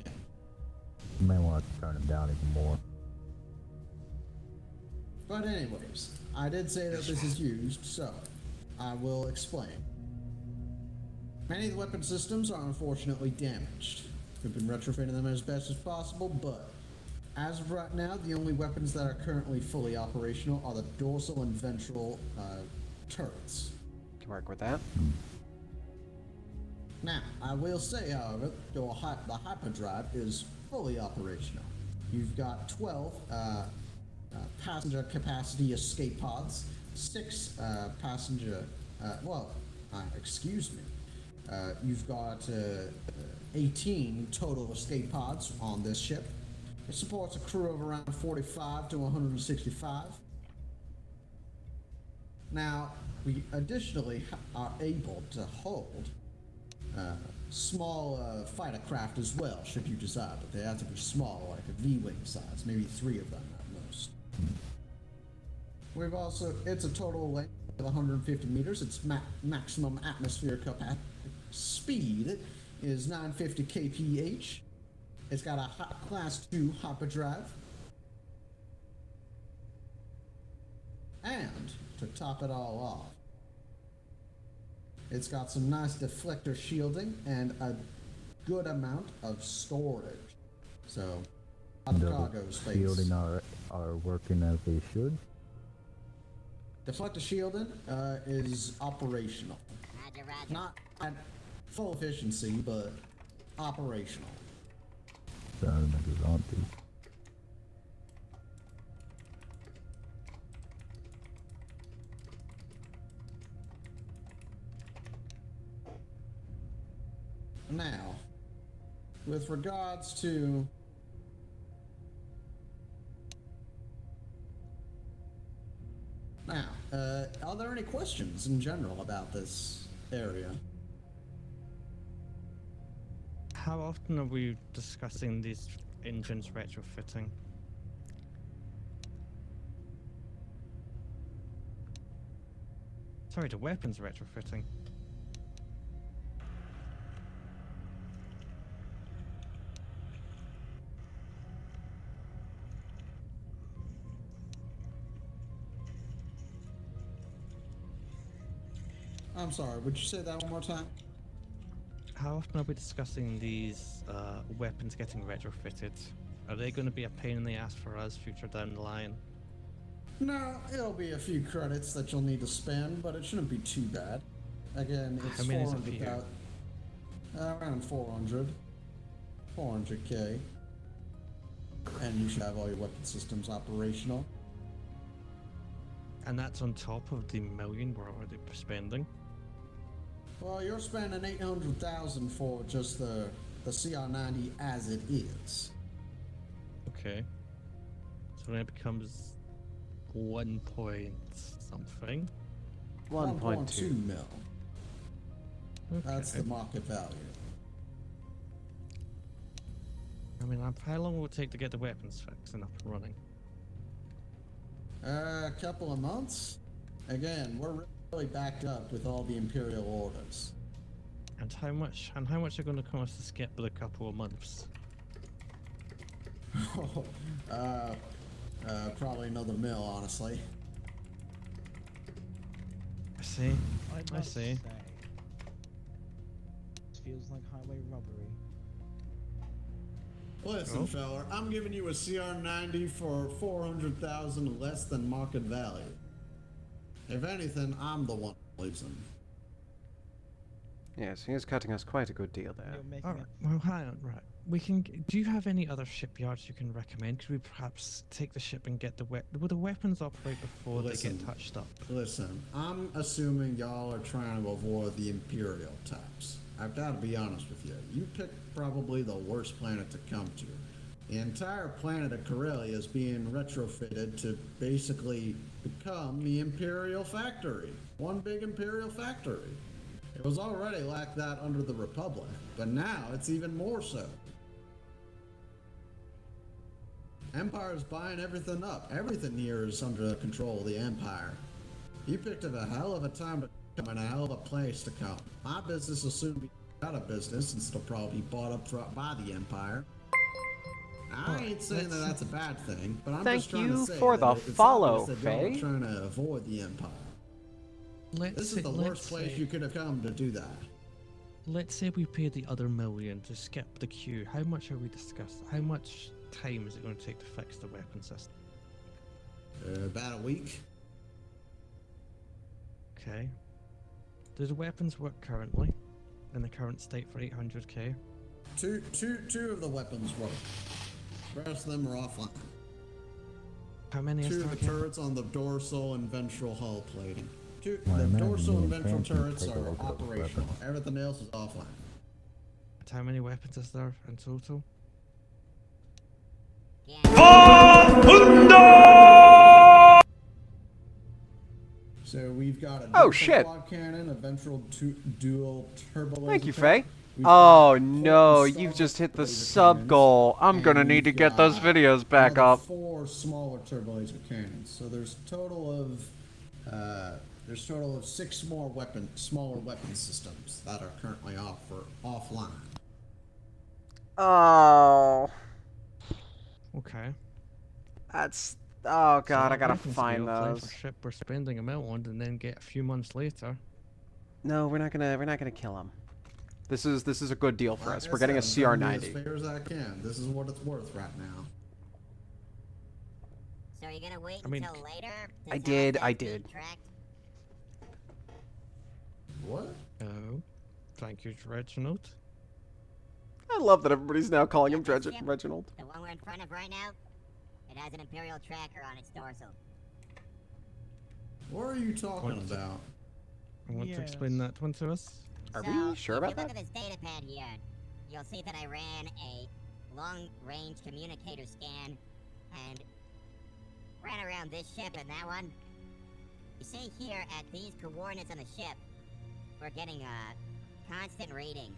You may want to turn it down even more. But anyways, I did say that this is used, so I will explain. Many of the weapon systems are unfortunately damaged. We've been retrofitting them as best as possible, but as of right now, the only weapons that are currently fully operational are the dorsal and ventral turrets. Can work with that. Now, I will say, however, the hyperdrive is fully operational. You've got 12 passenger capacity escape pods, 6 passenger, excuse me. You've got 18 total escape pods on this ship. It supports a crew of around 45 to 165. Now, we additionally are able to hold small fighter craft as well, should you desire, but they have to be small, like a V-wing size, maybe 3 of them at most. We've also, it's a total length of 150 meters. Its maximum atmosphere speed is 950 kph. It's got a class 2 hyperdrive. And to top it all off, it's got some nice deflector shielding and a good amount of storage. So, a The cargo space. shielding are working as they should. Deflector shielding is operational. Roger, roger. Not at full efficiency, but operational. Sounding like his auntie. Now, with regards to are there any questions in general about this area? How often are we discussing these engines retrofitting? Sorry, the weapons retrofitting. I'm sorry, would you say that one more time? How often are we discussing these weapons getting retrofitted? Are they going to be a pain in the ass for us future down the line? No, it'll be a few credits that you'll need to spend, but it shouldn't be too bad. Again, it's How many is it for 400, around 400k. And you should have all your weapon systems operational. And that's on top of the million we're already spending? Well, you're spending 800,000 for just the CR90 as it is. Okay. So then it becomes 1 point something. 1.2 mil. Okay. That's the market value. I mean, how long will it take to get the weapons fixed and up and running? A couple of months. Again, we're really backed up with all the Imperial orders. And how much are going to cost to skip with a couple of months? Probably another mil, honestly. I see. I must see. say, this feels like highway robbery. Listen, Oh. fella, I'm giving you a CR90 for 400,000 less than market value. If anything, I'm the one losing. Yes, he is cutting us quite a good deal there. Alright, well, hang on, right. We can. Do you have any other shipyards you can recommend? Could we perhaps take the ship and get the will the weapons operate before they get touched up? Listen, I'm assuming y'all are trying to avoid the Imperial tax. I've got to be honest with you. You picked probably the worst planet to come to. The entire planet of Corellia is being retrofitted to basically become the Imperial factory. One big Imperial factory. It was already like that under the Republic, but now it's even more so. Empire's buying everything up. Everything here is under control of the Empire. You picked a hell of a time to come and a hell of a place to come. My business will soon be out of business since it'll probably be bought up by the Empire. I ain't saying that that's a bad thing, but I'm just trying to say for the that it's follow, obvious that y'all Faye. are trying to avoid the Empire. This is the worst place you could have come to do that. Let's say we pay the other $1 million to skip the queue. How much are we discussing? How much time is it going to take to fix the weapon system? About a week. Okay. Do the weapons work currently? In the current state for 800k? Two of the weapons work. The rest of them are offline. How many Two is of the there again? turrets on the dorsal and ventral hull plating. I The imagine dorsal and the ventral intent is turrets take a are look at those operational. weapons. Everything else is offline. And how many weapons is there in total? So we've got a Oh, dorsal shit. quad cannon, a ventral dual turbo laser Thank you, cannon. Faye. We've Oh got no, four you've just hit the laser sub cannons, goal. I'm gonna and need to we've get those got videos back another up. 4 smaller turbo laser cannons. So there's a total of 6 more smaller weapon systems that are currently offline. Oh, Okay. that's. Oh So god, I that gotta weapons find deal, play those. for ship we're spending $1 million and then get a few months later. No, we're not gonna kill him. This is a good deal for Like us. I We're getting a said, I'm trying to CR90. be as fair as I can. This is what it's worth right now. So you're gonna wait I mean, until later? to I tell us did, that I it's did. being tracked? What? Oh. Thank you, Reginald. I love that everybody's now calling him This ship, Reginald. the one we're in front of right now, it has an Imperial tracker on its dorsal. What are you talking What? about? I want to explain that one to us. Are So, we sure if about you that? look at this data pad here, you'll see that I ran a long-range communicator scan and ran around this ship and that one. You see here at these coordinates on the ship, we're getting constant readings.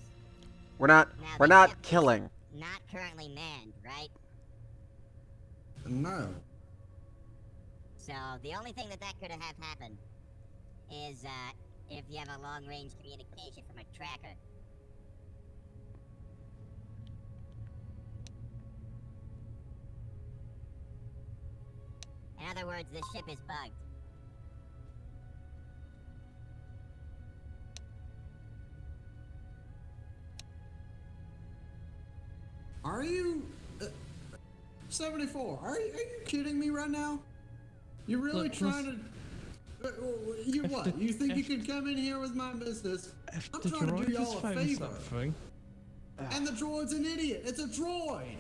We're not Now, we're this not ship is killing. Not currently manned, right? No. So the only thing that could have happened is if you have a long-range communication from a tracker. In other words, this ship is bugged. Are you 74? Are you kidding me right now? You really Look, trying to? You if what? the- You think you if- can come in here with my business? If I'm the trying to droid do has y'all a found favor. something, And the droid's an idiot. It's a droid.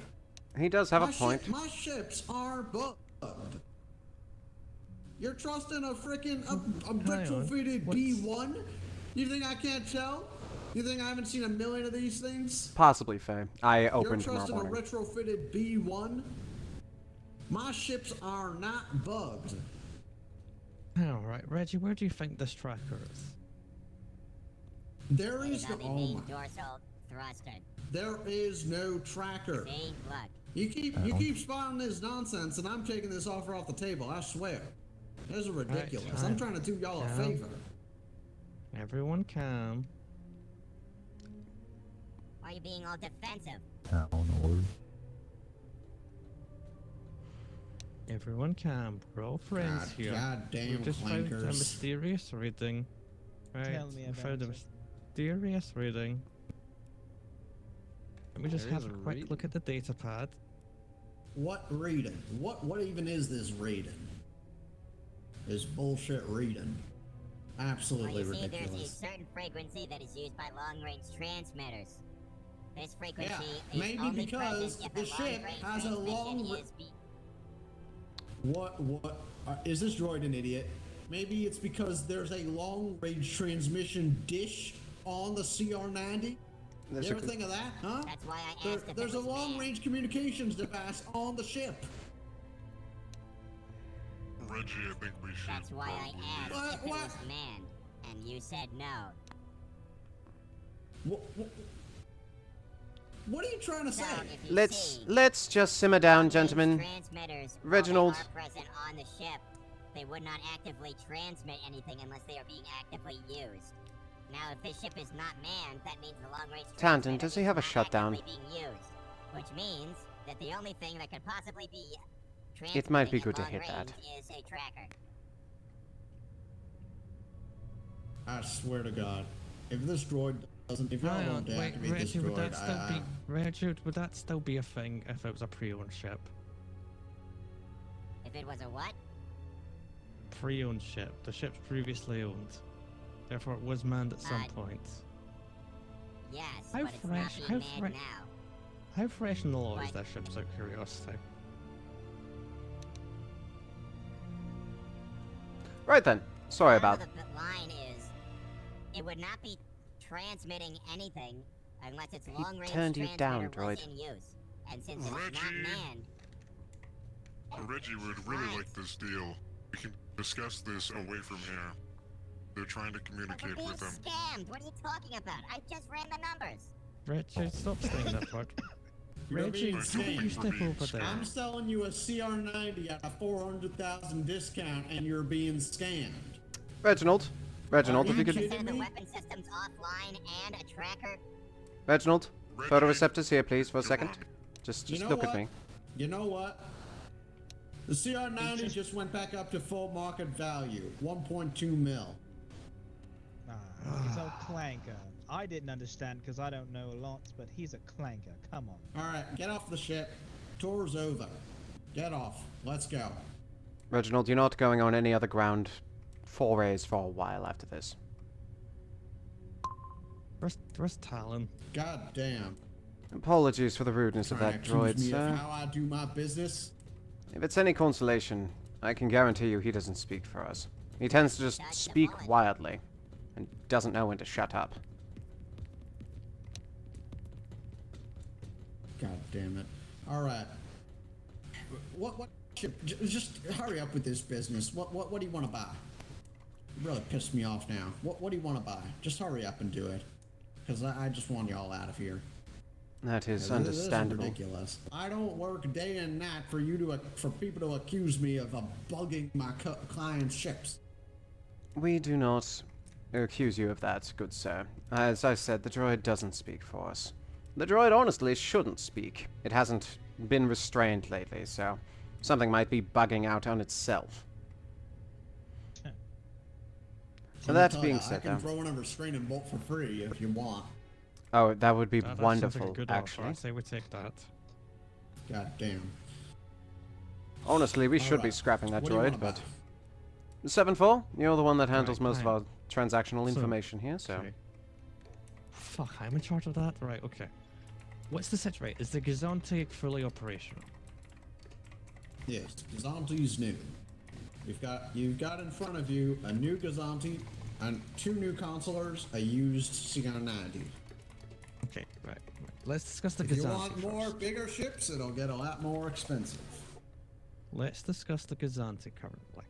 He does have a My point. My ships are bugged. You're trusting a freaking a Hang on, retrofitted what's- B1? You think I can't tell? You think I haven't seen a million of these things? Possibly, Faye. I You're open tomorrow trusting a morning. retrofitted B1? My ships are not bugged. Alright, Reggie, where do you think this tracker is? There It is is no. on the Oh main my. dorsal thruster. There is no tracker. See? Look. You keep spouting this nonsense, and I'm taking this offer off the table. I swear. This is ridiculous. I'm trying to do y'all a favor. Everyone calm. Why are you being all defensive? Everyone calm. We're all friends here. Goddamn we just found a clankers. mysterious reading. Right, Tell me we found a about it. mysterious reading. Let me just There have is a a quick reading? look at the data pad. What reading? What even is this reading? This bullshit reading. Absolutely Well, you see, ridiculous. there's a certain frequency that is used by long-range transmitters. This frequency is maybe only because present if the a ship long-range has a transmission long. is be What? Is this droid an idiot? Maybe it's because there's a long-range transmission dish on the CR-90. There's You a ever good- think of that, huh? That's why I asked if There's it a was manned. long-range communications device on the ship. Reggie, I think we should. That's why I probably asked leave. if it was manned, and you said no. What are you trying to say? So, if you see, Let's just simmer down, these gentlemen. transmitters, Reginald. while they are present on the ship, they would not actively transmit anything unless they are being actively used. Now, if this ship is not manned, that means the long-range Tanton, transmitter does he is have a not shutdown? actively being used, which means that the only thing that could possibly be It might be transmitting good to at hit long that. range is a tracker. I swear to God, if this droid doesn't, if y'all Hang don't on, wait, deactivate this Reggie, would droid, that still be Reggie, would that still be a thing if it was a pre-owned ship? If it was a what? Pre-owned ship. The ship's previously owned. Therefore, it was manned at some point. Yes, How but it's fresh? not How being manned fresh? now. How fresh in the law is But- that ship? Out of curiosity. Right then. Sorry about. The line is, it would not be transmitting anything unless its long-range turned you transmitter down, was droid. in use. And since it's not Reggie. manned, Reggie would really like this deal. We can discuss this away from here. They're trying to but communicate we're being with them. scammed. What are you talking about? I just ran the numbers. Reggie, stop saying that word. You're Reggie, being why don't you scammed. step over there? I'm selling you a CR-90 at a 400,000 discount, and you're being scammed. Reginald, Reginald, if you could. Instead of the weapon systems offline and a tracker, Reginald, photoreceptors here, please, for a second. Just You know look what? at me. You know what? The CR-90 just went back up to full market value, 1.2 mil. He's a clanker. I didn't understand because I don't know a lot, but he's a clanker. Come on. All right, get off the ship. Tour's over. Get off. Let's go. Reginald, you're not going on any other ground forays for a while after this. Where's Talon? God damn. Apologies for the rudeness of Trying that to droid, accuse me of sir. how I do my business. If it's any consolation, I can guarantee you he doesn't speak for us. He tends to just speak wildly, and doesn't know when to shut up. God damn it. All right. What just hurry up with this business. What do you want to buy? You really pissed me off now. What do you want to buy? Just hurry up and do it. Because I just want y'all out of here. That is This understandable. ridiculous. I don't work day and night for people to accuse me of bugging my clients' ships. We do not accuse you of that, good sir. As I said, the droid doesn't speak for us. The droid honestly shouldn't speak. It hasn't been restrained lately, so something might be bugging out on itself. Let me That tell being ya, said, I can though. throw in a restraining bolt for free if you want. Oh, that would be That sounds like a wonderful, good offer. actually. I say we take that. God damn. Honestly, we should be Alright, scrapping that what do you droid, wanna but... buy? 7-4, you're the one that handles Right, most of fine. our transactional So- information here, so... okay. Fuck, I'm in charge of that? Right, okay. What's the situation? Is the Gazante fully operational? Yes, Gazante's new. You've got in front of you a new Gazante and 2 new consulars, a used CR-90. Okay, right. Let's discuss the If you Gazante want more first. bigger ships, it'll get a lot more expensive. Let's discuss the Gazante currently.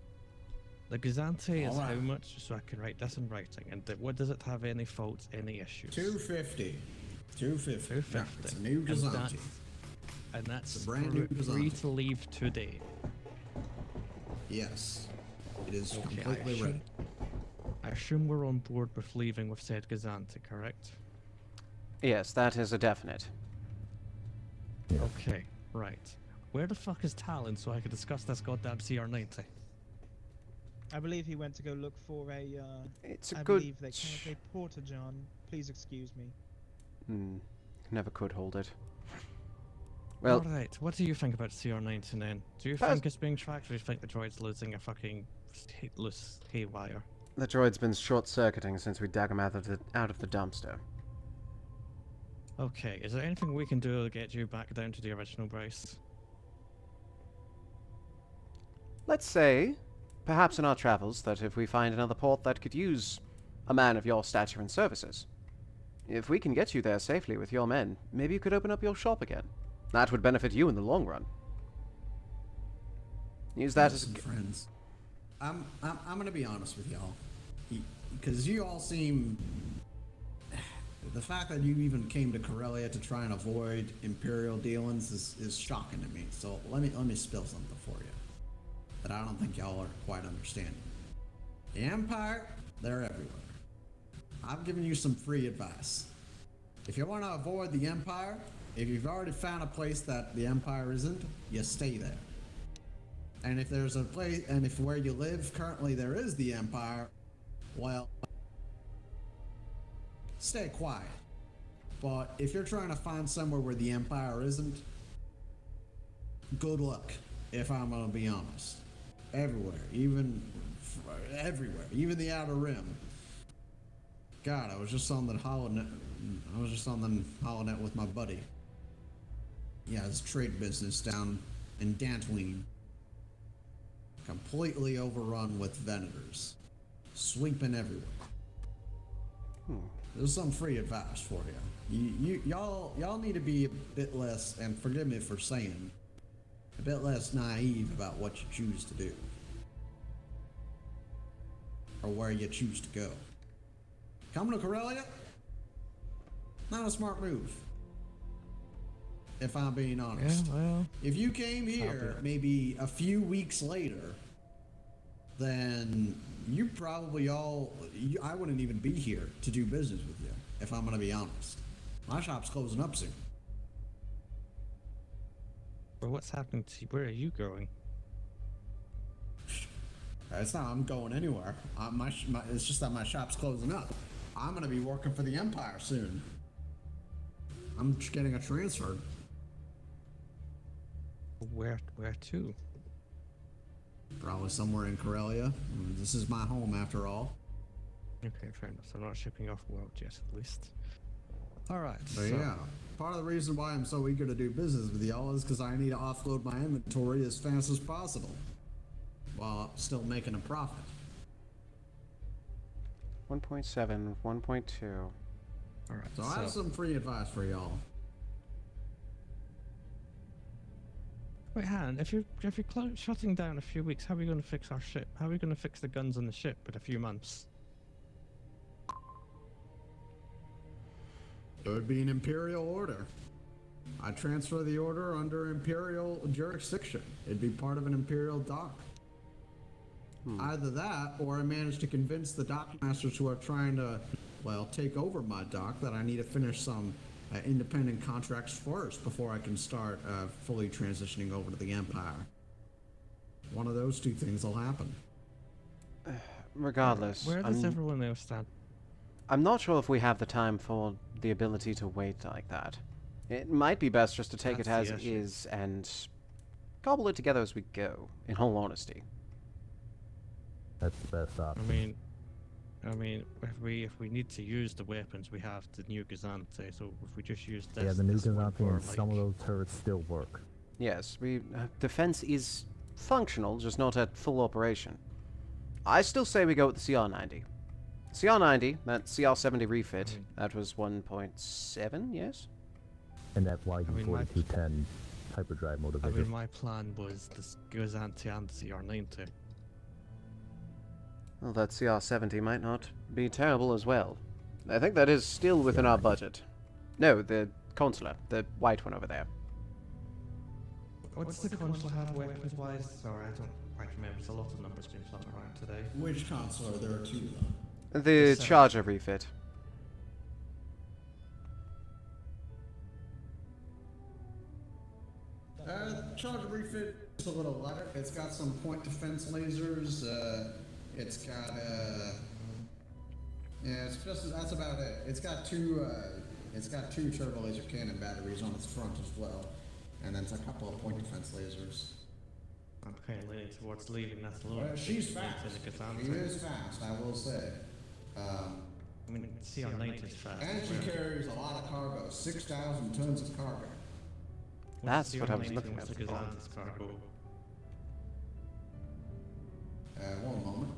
The Gazante is how Alright. much, so I can write this in writing, and what does it have any faults, any issues? 250. 250. 250. Yeah, it's a new And Gazante. that's- And that's It's a brand new free Gazante. to leave today. Yes. It is Okay, completely ready. I assume we're on board with leaving with said Gazante, correct? Yes, that is a definite. Okay, right. Where the fuck is Talon so I can discuss this goddamn CR-90? I believe he went to go look for a. It's a I good believe they call it a porter john. Please excuse me. Never could hold it. Well, Alright, what do you think about CR-90 then? Do you Pers- think it's being tracked, or do you think the droid's losing a fucking loose haywire? The droid's been short-circuiting since we dug him out of the dumpster. Okay, is there anything we can do to get you back down to the original price? Let's say, perhaps in our travels, that if we find another port that could use a man of your stature and services, if we can get you there safely with your men, maybe you could open up your shop again. That would benefit you in the long run. Use that as Listen, friends. I'm gonna be honest with y'all, because you all seem. The fact that you even came to Corellia to try and avoid Imperial dealings is shocking to me. So let me spill something for you that I don't think y'all are quite understanding. The Empire, they're everywhere. I've given you some free advice. If you want to avoid the Empire, if you've already found a place that the Empire isn't, you stay there. And if there's a place, and if where you live currently there is the Empire, well, stay quiet. But if you're trying to find somewhere where the Empire isn't, good luck, if I'm gonna be honest. Everywhere, even the Outer Rim. God, I was just on the HoloNet with my buddy. Yeah, it's trade business down in Dantooine. Completely overrun with Venators. Sweeping everywhere. There's some free advice for you. Y'all need to be a bit less, and forgive me for saying, a bit less naive about what you choose to do. Or where you choose to go. Coming to Corellia? Not a smart move. If I'm being honest. Yeah, well, if you came here maybe a few weeks later, then you probably I wouldn't even be here to do business with you, if I'm gonna be honest. My shop's closing up soon. Well, what's happening to you? Where are you going? It's not I'm going anywhere. It's just that my shop's closing up. I'm gonna be working for the Empire soon. I'm just getting a transfer. Where to? Probably somewhere in Corellia. This is my home after all. Okay, fair enough. So I'm not shipping off world yet, at least. Alright, But yeah, part of the reason why I'm so eager to do business with y'all is because I need to offload my inventory as fast as possible, while still making a profit. 1.7, 1.2. Alright, So I have some free advice for y'all. Wait, Han, if you're shutting down a few weeks, how are we going to fix our ship? How are we going to fix the guns on the ship in a few months? It would be an Imperial order. I transfer the order under Imperial jurisdiction. It'd be part of an Imperial dock. Either that, or I manage to convince the dock masters who are trying to, well, take over my dock that I need to finish some independent contracts first before I can start fully transitioning over to the Empire. One of those two things will happen. Regardless, Where does everyone else stand? I'm not sure if we have the time for the ability to wait like that. It might be best just to take it as is and cobble it together as we go, in all honesty. That's the best option. I mean, if we need to use the weapons, we have the new Gazante. So if we just use this, Yeah, the new this one Gazante for, and some of those turrets still work. Yes, defense is functional, just not at full operation. I still say we go with the CR-90. CR-90, that CR-70 refit, that was 1.7, yes? And that YU-4210 hyperdrive motivator. I mean, my plan was this Gazante and the CR-90. Well, that CR-70 might not be terrible as well. I think that is still within our budget. No, the consular, the white one over there. What's the consular have weapons-wise? Sorry, I don't quite remember. There's a lot of numbers being flung around today. Which consular? There are two though. The Charger refit. Charger refit is a little lighter. It's got some point defense lasers. It's got yeah, that's about it. It's got two turbo laser cannon batteries on its front as well, and then it's a couple of point defense lasers. I'm kind of leaning towards leaving that alone. She's Leaving fast. to the Gazan She thing. is fast, I will say. I mean, CR9 is fast. And as she well. carries a lot of cargo, 6,000 tons of cargo. That's What's what I was CR9 looking and what's at the before. Gazan's cargo? One moment.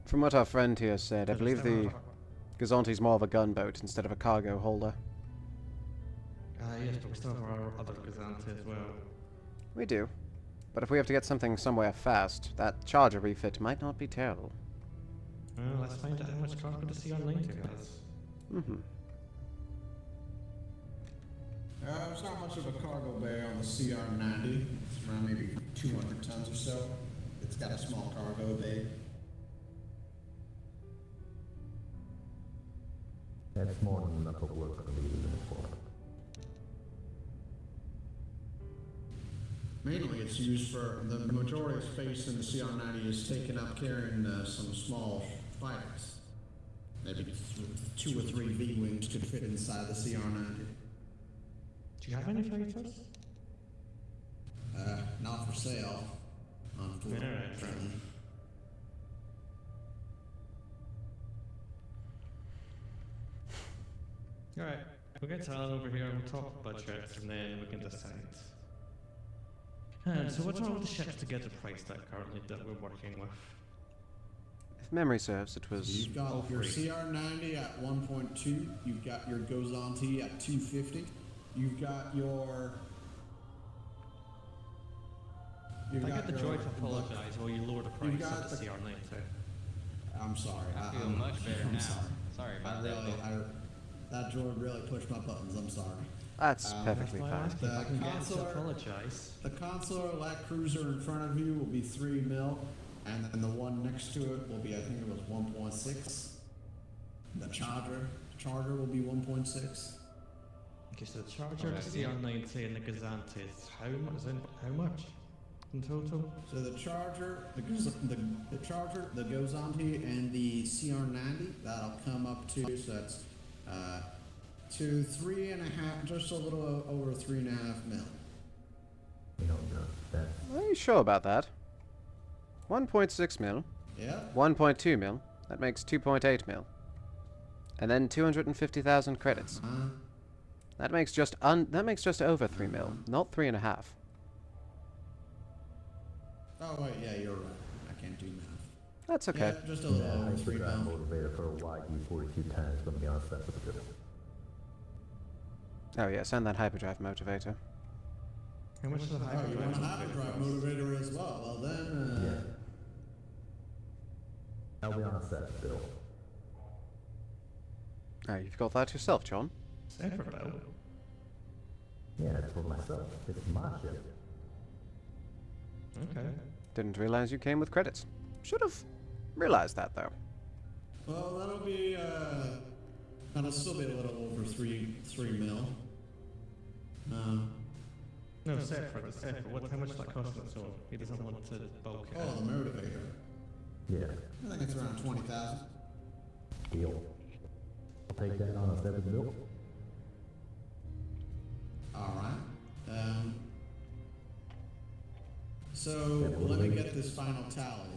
From what our friend here said, I believe the Gazanti's more of a gunboat instead of a cargo holder. Yes, but we still have our other Gazanti as well. We do. But if we have to get something somewhere fast, that charger refit might not be terrible. Well, let's find out how much cargo the CR9 has. Mm-hmm. There's not much of a cargo bay on the CR90. It's around maybe 200 tons or so. It's got a small cargo bay. That's more than enough of work to be using it for. Mainly it's used for the majority of space in the CR90 is taken up carrying some small fighters. Maybe 2 or 3 V-wings could fit inside the CR90. Do you have any fighters? Not for sale, unfortunately. Alright, we'll get Alan over here and we'll talk budgets and then we can decide. So what's all the ships to get the price that currently that we're working with? If memory serves, it was... You've got your CR90 at 1.2, you've got your Gozanti at 250, you've got your... I get the joy to apologise while you lower the price of the CR90. I'm sorry. I feel much better I'm now. Sorry. About that. That droid really pushed my buttons. I'm sorry. That's perfectly fine. The consular light cruiser in front of you will be 3 mil, and then the one next to it will be, I think it was 1.6. The charger will be 1.6. Okay, so the charger, the CR90, and the Gazanti is how much in total? So the charger, the charger, the Gozanti, and the CR90 that'll come up to so that's to 3.5, just a little over 3.5 mil. You know, that. Are you sure about that? 1.6 mil. Yeah. 1.2 mil. That makes 2.8 mil. And then 250,000 credits. That makes just over 3 mil, not 3.5. Oh wait, yeah, you're right. I can't do math. That's okay. Yeah, just a little over 3 mil. Motivator for a YD-42 tank is going to be unacceptable. Oh yes, and that hyperdrive motivator. How much is the Oh, you want a hyperdrive motivator as well? Well then, I'll be on a set bill. Oh, you've got that yourself, John. Separate bill? Yeah, it's for myself. It's my ship. Okay. Didn't realize you came with credits. Should have realized that though. well, that'll still be a little over 3 mil. No, separate. How much does that cost him? So he doesn't want to bulk it. Oh, the motivator. Yeah. I think it's around 20,000. Deal. I'll take that on a 7 bill. All right. So let me get this final tally.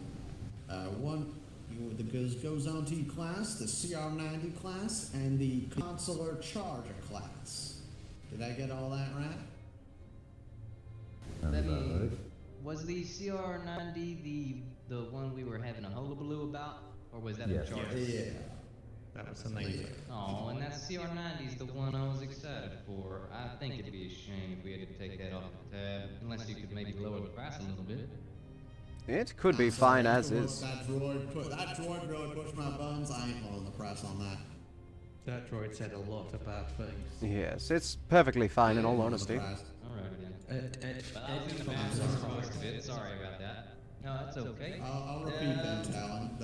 The Gozanti class, the CR90 class, and the Consular Charger class. Did I get all that right? Was the CR90 the one we were having a hullabaloo about, or was that Yes. a charger? Yeah. That was the 90. Oh, and that CR90 is the one I was excited for. I think it'd be a shame if we had to take that off the tab, unless you could maybe lower the price a little bit. It could be fine as is. That droid really pushed my buttons. I ain't lowering the price on that. That droid said a lot of bad things. Yes, it's perfectly fine in all honesty. Alright then. But I was gonna match the most of it. Sorry about that. No, that's okay. I'll repeat then, Talon.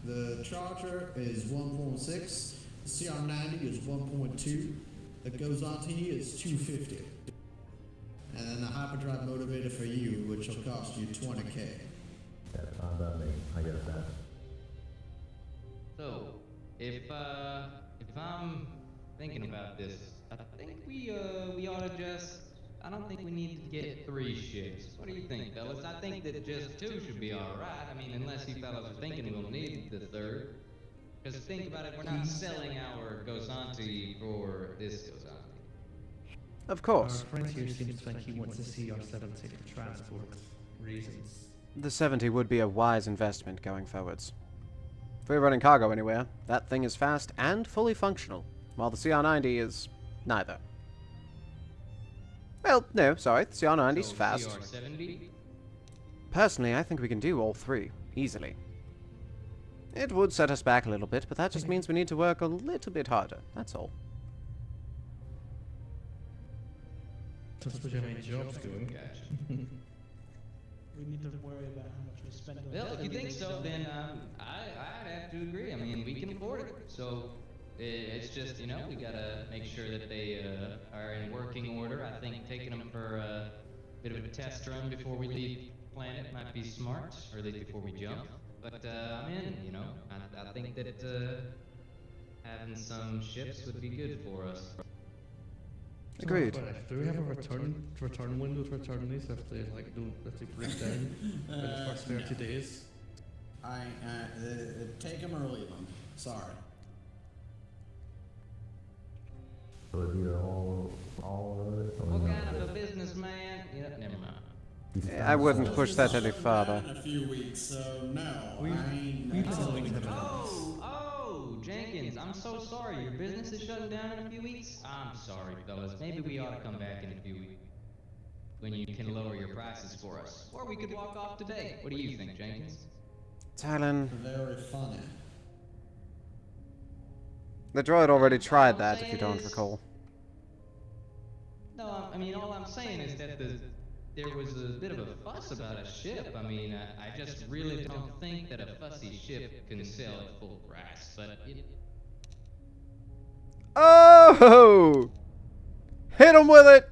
The Charger is 1.6. The CR90 is 1.2. The Gozanti is 250. And then the hyperdrive motivator for you, which will cost you 20K. That's fine by me. I get that. So, if I'm thinking about this, I think we ought to just I don't think we need to get 3 ships. What do you think, fellas? I think that just 2 should be alright. I mean, unless you fellas are thinking we'll need the 3rd. Because think about it, we're not selling our Gozanti for this Gozanti. Of course. Our friend here seems to think he wants to see our 70 for transport reasons. The 70 would be a wise investment going forwards. If we're running cargo anywhere, that thing is fast and fully functional, while the CR90 is neither. Well, no, sorry, the CR90's So fast. CR70? Personally, I think we can do all 3, easily. It would set us back a little bit, but that just means we need to work a little bit harder, that's all. That's where your main job's going. Gotcha. We need to worry about how much we spend on Well, if you building think these so, then things. I'd have to agree. I mean, we can afford it. So it's just, you know, we gotta make sure that they are in working order. I think taking them for a bit of a test run before we leave the planet might be smart, or at least before we jump. But I'm in, you know. I think that having some ships would be good for us. Agreed. Do we have a return window to return these if they break down in the first 30 days? Take them or leave them. Sorry. So it's either all of it or What none kind of of it. a businessman? Yeah, never mind. I wouldn't push that any farther. In a few weeks, so no. Oh, Jenkins, I'm so sorry. Your business is shutting down in a few weeks? I'm sorry, fellas. Maybe we ought to come back in a few weeks when you can lower your prices for us. Or we could walk off today. What do you think, Jenkins? Talon. Very funny. The droid already tried that, if you don't recall. No, I mean, all I'm saying is that there was a bit of a fuss about a ship. I mean, I just really don't think that a fussy ship can sell at full price, but Oh! Hit him with it!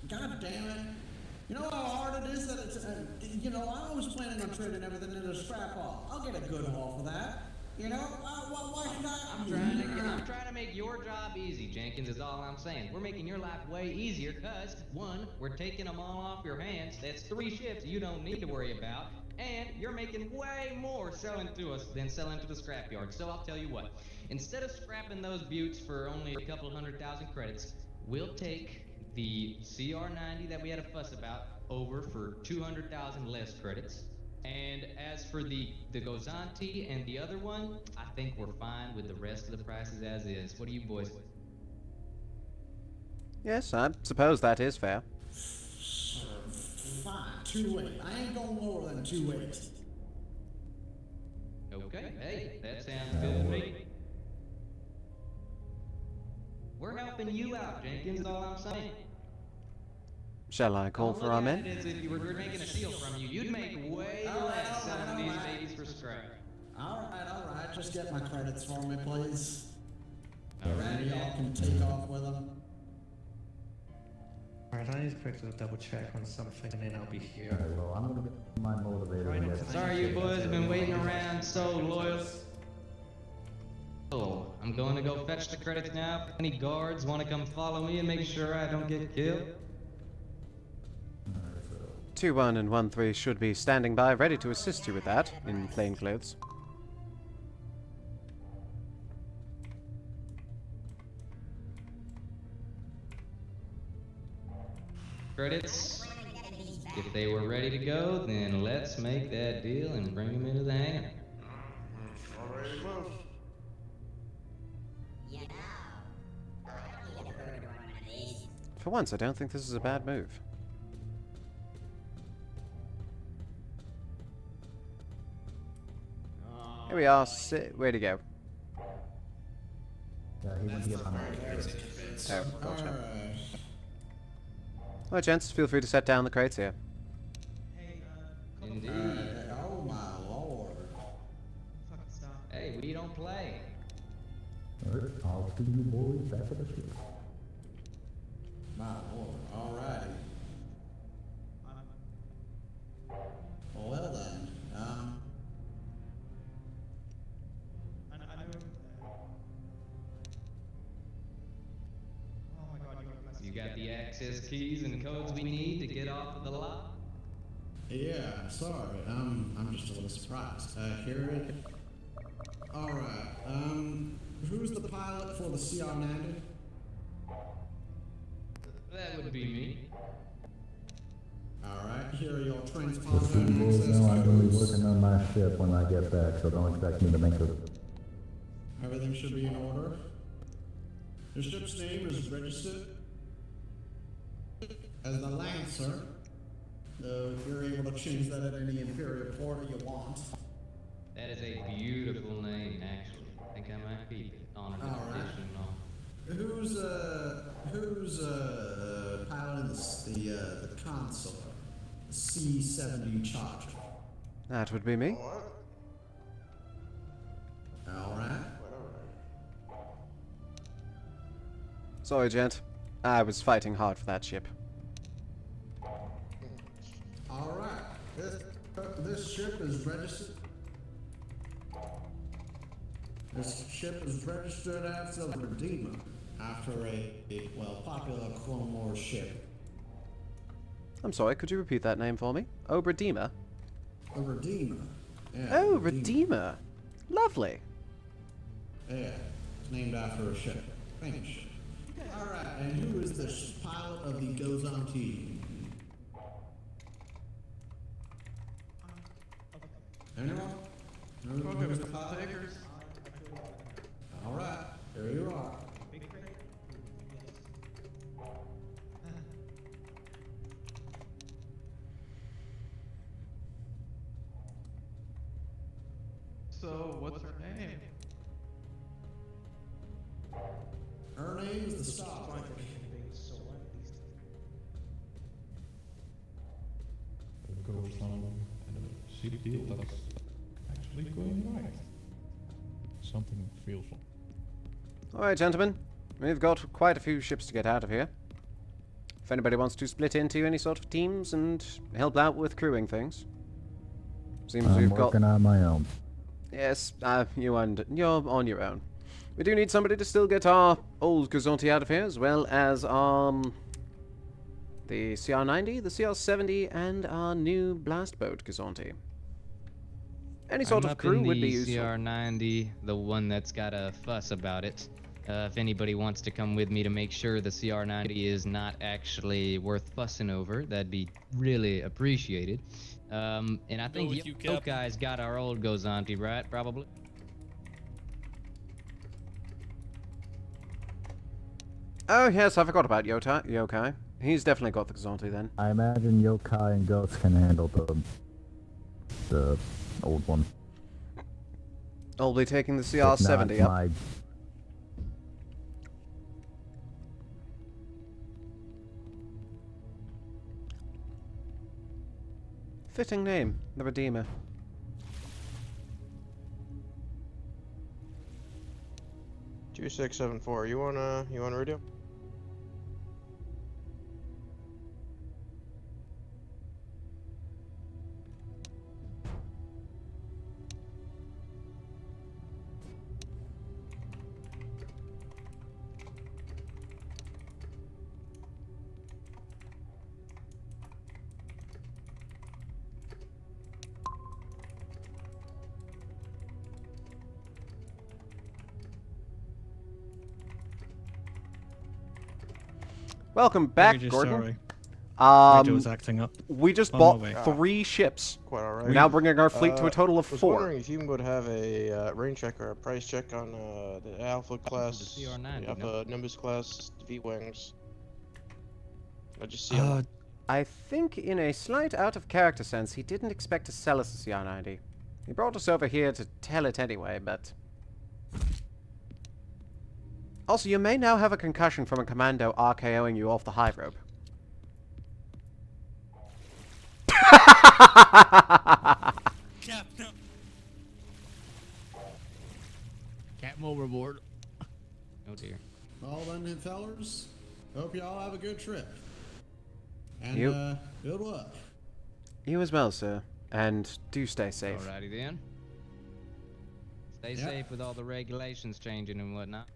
God damn it. You know how hard it is that it's, I was planning on trading everything into a scrap haul. I'll get a good haul for that. You know, why should I? I'm trying to make your job easy, Jenkins, is all I'm saying. We're making your life way easier because, 1, we're taking them all off your hands. That's 3 ships you don't need to worry about. And you're making way more selling to us than selling to the scrapyard. So I'll tell you what, instead of scrapping those buttes for only a couple 100,000 credits, we'll take the CR90 that we had a fuss about over for 200,000 less credits. And as for the Gozanti and the other one, I think we're fine with the rest of the prices as is. What do you boys? Yes, I suppose that is fair. Fine, 2-8. I ain't going lower than 2-8. Okay, hey, that sounds good to me. We're helping you out, Jenkins, is all I'm saying. Shall I call for our men? If you were making a deal from you, you'd make way less selling these babies for scrap. Alright. Just get my credits for me, please. Alright, y'all can take off with them. Alright, I need to quickly double check on something and then I'll be here. Okay, well, I'm gonna get my motivator and get Sorry you boys have been waiting around so loyal. Oh, I'm going to go fetch the credits now. If any guards want to come follow me and make sure I don't get killed. 2-1 and 1-3 should be standing by, ready to assist you with that, in plain clothes. Credits. If they were ready to go, then let's make that deal and bring them into the hangar. Already close. For once, I don't think this is a bad move. Here we are, way to go. Yeah, he wants to get on Oh, gotcha. Well, gents, feel free to set down the crates here. Indeed. Oh my lord. Hey, we don't play. Alright, I'll see you boys back at the ship. My lord. Alrighty. Well then, access keys and codes we need to get off of the lot? Yeah, sorry. I'm just a little surprised. Here. Alright, who's the pilot for the CR-90? That would be me. Alright, here are your The transponder food and will access know I'm going to be codes. working on my ship when I get back, so don't expect me to make a... Everything should be in order. Your ship's name is registered as the Lancer. If you're able to change that at any Imperial portal you want. That is a beautiful name, actually. I think I might keep it. Honored edition and all. Who's piloting the console? The C-70 Charger. That would be me. Alright. Sorry, gent. I was fighting hard for that ship. Alright. This ship is registered. This ship is registered as the Redeemer, after a popular Clone Wars ship. I'm sorry, could you repeat that name for me? Oh, Redeemer. The Redeemer. Yeah, Oh, Redeemer. Lovely. Yeah, it's named after a ship. Famous ship. Alright, and who is the pilot of the Gozanti? Anyone? Who's the pilot? Alright, there you are. So, what's her name? Her name is the Star. Goes on and a ship deal that's actually going right. Something feels wrong. Alright, gentlemen. We've got quite a few ships to get out of here. If anybody wants to split into any sort of teams and help out with crewing things. Seems I'm we've got... working on my own. Yes, you're on your own. We do need somebody to still get our old Gazonti out of here, as well as, the CR-90, the CR-70, and our new blast boat Gazonti. Any sort I'm of up crew in would be the useful. CR-90, the one that's got a fuss about it. If anybody wants to come with me to make sure the CR-90 is not actually worth fussing over, that'd be really appreciated. And I think with you, Captain. Yokai's got our old Gozanti, right? Probably. Oh yes, I forgot about Yokai. He's definitely got the Gazonti then. I imagine Yokai and Ghost can handle the old one. I'll be taking the If not, CR-70 up. my Fitting name, the Redeemer. Two 674. You on radio? Welcome back, Very Gordon. sorry. Radio's acting up. We just On bought my way. 3 ships. Quite alright. We're now bringing our fleet to a total of was 4. wondering if you would have a range check or a price check on the Alpha class, the CR-90, the Alpha no? Nimbus class V-Wings. I just see I think in a slight out-of-character sense, he didn't expect to sell us a CR-90. He brought us over here to tell it anyway, but... Also, you may now have a concussion from a commando RKOing you off the high rope. Cap, no. Captain overboard. Oh dear. Well then, fellers, hope y'all have a good trip. And, You- good luck. You as well, sir. And do stay safe. Alrighty then. Stay Yep. safe with all the regulations changing and whatnot.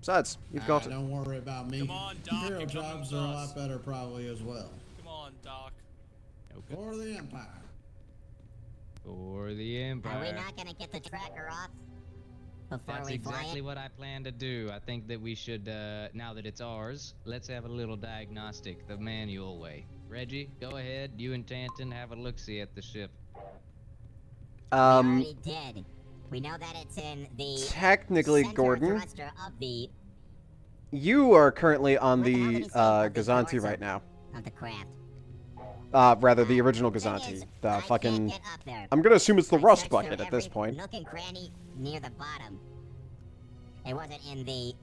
Besides, you've got Don't worry about me. Come on, Doc, Imperial you're coming jobs with are a us. lot better probably as well. Come on, Doc. For the Empire. For the Empire. Are we not gonna get the tracker off before That's we fly exactly it? what I plan to do. I think that we should, now that it's ours, let's have a little diagnostic the manual way. Reggie, go ahead. You and Tanton have a look-see at the ship. We already did. We know that it's in the Technically, center Gordon, thruster of the you are currently on What the hell the did he say? Of the Gazanti torso right now. of the craft. Rather, the original Gazanti. The fucking... I'm gonna assume it's the I rust searched bucket through at this every point. Nook and cranny near the bottom. It wasn't in the.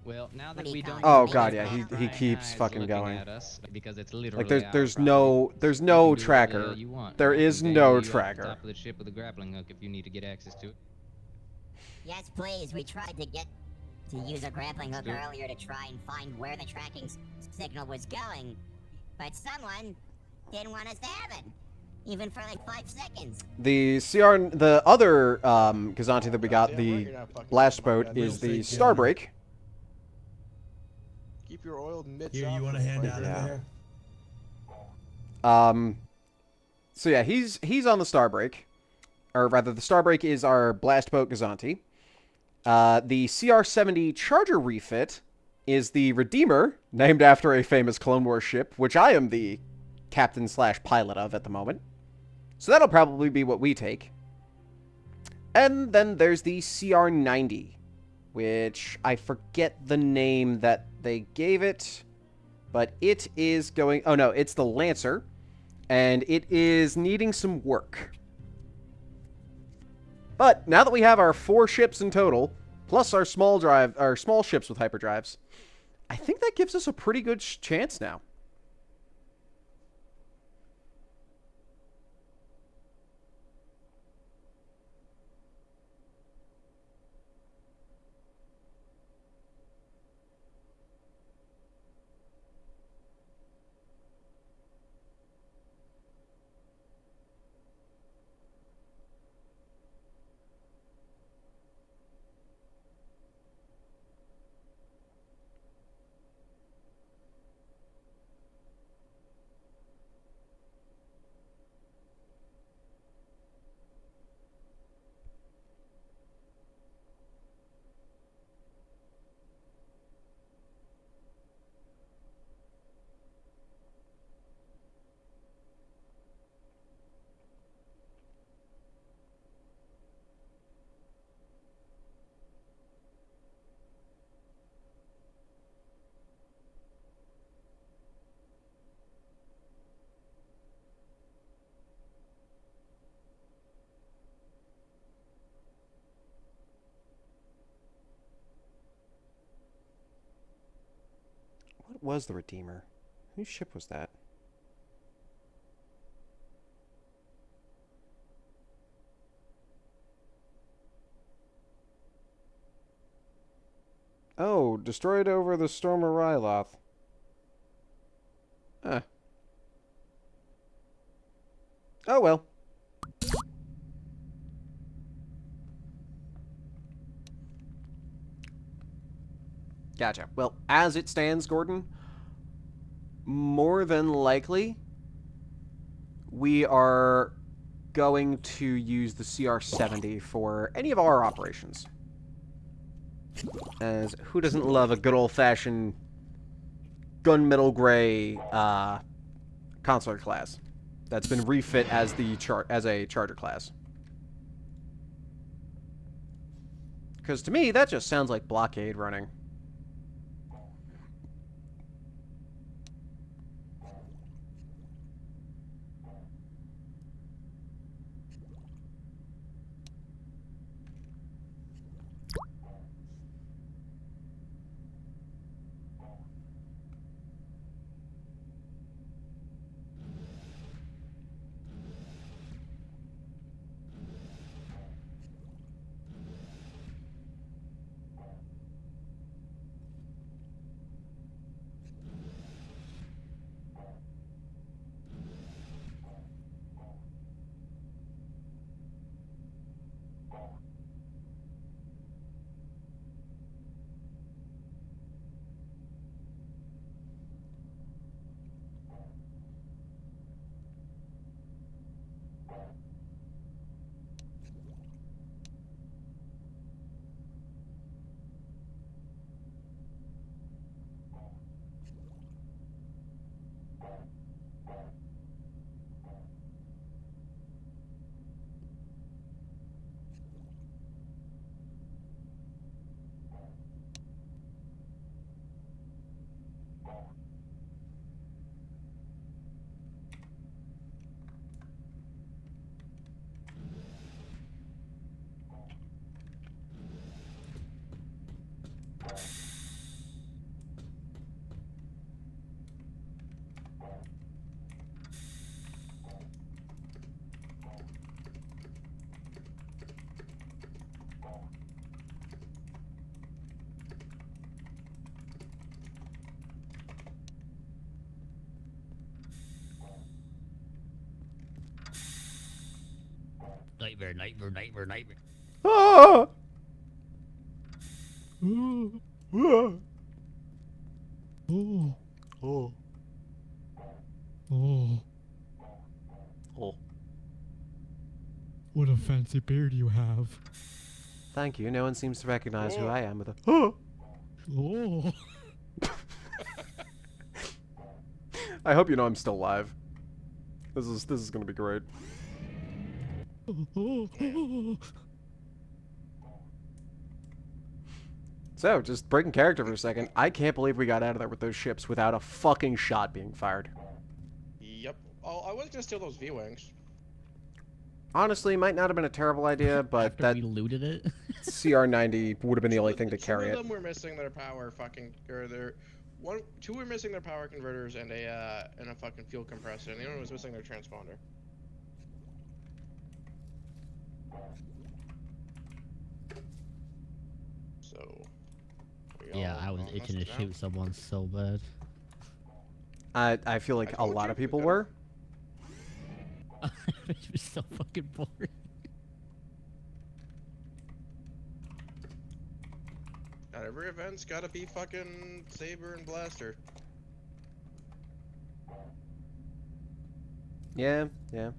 Well, now What that do you we call don't. it? Oh The god, main yeah, he battle? keeps Eyes fucking looking going. at us, because it's literally Like there's our no property. there's You no can do whatever the tracker. hell you want. There I can is dangle no you off the tracker. top of the ship with a grappling hook if you need to get access to it. Yes, please. We tried to use a grappling hook do it. earlier to try and find where the tracking signal was going, but someone didn't want us to have it, even for like 5 seconds. The the other Gazanti that we got, the blast boat, is the Starbreak. Keep your oil mitts Here, out you want a from the hand fire. out of there? So yeah, he's on the Starbreak, or rather, the Starbreak is our blast boat Gazanti. The CR-70 Charger refit is the Redeemer, named after a famous Clone Wars ship, which I am the captain/pilot of at the moment. So that'll probably be what we take. And then there's the CR-90, which I forget the name that they gave it, but it is going... Oh no, it's the Lancer, and it is needing some work. But now that we have our 4 ships in total, plus our small ships with hyperdrives, I think that gives us a pretty good chance now. What was the Redeemer? Whose ship was that? Oh, destroyed over the Storm of Ryloth. Huh. Oh well. Gotcha. Well, as it stands, Gordon, more than likely, we are going to use the CR-70 for any of our operations. As who doesn't love a good old-fashioned gunmetal gray consular class that's been refit as a charger class? Because to me, that just sounds like blockade running. Nightmare, nightmare, nightmare, nightmare. Ah! Oh. Ah! Oh. Oh. Oh. Oh. What a fancy beard you have. Thank you. No one seems to recognize who Oh. I am with a. Oh. Oh. I hope you know I'm still live. This is gonna be great. So, just breaking character for a second, I can't believe we got out of there with those ships without a fucking shot being fired. Yep. Oh, I was gonna steal those V-wings. Honestly, might not have been a terrible idea, but After that we looted it. CR90 would have been the only thing to carry Two it. of them were missing their power fucking, or their two were missing their power converters and a fucking fuel compressor, and the other one was missing their transponder. So. Yeah, I was itching to shoot someone so bad. I feel like a lot of people were. It was so fucking boring. Not every event's gotta be fucking saber and blaster. Yeah, yeah.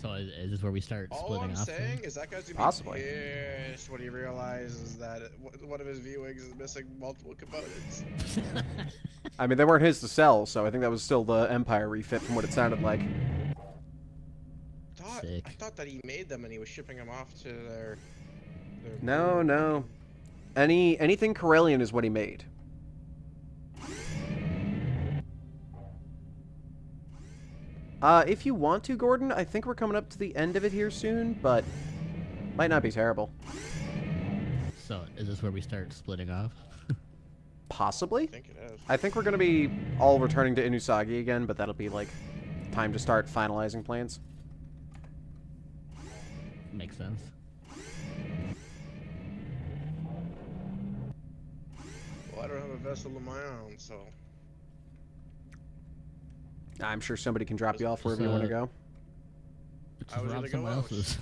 So is this where we start All splitting I'm off? saying is that guy's gonna be Possibly. pissed when he realizes that one of his V-wings is missing multiple components. I mean, they weren't his to sell, so I think that was still the Empire refit from what it sounded like. I thought that he made them and he was shipping them off to their No, no. Anything Corellian is what he made. If you want to, Gordon, I think we're coming up to the end of it here soon, but might not be terrible. So is this where we start splitting off? Possibly. I think it is. I think we're gonna be all returning to Inusagi again, but that'll be like time to start finalizing plans. Makes sense. Well, I don't have a vessel of my own, so. I'm sure somebody can drop you off wherever you want to go. I was rob gonna go someone out. else's.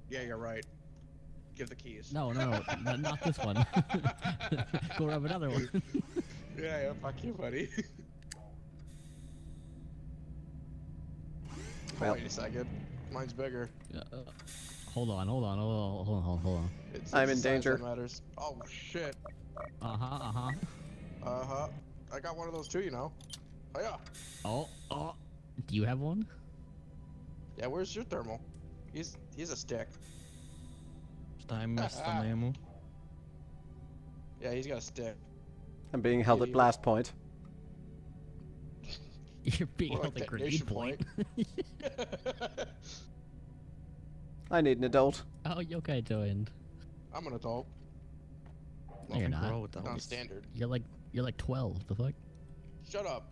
Yeah, you're right. Give the keys. No, not this one. Go rob another one. Yeah, fuck you, buddy. Well. Wait a second. Mine's bigger. Hold on. It's I'm the in size danger. that matters. Oh shit. Uh-huh. I got one of those too, you know. Oh yeah. Oh. Do you have one? Yeah, where's your thermal? He's a stick. I missed the ammo. Yeah, he's got a stick. I'm being held at Idiot. blast point. You're being More held like at grenade detonation point. I need an adult. Oh, yokai joined. I'm an adult. No, you're not. Not standard. You're like 12. The fuck? Shut up.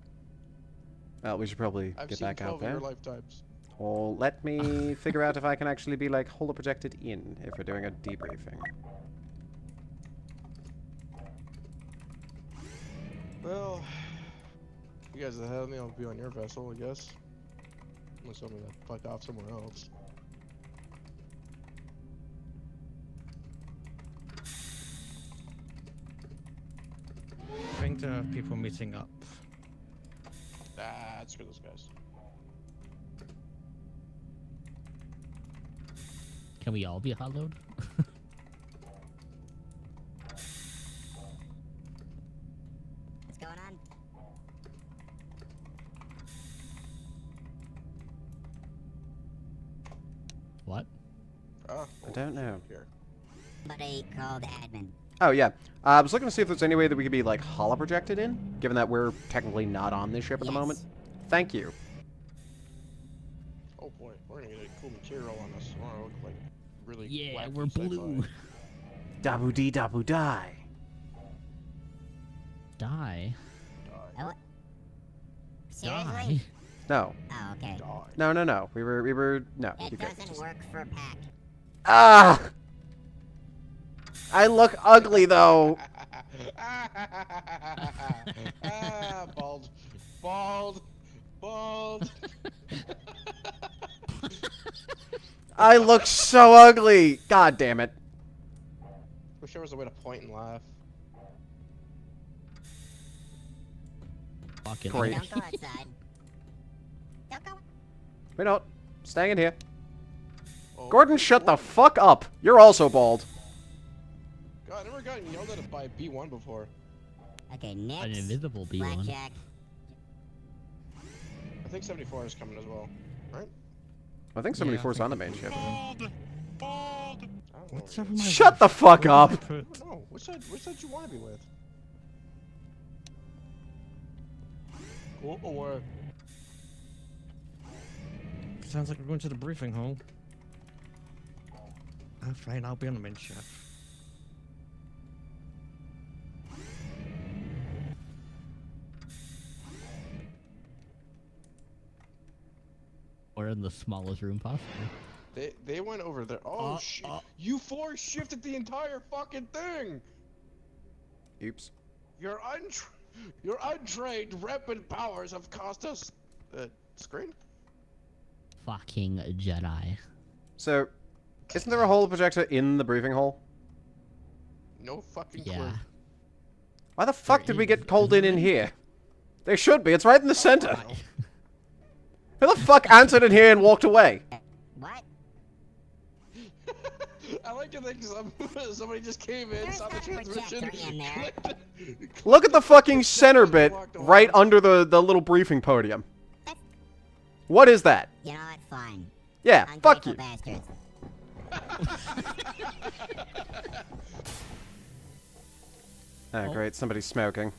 Well, we should probably I've get seen back 12 out there. of your lifetimes. Well, let me figure out if I can actually be like holoprojected in if we're doing a debriefing. Well, you guys ahead of me, I'll be on your vessel, I guess. Unless I'm gonna fuck off somewhere else. to have people meeting up. Ah, screw those guys. Can we all be hollowed? What's going on? What? Oh, I don't know. here. Somebody called admin. Oh, yeah. I was looking to see if there's any way that we could be, like, holo-projected in, given that we're technically not on this ship at the moment. Thank you. Oh boy, we're gonna get a cool material on us. We're gonna look like really Yeah, wacky we're blue. Dabu dee dabu die. Die? Oh, Die? seriously? No. Oh, okay. No, no, no. We were, no. It You good. doesn't work for Pack. Ah! I look ugly, though. Ah, bald. Bald. Bald. I look so ugly. God damn it. Wish there was a way to point and laugh. Fucking Great. Don't go outside. Don't go. We're not. Staying in here. Oh, Gordon, shut the fuck up. You're also bald. God, I never gotten yelled at by B1 before. Okay, next. An invisible B1. Blackjack. I think 74 is coming as well, right? I think 74 is on the main ship. What's up with my Shut wife? the fuck Where up. did I put- No, which side you want to be with? Go away. Sounds like we're going to the briefing hall. Oh, fine, I'll be on the main ship. Or in the smallest room possible. They went over there. Oh shit! You force shifted the entire fucking thing. Oops. Your untrained weapon powers have cost us screen. Fucking Jedi. So, isn't there a holo projector in the briefing hall? No fucking Yeah. clue. Why the fuck did we get called in here? There should be. It's right in the center. Who the fuck answered in here and walked away? What? I like to think somebody just came in, saw the transmission. Look at the fucking center bit right under the little briefing podium. What is that? You know what? Fine. Yeah, fuck you. Bastards. Oh, great. Somebody's smoking.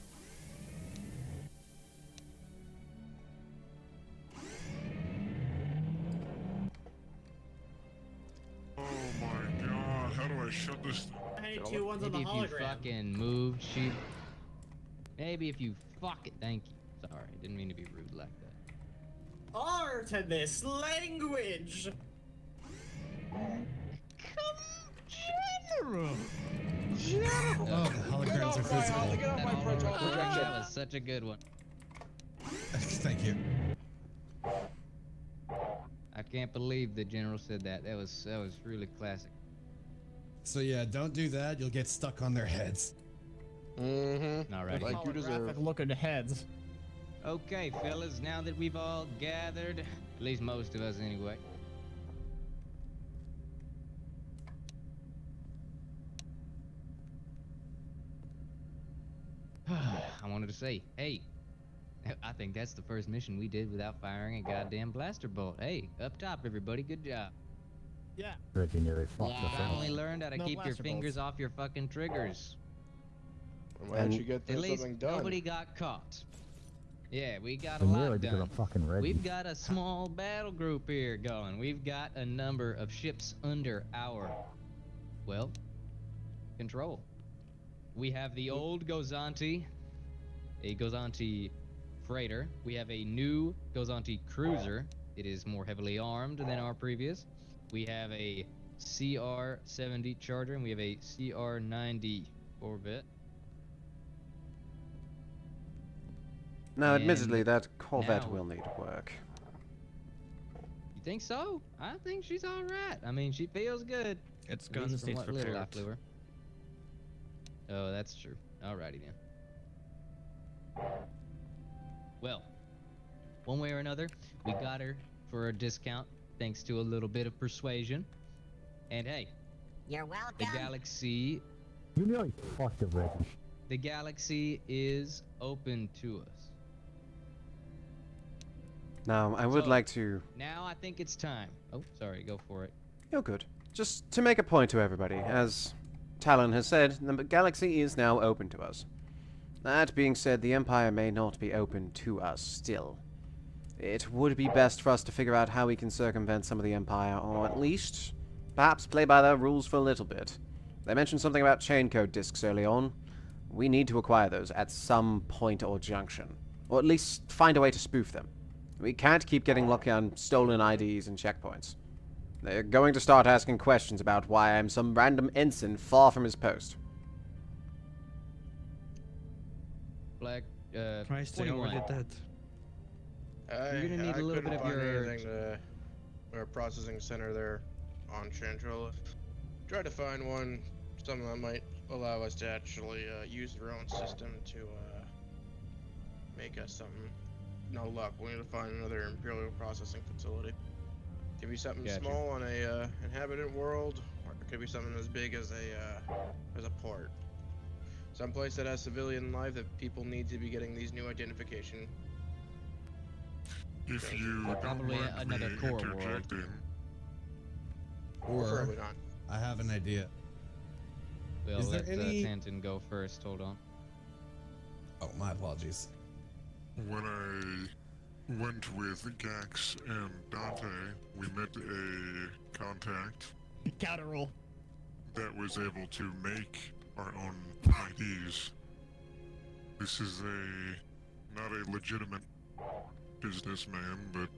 Oh my god, how do I shut this? Hey, two ones on the Maybe if you hologram. fucking moved, shoot. Maybe if you fuck it. Thank you. Sorry, didn't mean to be rude like that. Art in this language. General. Oh, the holograms are physical. Get off my French holo projection. That was such a good one. Thank you. I can't believe the general said that. That was really classic. So yeah, don't do that. You'll get stuck on their heads. Mm-hmm. Alrighty. Like you deserve. Look at the heads. Okay, fellas, now that we've all gathered, at least most of us anyway. I wanted to say, hey, I think that's the first mission we did without firing a goddamn blaster bolt. Hey, up top, everybody, good job. Yeah. Virginia, they fucked us Finally up. learned how to No keep your blaster fingers bolts. off your fucking triggers. Why don't you get At least something done? nobody got caught. Yeah, we got a And lot really, because done. I'm fucking ready. We've got a small battle group here going. We've got a number of ships under our, well, control. We have the old Gozanti, a Gozanti freighter. We have a new Gozanti cruiser. It is more heavily armed than our previous. We have a CR-70 Charger, and we have a CR-90 Corvette. Now, And admittedly, that Corvette now- will need work. You think so? I think she's all right. I mean, she feels good. It's At gun least from states what little I repaired. flew her. Oh, that's true. Alrighty then. Well, one way or another, we got her for a discount thanks to a little bit of persuasion. And hey, You're welcome. the galaxy You know you fucked it, Reggie. the galaxy is open to us. Now, I would So, like to... Now I think it's time. Oh, sorry, go for it. You're good. Just to make a point to everybody, as Talon has said, the galaxy is now open to us. That being said, the Empire may not be open to us still. It would be best for us to figure out how we can circumvent some of the Empire, or at least, perhaps play by their rules for a little bit. They mentioned something about chain code discs early on. We need to acquire those at some point or junction, or at least find a way to spoof them. We can't keep getting lucky on stolen IDs and checkpoints. They're going to start asking questions about why I'm some random ensign far from his post. Black, Christ, they 21. already did. You're gonna need a little bit of find your... anything to our processing center there on Chantrilla. Try to find one, something that might allow us to actually use their own system to make us something. No luck. We need to find another Imperial processing facility. Could be something Gotcha. small on a inhabited world, or it could be something as big as a port. Someplace that has civilian life that people need to be getting these new identification. If you don't Probably mind another me core world. interjecting, Or Preferably not. I have an idea. Well, Is there let any- Tanton go first. Hold on. Oh, my apologies. when I went with Gax and Dante, we met a contact Counter roll. that was able to make our own IDs. This is not a legitimate businessman, but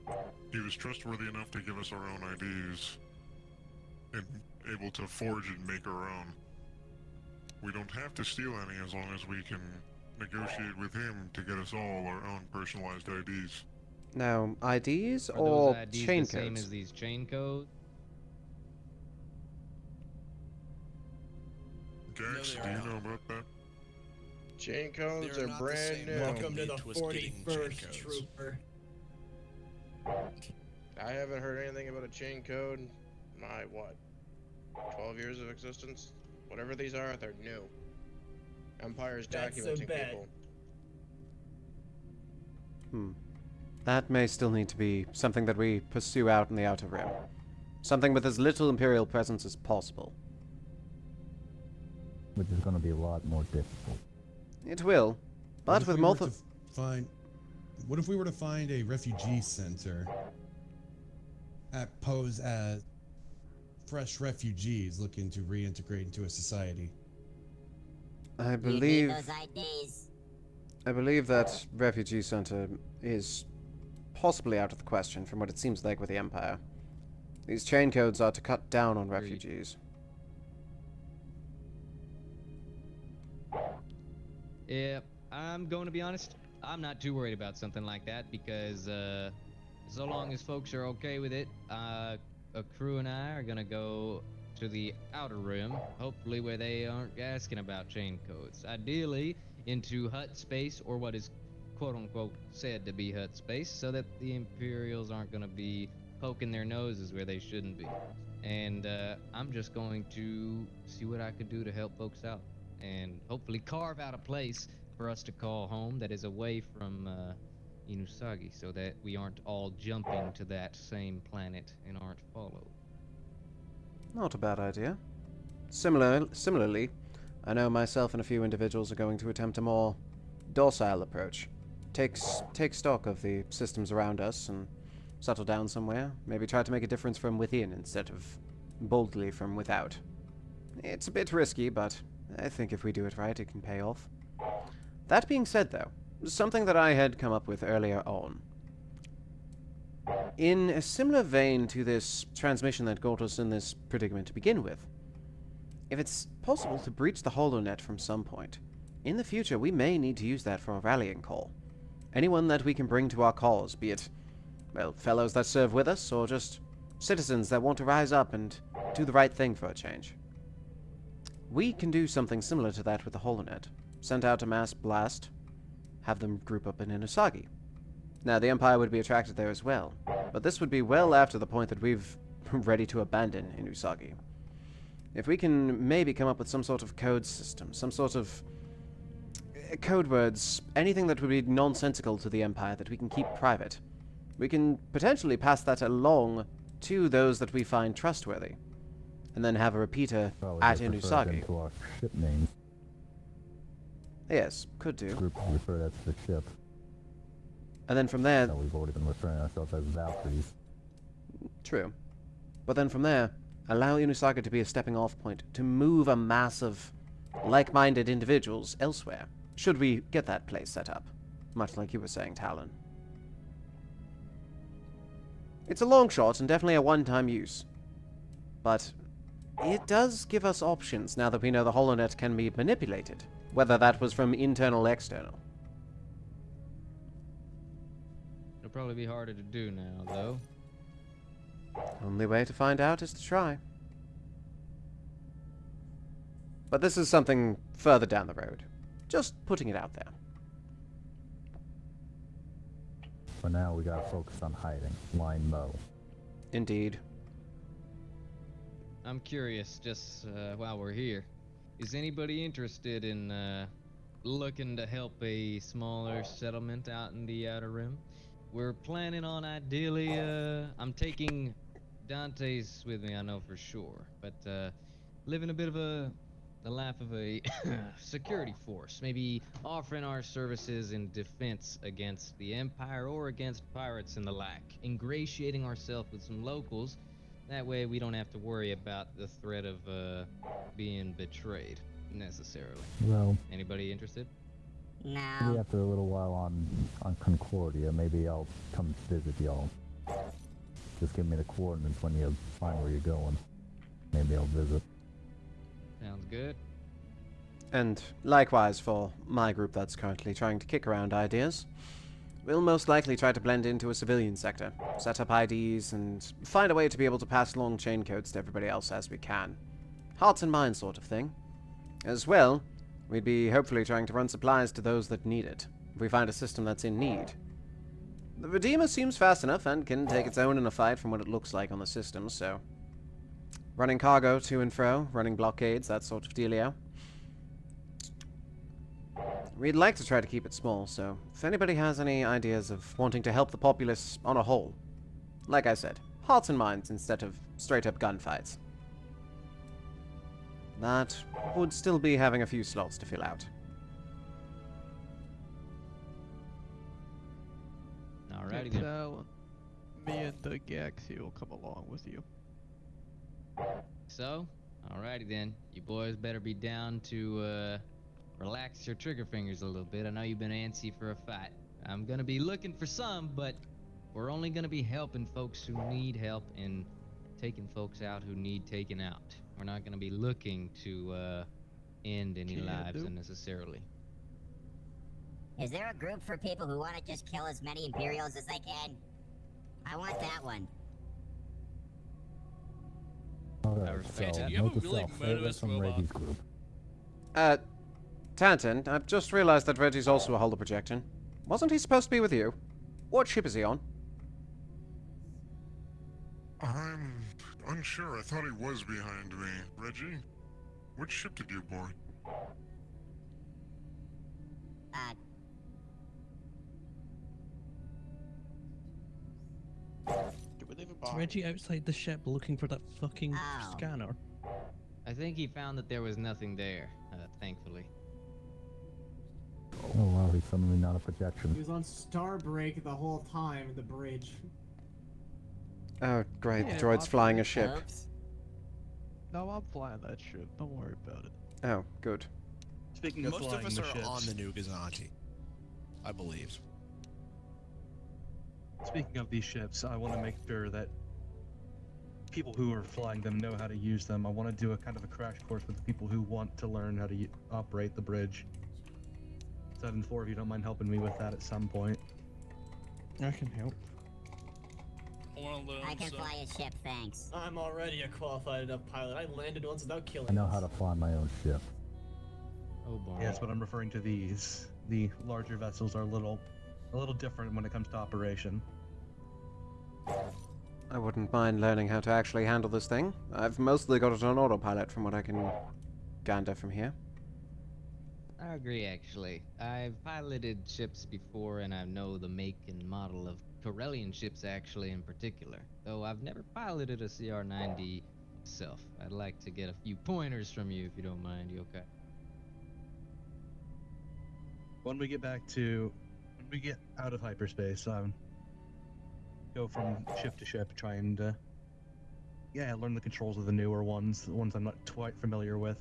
he was trustworthy enough to give us our own IDs and able to forge and make our own. We don't have to steal any as long as we can negotiate with him to get us all our own personalized IDs. Now, IDs Are or those IDs chain the same codes? as these chain codes? Gax, do you know about that? Chain codes They're are not the brand same new. Welcome to the 41st Trooper. I haven't heard anything about a chain code in my, what, 12 years of existence? Whatever these are, they're new. Empire's That's a documenting bet. people. That may still need to be something that we pursue out in the Outer Rim. Something with as little Imperial presence as possible. Which is going to be a lot more difficult. It will, What but if with we were multiple... to find, what if we were to find a refugee center that pose as fresh refugees looking to reintegrate into a society? I You need believe... those IDs. I believe that refugee center is possibly out of the question from what it seems like with the Empire. These chain codes are to cut down on refugees. Yeah, I'm going to be honest. I'm not too worried about something like that because so long as folks are okay with it, a crew and I are gonna go to the Outer Rim, hopefully where they aren't asking about chain codes. Ideally, into hut space, or what is quote-unquote said to be hut space, so that the Imperials aren't gonna be poking their noses where they shouldn't be. And I'm just going to see what I could do to help folks out, and hopefully carve out a place for us to call home that is away from Inusagi, so that we aren't all jumping to that same planet and aren't followed. Not a bad idea. Similarly, I know myself and a few individuals are going to attempt a more docile approach. Take stock of the systems around us and settle down somewhere. Maybe try to make a difference from within instead of boldly from without. It's a bit risky, but I think if we do it right, it can pay off. That being said, though, something that I had come up with earlier on. In a similar vein to this transmission that got us in this predicament to begin with, if it's possible to breach the holonet from some point, in the future we may need to use that for a rallying call. Anyone that we can bring to our cause, be it, well, fellows that serve with us, or just citizens that want to rise up and do the right thing for a change. We can do something similar to that with the holonet. Send out a mass blast, have them group up in Inusagi. Now, the Empire would be attracted there as well, but this would be well after the point that we've ready to abandon Inusagi. If we can maybe come up with some sort of code system, some sort of code words, anything that would be nonsensical to the Empire that we can keep private, we can potentially pass that along to those that we find trustworthy, and then have a repeater at Inusagi. To our ship names. Yes, could do. Group refer that to the ship. And then from there... No, we've already been referring ourselves as Valkyries. True. But then from there, allow Inusagi to be a stepping off point to move a mass of like-minded individuals elsewhere, should we get that place set up. Much like you were saying, Talon. It's a long shot and definitely a one-time use. But it does give us options now that we know the HoloNet can be manipulated, whether that was from internal or external. It'll probably be harder to do now, though. Only way to find out is to try. But this is something further down the road. Just putting it out there. For now, we gotta focus on hiding. Line low. Indeed. I'm curious, just while we're here, is anybody interested in looking to help a smaller settlement out in the Outer Rim? We're planning on ideally, I'm taking Dante's with me, I know for sure, but living a bit of the life of a security force, maybe offering our services in defense against the Empire or against pirates and the like, ingratiating ourselves with some locals. That way we don't have to worry about the threat of being betrayed, necessarily. Well... Anybody interested? No. Maybe after a little while on Concordia, maybe I'll come visit y'all. Just give me the coordinates when you find where you're going. Maybe I'll visit. Sounds good. And likewise for my group that's currently trying to kick around ideas. We'll most likely try to blend into a civilian sector, set up IDs, and find a way to be able to pass along chain codes to everybody else as we can. Hearts and minds sort of thing. As well, we'd be hopefully trying to run supplies to those that need it, if we find a system that's in need. The Redeemer seems fast enough and can take its own in a fight from what it looks like on the system, so... running cargo to and fro, running blockades, that sort of dealio. We'd like to try to keep it small, so if anybody has any ideas of wanting to help the populace on a whole, like I said, hearts and minds instead of straight-up gunfights. That would still be having a few slots to fill out. Alrighty then. Me and the Galaxy will come along with you. So, alrighty then. You boys better be down to relax your trigger fingers a little bit. I know you've been antsy for a fight. I'm gonna be looking for some, but we're only gonna be helping folks who need help and taking folks out who need taken out. We're not gonna be looking to end any lives unnecessarily. Is there a group for people who want to just kill as many Imperials as they can? I want that one. Alright, so you have note a to really self, stay away murderous from robot. Reggie's group. Tanton, I've just realized that Reggie's also a holo projection. Wasn't he supposed to be with you? What ship is he on? I'm unsure. I thought he was behind me. Reggie? Which ship did you board? Is Reggie outside the ship looking for that fucking scanner? I think he found that there was nothing there, thankfully. Oh wow, he's suddenly not a projection. He was on Starbreak the whole time at the bridge. Oh, great, Yeah, the droid's flying a ship. No, I'm flying that ship. Don't worry about it. Oh, good. Speaking of most of flying us the are ships. on the new Gazanti, I believe. Speaking of these ships, I want to make sure that people who are flying them know how to use them. I want to do a kind of a crash course with the people who want to learn how to operate the bridge. 7-4, if you don't mind helping me with that at some point. I can help. I can fly a ship, thanks. I'm already a qualified enough pilot. I landed once without killing I know how to fly my own ship. Oh boy. Yes, but I'm referring to these. The larger vessels are a little different when it comes to operation. I wouldn't mind learning how to actually handle this thing. I've mostly got it on autopilot from what I can gander from here. I agree, actually. I've piloted ships before, and I know the make and model of Corellian ships, actually, in particular. Though I've never piloted a CR-90 myself. I'd like to get a few pointers from you, if you don't mind. You okay? When we get out of hyperspace, go from ship to ship, try and learn the controls of the newer ones, the ones I'm not quite familiar with.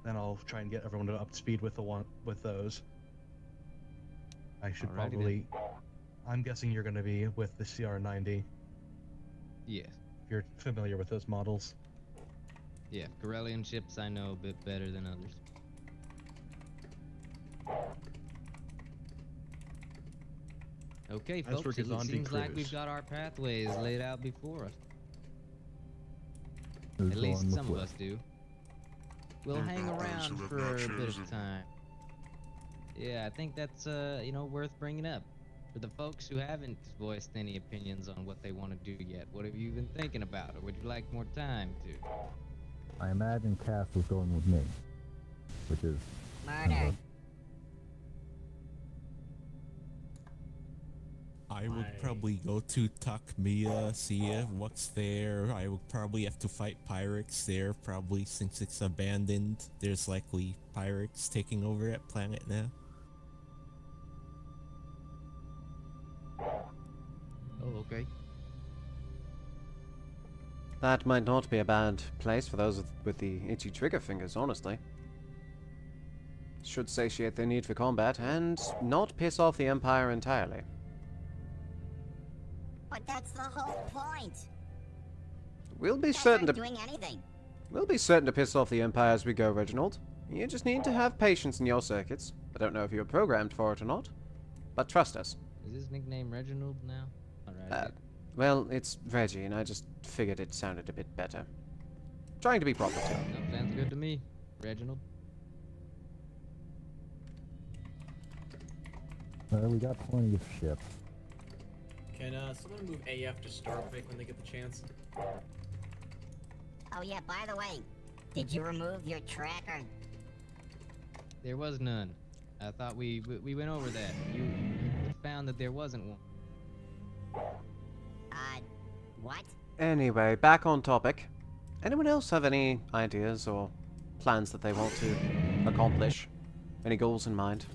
Then I'll try and get everyone up to speed with those. I should probably. I'm guessing you're going to be with the CR-90. Yes. If you're familiar with those models. Yeah, Corellian ships I know a bit better than others. Okay, As for folks, it Gazandi seems like Cruz. we've got our pathways laid out before us. Who's At least going some of with us do. We'll What hang about those around who have for not a bit chosen? of time. Yeah, I think that's, worth bringing up. For the folks who haven't voiced any opinions on what they want to do yet, what have you been thinking about, or would you like more time to? I imagine Cass was going with me, which is Murder. I would probably go to Takmia, see what's there. I would probably have to fight pirates there, probably since it's abandoned. There's likely pirates taking over that planet now. Oh, okay. That might not be a bad place for those with the itchy trigger fingers, honestly. Should satiate their need for combat and not piss off the Empire entirely. But that's the whole point. We'll be You guys certain aren't to doing anything. We'll be certain to piss off the Empire as we go, Reginald. You just need to have patience in your circuits. I don't know if you're programmed for it or not, but trust us. Is his nickname Reginald now? Alright. Well, it's Reggie, and I just figured it sounded a bit better. Trying to be proper too. Nope, sounds good to me, Reginald. well, we got plenty of ships. Can someone move AF to Starquake when they get the chance? Oh yeah, by the way, did you remove your tracker? There was none. I thought we went over that. You found that there wasn't one. What? Anyway, back on topic. Anyone else have any ideas or plans that they want to accomplish? Any goals in mind?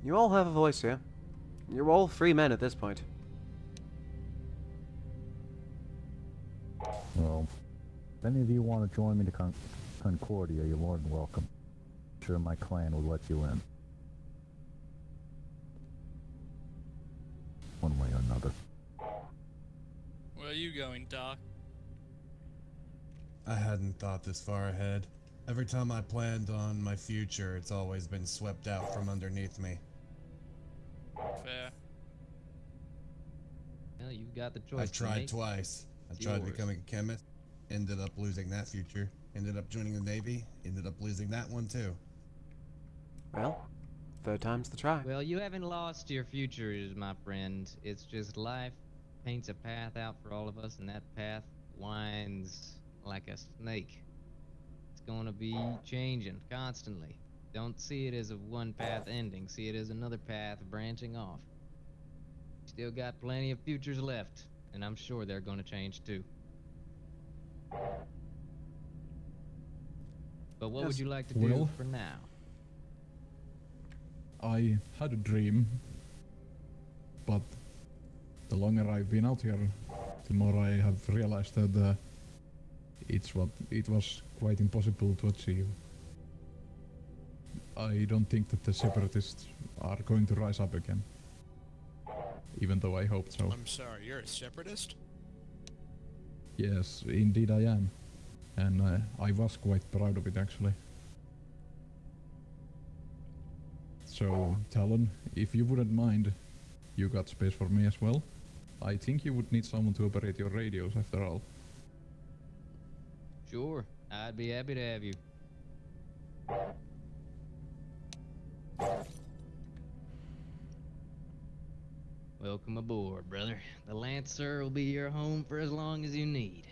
You all have a voice here. You're all free men at this point. Well, if any of you want to join me to Concordia, you're more than welcome. I'm sure my clan will let you in. One way or another. Where are you going, Doc? I hadn't thought this far ahead. Every time I planned on my future, it's always been swept out from underneath me. Fair. Well, you've got the choice. I've to tried make. twice. I It's tried yours. becoming a chemist, ended up losing that future. Ended up joining the Navy, ended up losing that one too. Well, third time's the try. Well, you haven't lost your futures, my friend. It's just life paints a path out for all of us, and that path winds like a snake. It's gonna be changing constantly. Don't see it as a one path ending. See it as another path branching off. Still got plenty of futures left, and I'm sure they're gonna change too. But what would Yes. you like to do Well, for now? I had a dream, but the longer I've been out here, the more I have realized that it was quite impossible to achieve. I don't think that the separatists are going to rise up again, even though I hoped so. I'm sorry, you're a separatist? Yes, indeed I am, and I was quite proud of it actually. So, Talon, if you wouldn't mind, you got space for me as well? I think you would need someone to operate your radios after all. Sure, I'd be happy to have you. Welcome aboard, brother. The Lancer will be your home for as long as you need.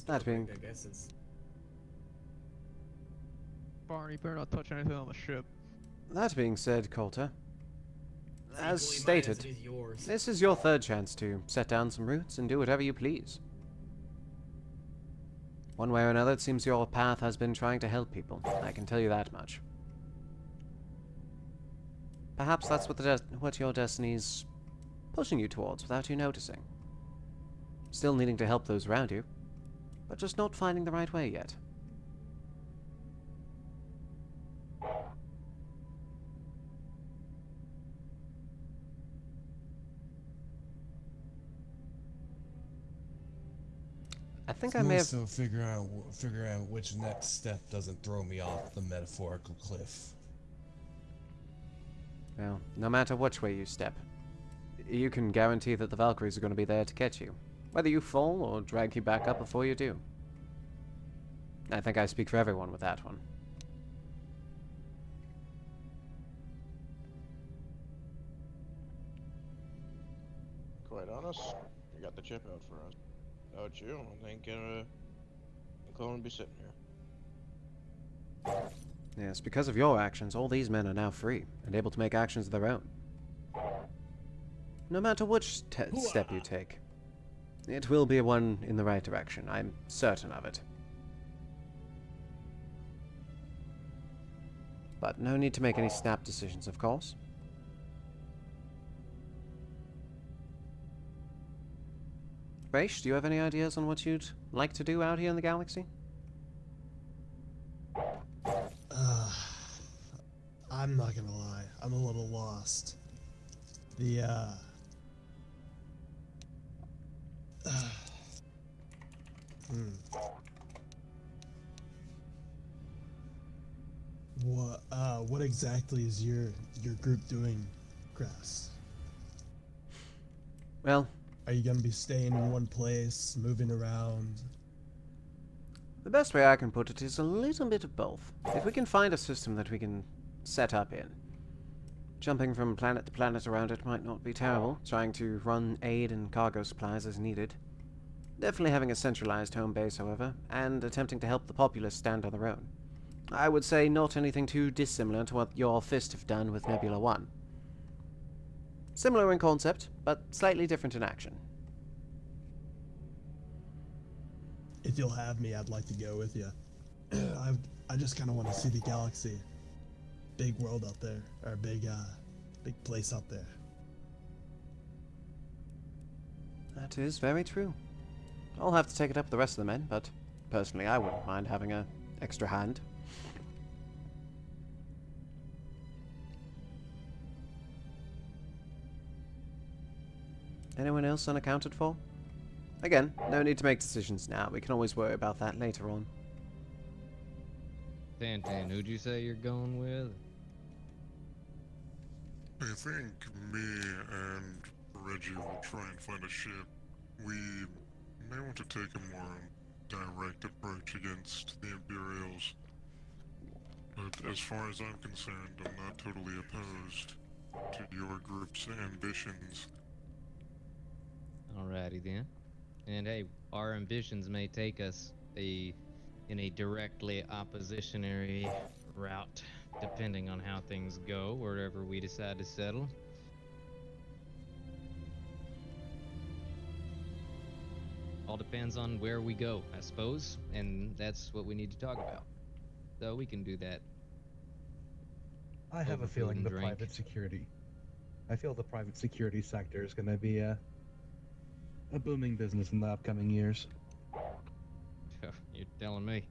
That being I guess it's Barney, better not touch anything on the ship. That being said, Coulter, as equally mine as stated, it is yours. this is your third chance to set down some roots and do whatever you please. One way or another, it seems your path has been trying to help people. I can tell you that much. Perhaps that's what your destiny's pushing you towards without you noticing. Still needing to help those around you, but just not finding the right way yet. I think I may have... So figure out which next step doesn't throw me off the metaphorical cliff. Well, no matter which way you step, you can guarantee that the Valkyries are going to be there to catch you, whether you fall or drag you back up before you do. I think I speak for everyone with that one. Quite honest, you got the chip out for us. Without you, I think Clone would be sitting here. Yes, because of your actions, all these men are now free, and able to make actions of their own. No matter which step you take, it will be one in the right direction. I'm certain of it. But no need to make any snap decisions, of course. Raish, do you have any ideas on what you'd like to do out here in the galaxy? I'm not gonna lie, I'm a little lost. What exactly is your group doing, Grass? Well, are you gonna be staying in one place, moving around? The best way I can put it is a little bit of both. If we can find a system that we can set up in, jumping from planet to planet around it might not be terrible, trying to run aid and cargo supplies as needed. Definitely having a centralized home base, however, and attempting to help the populace stand on their own. I would say not anything too dissimilar to what your Fist have done with Nebula 1. Similar in concept, but slightly different in action. If you'll have me, I'd like to go with you. I just kind of want to see the galaxy. Big world out there, or big place out there. That is very true. I'll have to take it up with the rest of the men, but personally I wouldn't mind having an extra hand. Anyone else unaccounted for? Again, no need to make decisions now. We can always worry about that later on. Tantan, who'd you say you're going with? I think me and Reggie will try and find a ship. We may want to take a more direct approach against the Imperials. But as far as I'm concerned, I'm not totally opposed to your group's ambitions. Alrighty then. And hey, our ambitions may take us in a directly oppositionary route, depending on how things go, wherever we decide to settle. All depends on where we go, I suppose, and that's what we need to talk about. So we can do that. I have over a food feeling and the drink. private security. I feel the private security sector is going to be a booming business in the upcoming years. You're telling me.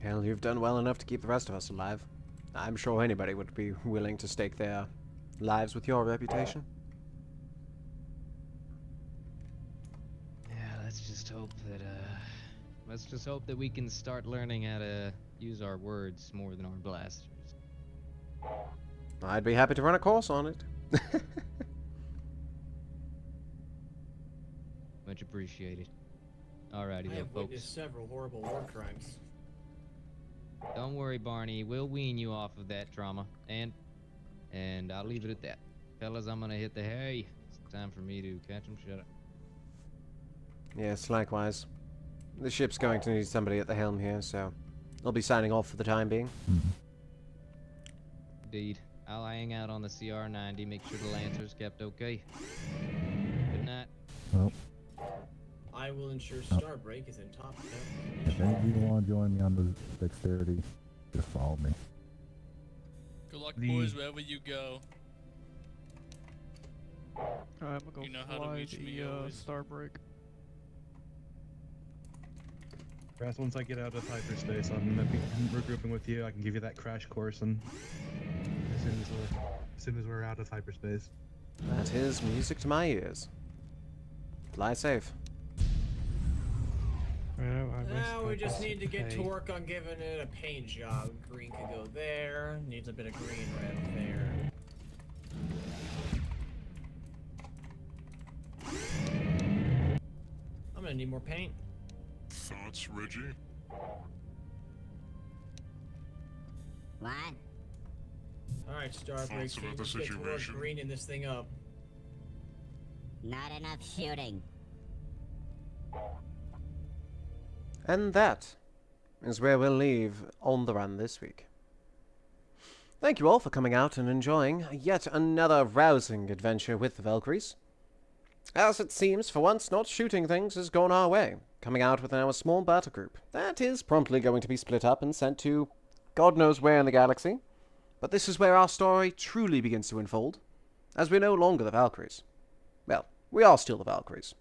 Hell, you've done well enough to keep the rest of us alive. I'm sure anybody would be willing to stake their lives with your reputation. Yeah, let's just hope that we can start learning how to use our words more than our blasters. I'd be happy to run a course on it. Much appreciated. Alrighty I then, have folks. witnessed several horrible war crimes. Don't worry, Barney. We'll wean you off of that trauma. And I'll leave it at that. Fellas, I'm gonna hit the hay. It's time for me to catch 'em. Shut up. Yes, likewise. The ship's going to need somebody at the helm here, so I'll be signing off for the time being. Indeed. I'll hang out on the CR-90, make sure the Lancer's kept okay. Good night. Well, I will ensure Starbreak is in top if any of you want to join me on the dexterity, just follow me. Good luck, boys, wherever you go. I'm gonna You know go how to fly reach me the always. Starbreak. Perhaps once I get out of hyperspace, I'm regrouping with you. I can give you that crash course, and as soon as we're out of hyperspace. That is music to my ears. Fly safe. Now we just need to get to work on giving it a paint job. Green could go there. Needs a bit of green right there. I'm gonna need more paint. Thoughts, Reggie? What? Alright, Starbreak Thoughts team, about the let's get to work situation? greening this thing up. Not enough shooting. And that is where we'll leave On the Run this week. Thank you all for coming out and enjoying yet another rousing adventure with the Valkyries. As it seems, for once, not shooting things has gone our way, coming out with now a small battle group. That is promptly going to be split up and sent to God knows where in the galaxy. But this is where our story truly begins to unfold, as we're no longer the Valkyries. Well, we are still the Valkyries.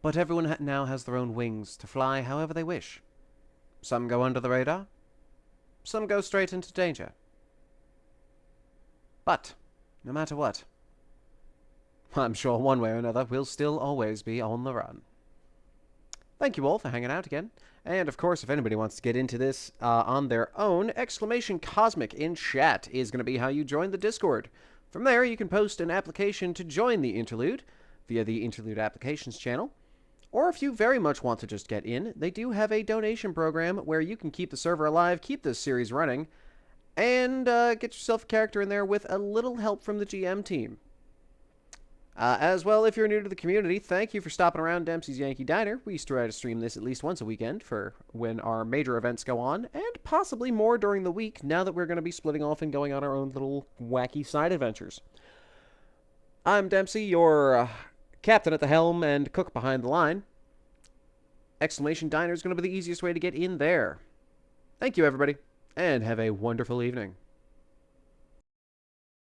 But everyone now has their own wings to fly however they wish. Some go under the radar. Some go straight into danger. But, no matter what, I'm sure one way or another we'll still always be on the run. Thank you all for hanging out again. And of course, if anybody wants to get into this on their own, !Cosmic in chat is going to be how you join the Discord. From there, you can post an application to join the Interlude via the Interlude Applications channel. Or if you very much want to just get in, they do have a donation program where you can keep the server alive, keep this series running, and get yourself a character in there with a little help from the GM team. As well, if you're new to the community, thank you for stopping around Dempsey's Yankee Diner. We try to stream this at least once a weekend for when our major events go on, and possibly more during the week now that we're going to be splitting off and going on our own little wacky side adventures. I'm your captain at the helm and cook behind the line. !Diner is going to be the easiest way to get in there. Thank you, everybody, and have a wonderful evening.